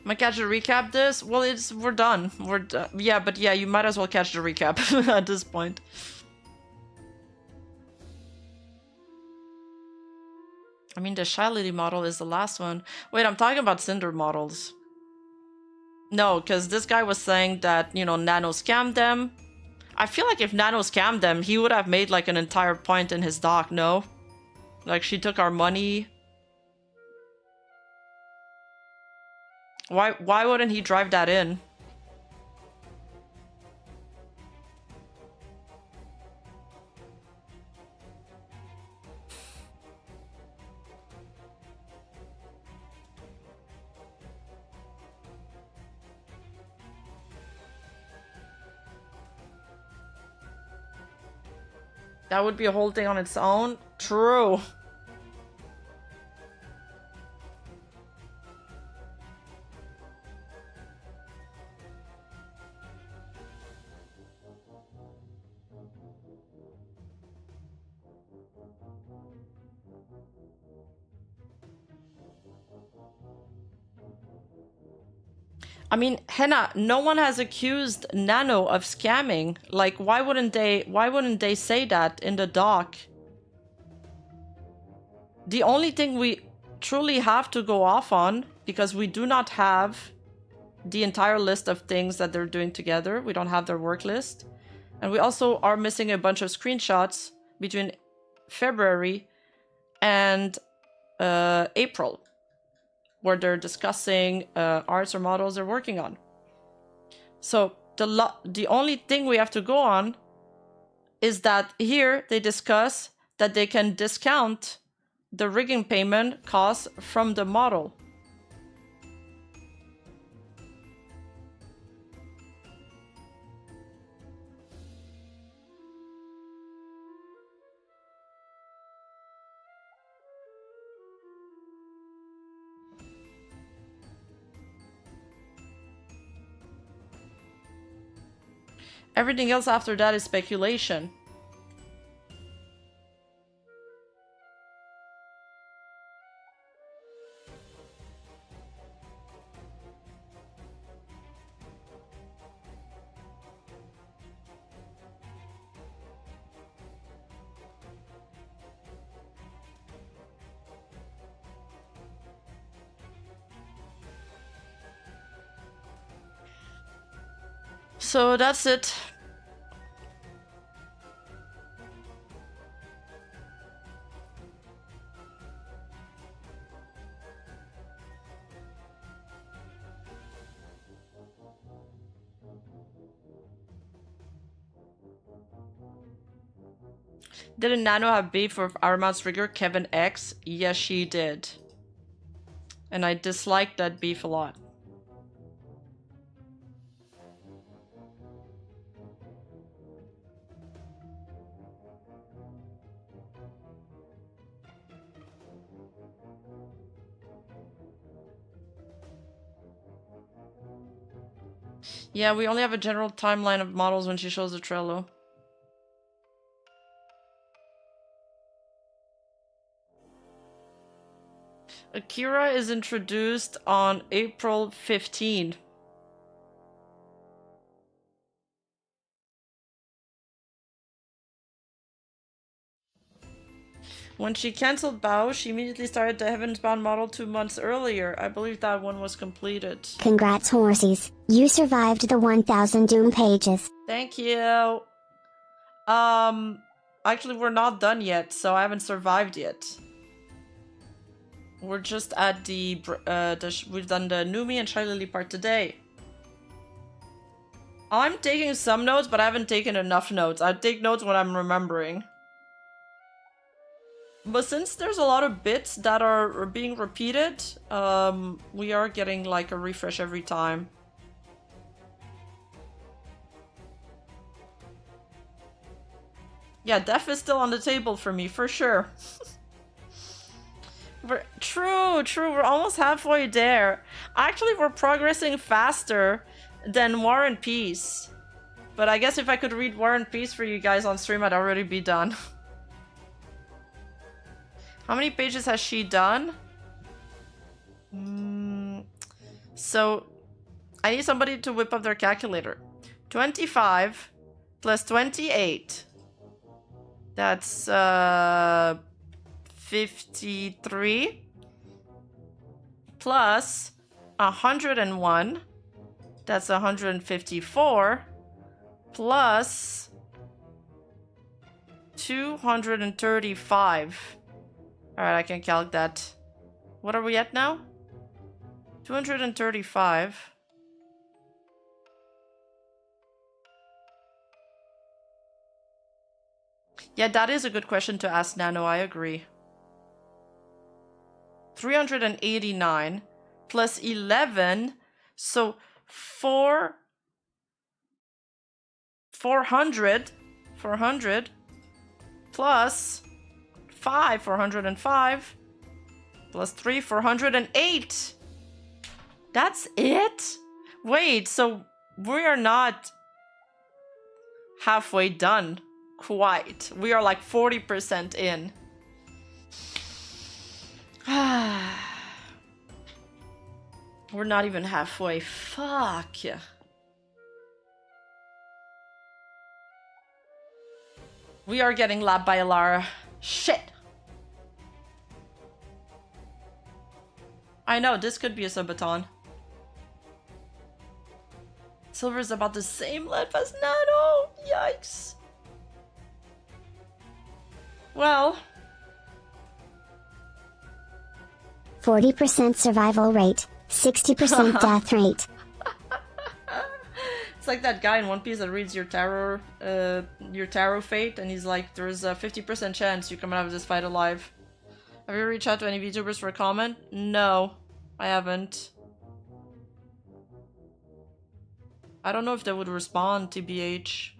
Am I catch the recap this? Well, we're done. Yeah, but yeah, you might as well catch the recap at this point. I mean, the Shilily model is the last one. Wait, I'm talking about Sinder models. No, because this guy was saying that, you know, Nano scammed them. I feel like if Nano scammed them, he would have made like an entire point in his doc, no? Like, she took our money. Why wouldn't he drive that in? That would be a whole thing on its own. True. I mean, Henna, no one has accused Nano of scamming. Like, why wouldn't they say that in the doc? The only thing we truly have to go off on, because we do not have the entire list of things that they're doing together. We don't have their work list. And we also are missing a bunch of screenshots between February and April, where they're discussing arts or models they're working on. So the only thing we have to go on is that here they discuss that they can discount the rigging payment costs from the model. Everything else after that is speculation. So that's it. Didn't Nano have beef with Aramount's rigger Kevin X? Yes, she did. And I disliked that beef a lot. Yeah, we only have a general timeline of models when she shows the Trello. Akira is introduced on April 15. When she cancelled Bao, she immediately started the Heavens Bound model 2 months earlier. I believe that one was completed. Congrats, horsies. You survived the 1000 Doom pages. Thank you. Actually, we're not done yet, so I haven't survived yet. We're just at we've done the Numi and Shilily part today. I'm taking some notes, but I haven't taken enough notes. I take notes when I'm remembering. But since there's a lot of bits that are being repeated, we are getting like a refresh every time. Yeah, death is still on the table for me, for sure. True, we're almost halfway there. Actually, we're progressing faster than War and Peace. But I guess if I could read War and Peace for you guys on stream, I'd already be done. How many pages has she done? So I need somebody to whip up their calculator. 25 plus 28. That's 53 plus 101. That's 154 plus 235. All right, I can calc that. What are we at now? 235. Yeah, that is a good question to ask Nano, I agree. 389 plus 11, so 400 plus 5, 405 plus 3, 408. That's it? Wait, so we are not halfway done quite. We are like 40% in. We're not even halfway. Fuck. We are getting lapped by Alara. Shit. I know, this could be a subathon. Silver is about the same length as Nano. Yikes. Well. 40% survival rate, 60% death rate. It's like that guy in One Piece that reads your tarot fate, and he's like, there's a 50% chance you come out of this fight alive. Have you reached out to any VTubers for a comment? No, I haven't. I don't know if they would respond, TBH.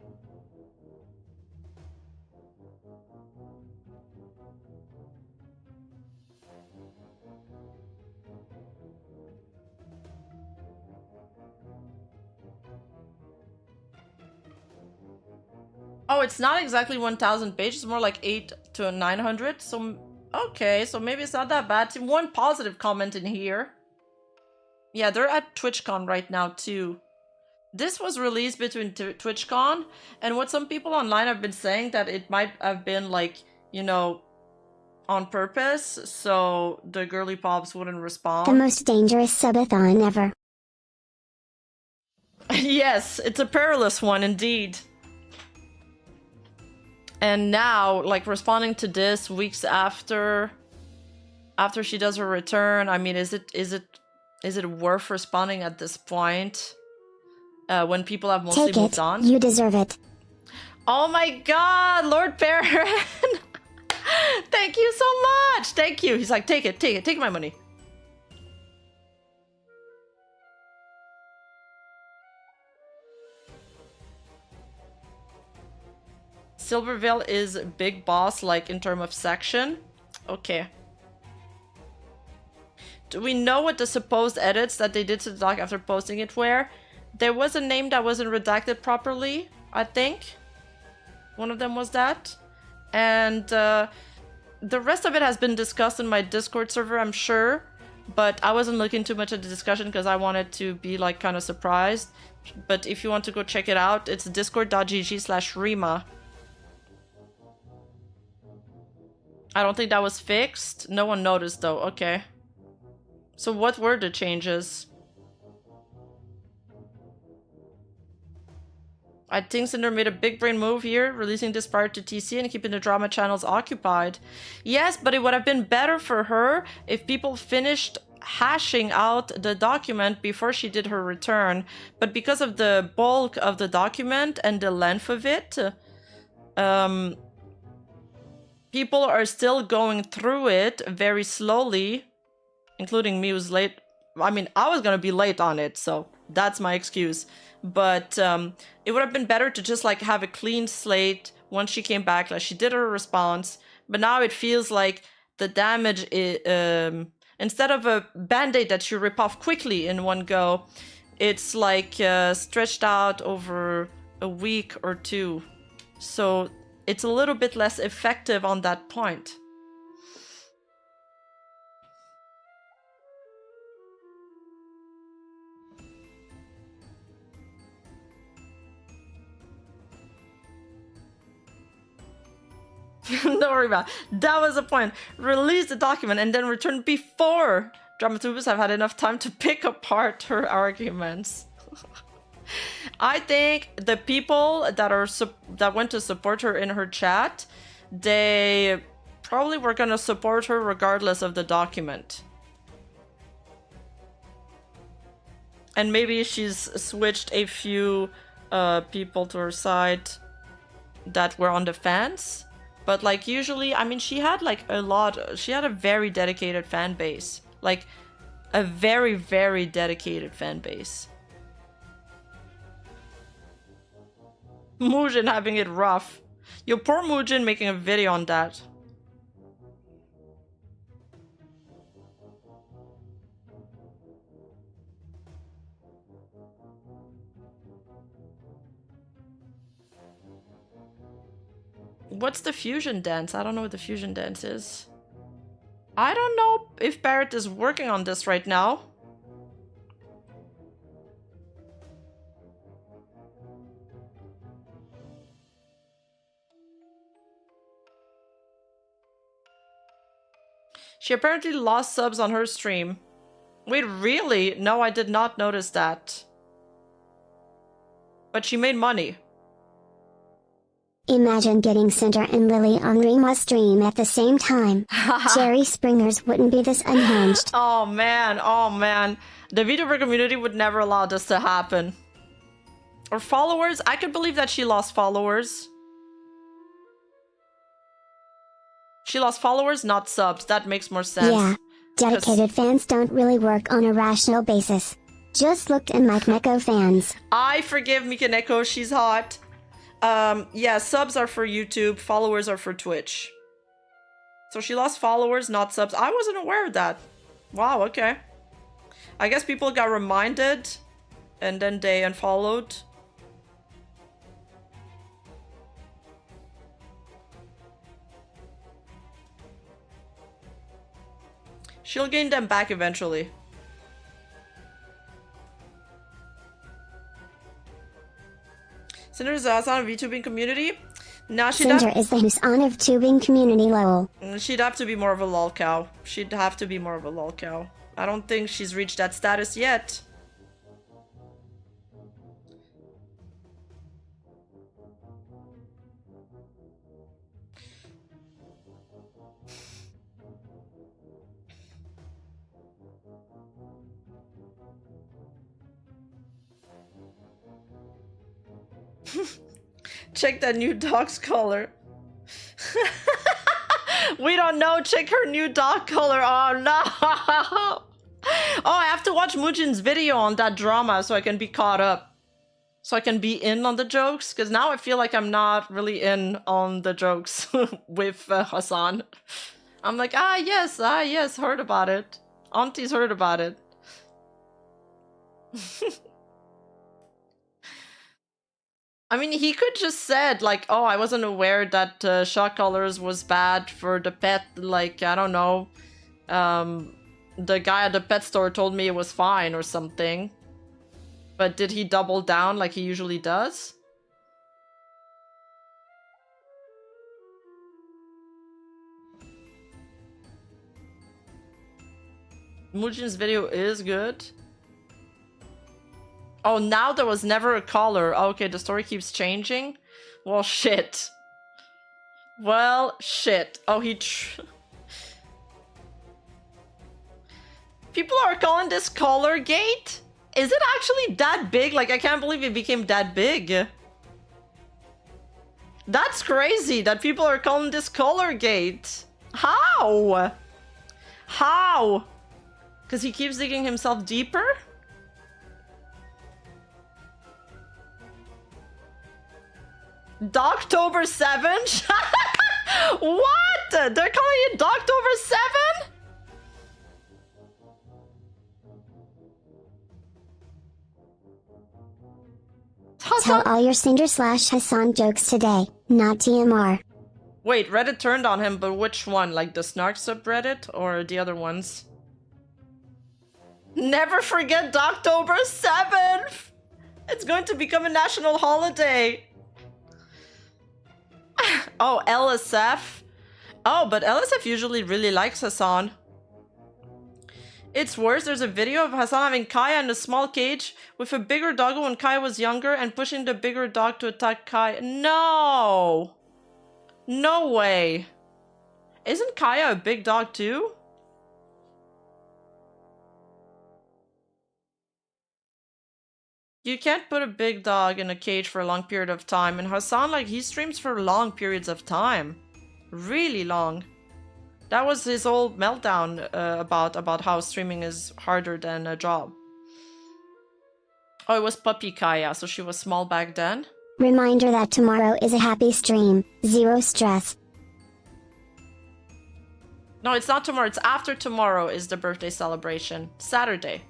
Oh, it's not exactly 1,000 pages, it's more like 8 to 900. So, okay, so maybe it's not that bad. One positive comment in here. Yeah, they're at TwitchCon right now too. This was released between TwitchCon, and what some people online have been saying that it might have been like, you know, on purpose, so the girly pops wouldn't respond. The most dangerous subathon ever. Yes, it's a perilous one indeed. And now, like, responding to this weeks after she does her return, I mean, is it worth responding at this point? When people have mostly moved on? You deserve it. Oh my god, Lord Baron! Thank you so much! Thank you! He's like, take my money. Silvervale is big boss, like, in terms of section? Okay. Do we know what the supposed edits that they did to the doc after posting it were? There was a name that wasn't redacted properly, I think. One of them was that. And the rest of it has been discussed in my Discord server, I'm sure. But I wasn't looking too much at the discussion because I wanted to be, like, kind of surprised. But if you want to go check it out, it's discord.gg/Rima. I don't think that was fixed. No one noticed, though. Okay. So what were the changes? I think Sinder made a big brain move here, releasing this prior to TC and keeping the drama channels occupied. Yes, but it would have been better for her if people finished hashing out the document before she did her return. But because of the bulk of the document and the length of it, people are still going through it very slowly, including me who's late. I mean, I was gonna be late on it, so that's my excuse. But it would have been better to just like have a clean slate once she came back, like she did her response. But now it feels like the damage is, instead of a band-aid that you rip off quickly in one go, it's like stretched out over a week or two. So it's a little bit less effective on that point. Don't worry about it. That was the point. Release the document and then return before dramaturgs have had enough time to pick apart her arguments. I think the people that went to support her in her chat, they probably were gonna support her regardless of the document. And maybe she's switched a few people to her side that were on the fence. But like usually, I mean, she had like she had a very dedicated fan base. Like a very, very dedicated fan base. Mujin having it rough. Yo, poor Mujin making a video on that. What's the fusion dance? I don't know what the fusion dance is. I don't know if Barrett is working on this right now. She apparently lost subs on her stream. Wait, really? No, I did not notice that. But she made money. Imagine getting Sinder and Lily on Rima's stream at the same time. Jerry Springer's wouldn't be this unhinged. Oh man, oh man. The VTuber community would never allow this to happen. Or followers? I could believe that she lost followers. She lost followers, not subs. That makes more sense. Yeah, dedicated fans don't really work on a rational basis. Just looked at Mike Neko fans. I forgive Mikaneko, she's hot. Yeah, subs are for YouTube, followers are for Twitch. So she lost followers, not subs. I wasn't aware of that. Wow, okay. I guess people got reminded and then they unfollowed. She'll gain them back eventually. Cinder is on a VTubing community. Now Cinder is the who's on of tubing community, lol. She'd have to be more of a lol cow. She'd have to be more of a lol cow. I don't think she's reached that status yet. Check that new dog's color. We don't know. Check her new dog color. Oh no. Oh, I have to watch Mujin's video on that drama so I can be caught up. So I can be in on the jokes. Because now I feel like I'm not really in on the jokes with Hassan. I'm like, yes, heard about it. Auntie's heard about it. I mean, he could just said, like, oh, I wasn't aware that shock collars was bad for the pet. Like, I don't know. The guy at the pet store told me it was fine or something. But did he double down like he usually does? Mujin's video is good. Oh, now there was never a collar. Okay, the story keeps changing. Well, shit. Well, shit. Oh, people are calling this collar gate? Is it actually that big? Like, I can't believe it became that big. That's crazy that people are calling this collar gate. How? How? Because he keeps digging himself deeper? Dogtober 7? What? They're calling it Dogtober 7? Tell all your Cinder/Hassan jokes today, not TMR. Wait, Reddit turned on him, but which one? Like the Snark subreddit or the other ones? Never forget Dogtober 7th! It's going to become a national holiday! Oh, LSF. Oh, but LSF usually really likes Hassan. It's worse. There's a video of Hassan having Kaya in a small cage with a bigger doggo when Kaya was younger and pushing the bigger dog to attack Kaya. No! No way. Isn't Kaya a big dog too? You can't put a big dog in a cage for a long period of time. And Hassan, like, he streams for long periods of time. Really long. That was his whole meltdown about how streaming is harder than a job. Oh, it was puppy Kaya, so she was small back then. Reminder that tomorrow is a happy stream, zero stress. No, it's not tomorrow. It's after tomorrow is the birthday celebration. Saturday.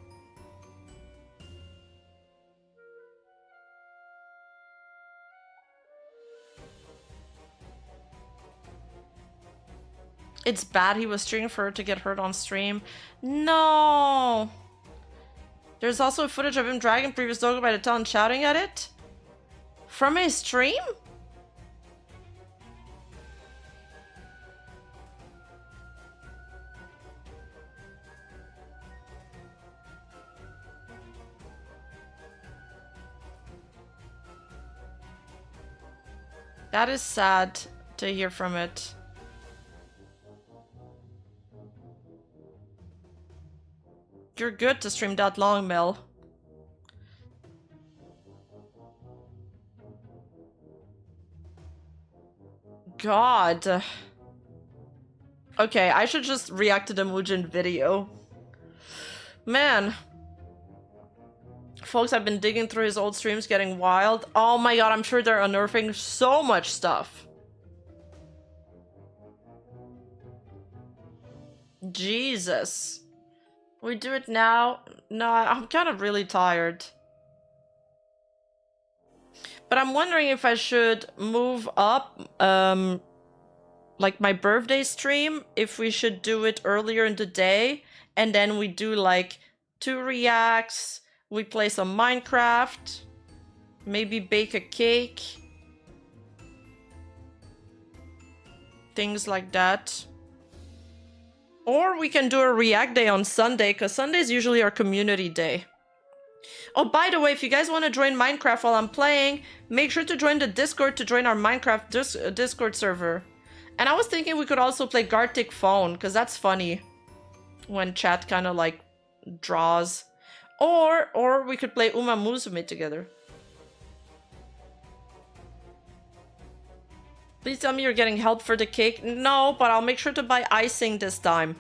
It's bad he was streaming for her to get hurt on stream. No. There's also footage of him dragging previous doggo by the tail and shouting at it. From his stream? That is sad to hear from it. You're good to stream that long, Mel. God. Okay, I should just react to the Mujin video. Man. Folks, I've been digging through his old streams, getting wild. Oh my god, I'm sure they're unearthing so much stuff. Jesus. We do it now? No, I'm kind of really tired. But I'm wondering if I should move up, like my birthday stream, if we should do it earlier in the day, and then we do like 2 reacts, we play some Minecraft, maybe bake a cake, things like that. Or we can do a react day on Sunday, because Sunday is usually our community day. Oh, by the way, if you guys want to join Minecraft while I'm playing, make sure to join the Discord to join our Minecraft Discord server. And I was thinking we could also play Gartic Phone, because that's funny when chat kind of like draws. Or we could play Uma Musume together. Please tell me you're getting help for the cake. No, but I'll make sure to buy icing this time.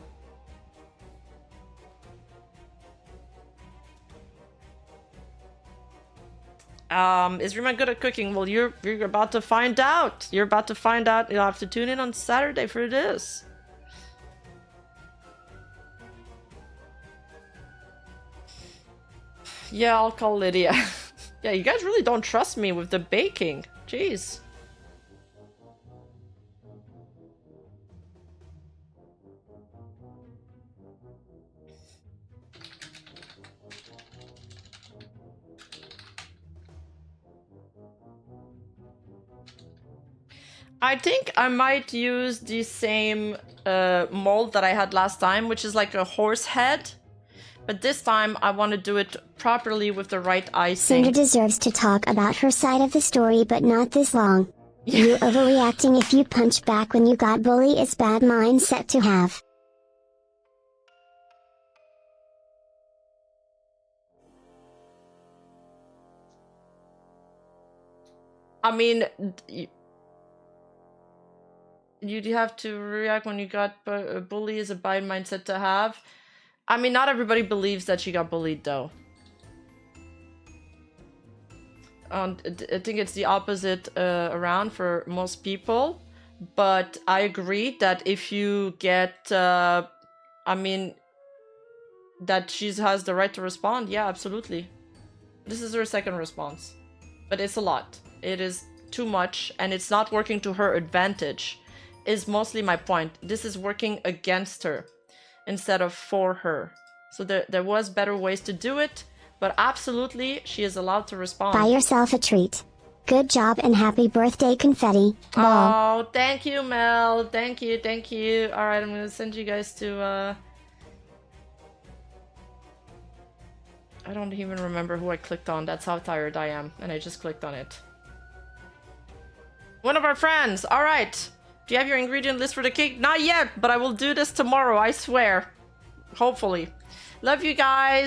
Is Rima good at cooking? Well, you're about to find out. You're about to find out. You'll have to tune in on Saturday for this. Yeah, I'll call Lydia. Yeah, you guys really don't trust me with the baking. Jeez. I think I might use the same mold that I had last time, which is like a horse head. But this time I want to do it properly with the right icing. Sinder deserves to talk about her side of the story, but not this long. You overreacting if you punch back when you got bullied is bad mindset to have. I mean, you'd have to react when you got bullied is a bad mindset to have. I mean, not everybody believes that she got bullied, though. I think it's the opposite around for most people. But I agree that if you get, I mean, that she has the right to respond. Yeah, absolutely. This is her second response. But it's a lot. It is too much, and it's not working to her advantage, is mostly my point. This is working against her instead of for her. So there was better ways to do it, but absolutely she is allowed to respond. Buy yourself a treat. Good job and happy birthday confetti. Ball. Oh, thank you, Mel. Thank you, thank you. All right, I'm gonna send you guys to. I don't even remember who I clicked on. That's how tired I am, and I just clicked on it. One of our friends. All right. Do you have your ingredient list for the cake? Not yet, but I will do this tomorrow. I swear. Hopefully. Love you guys.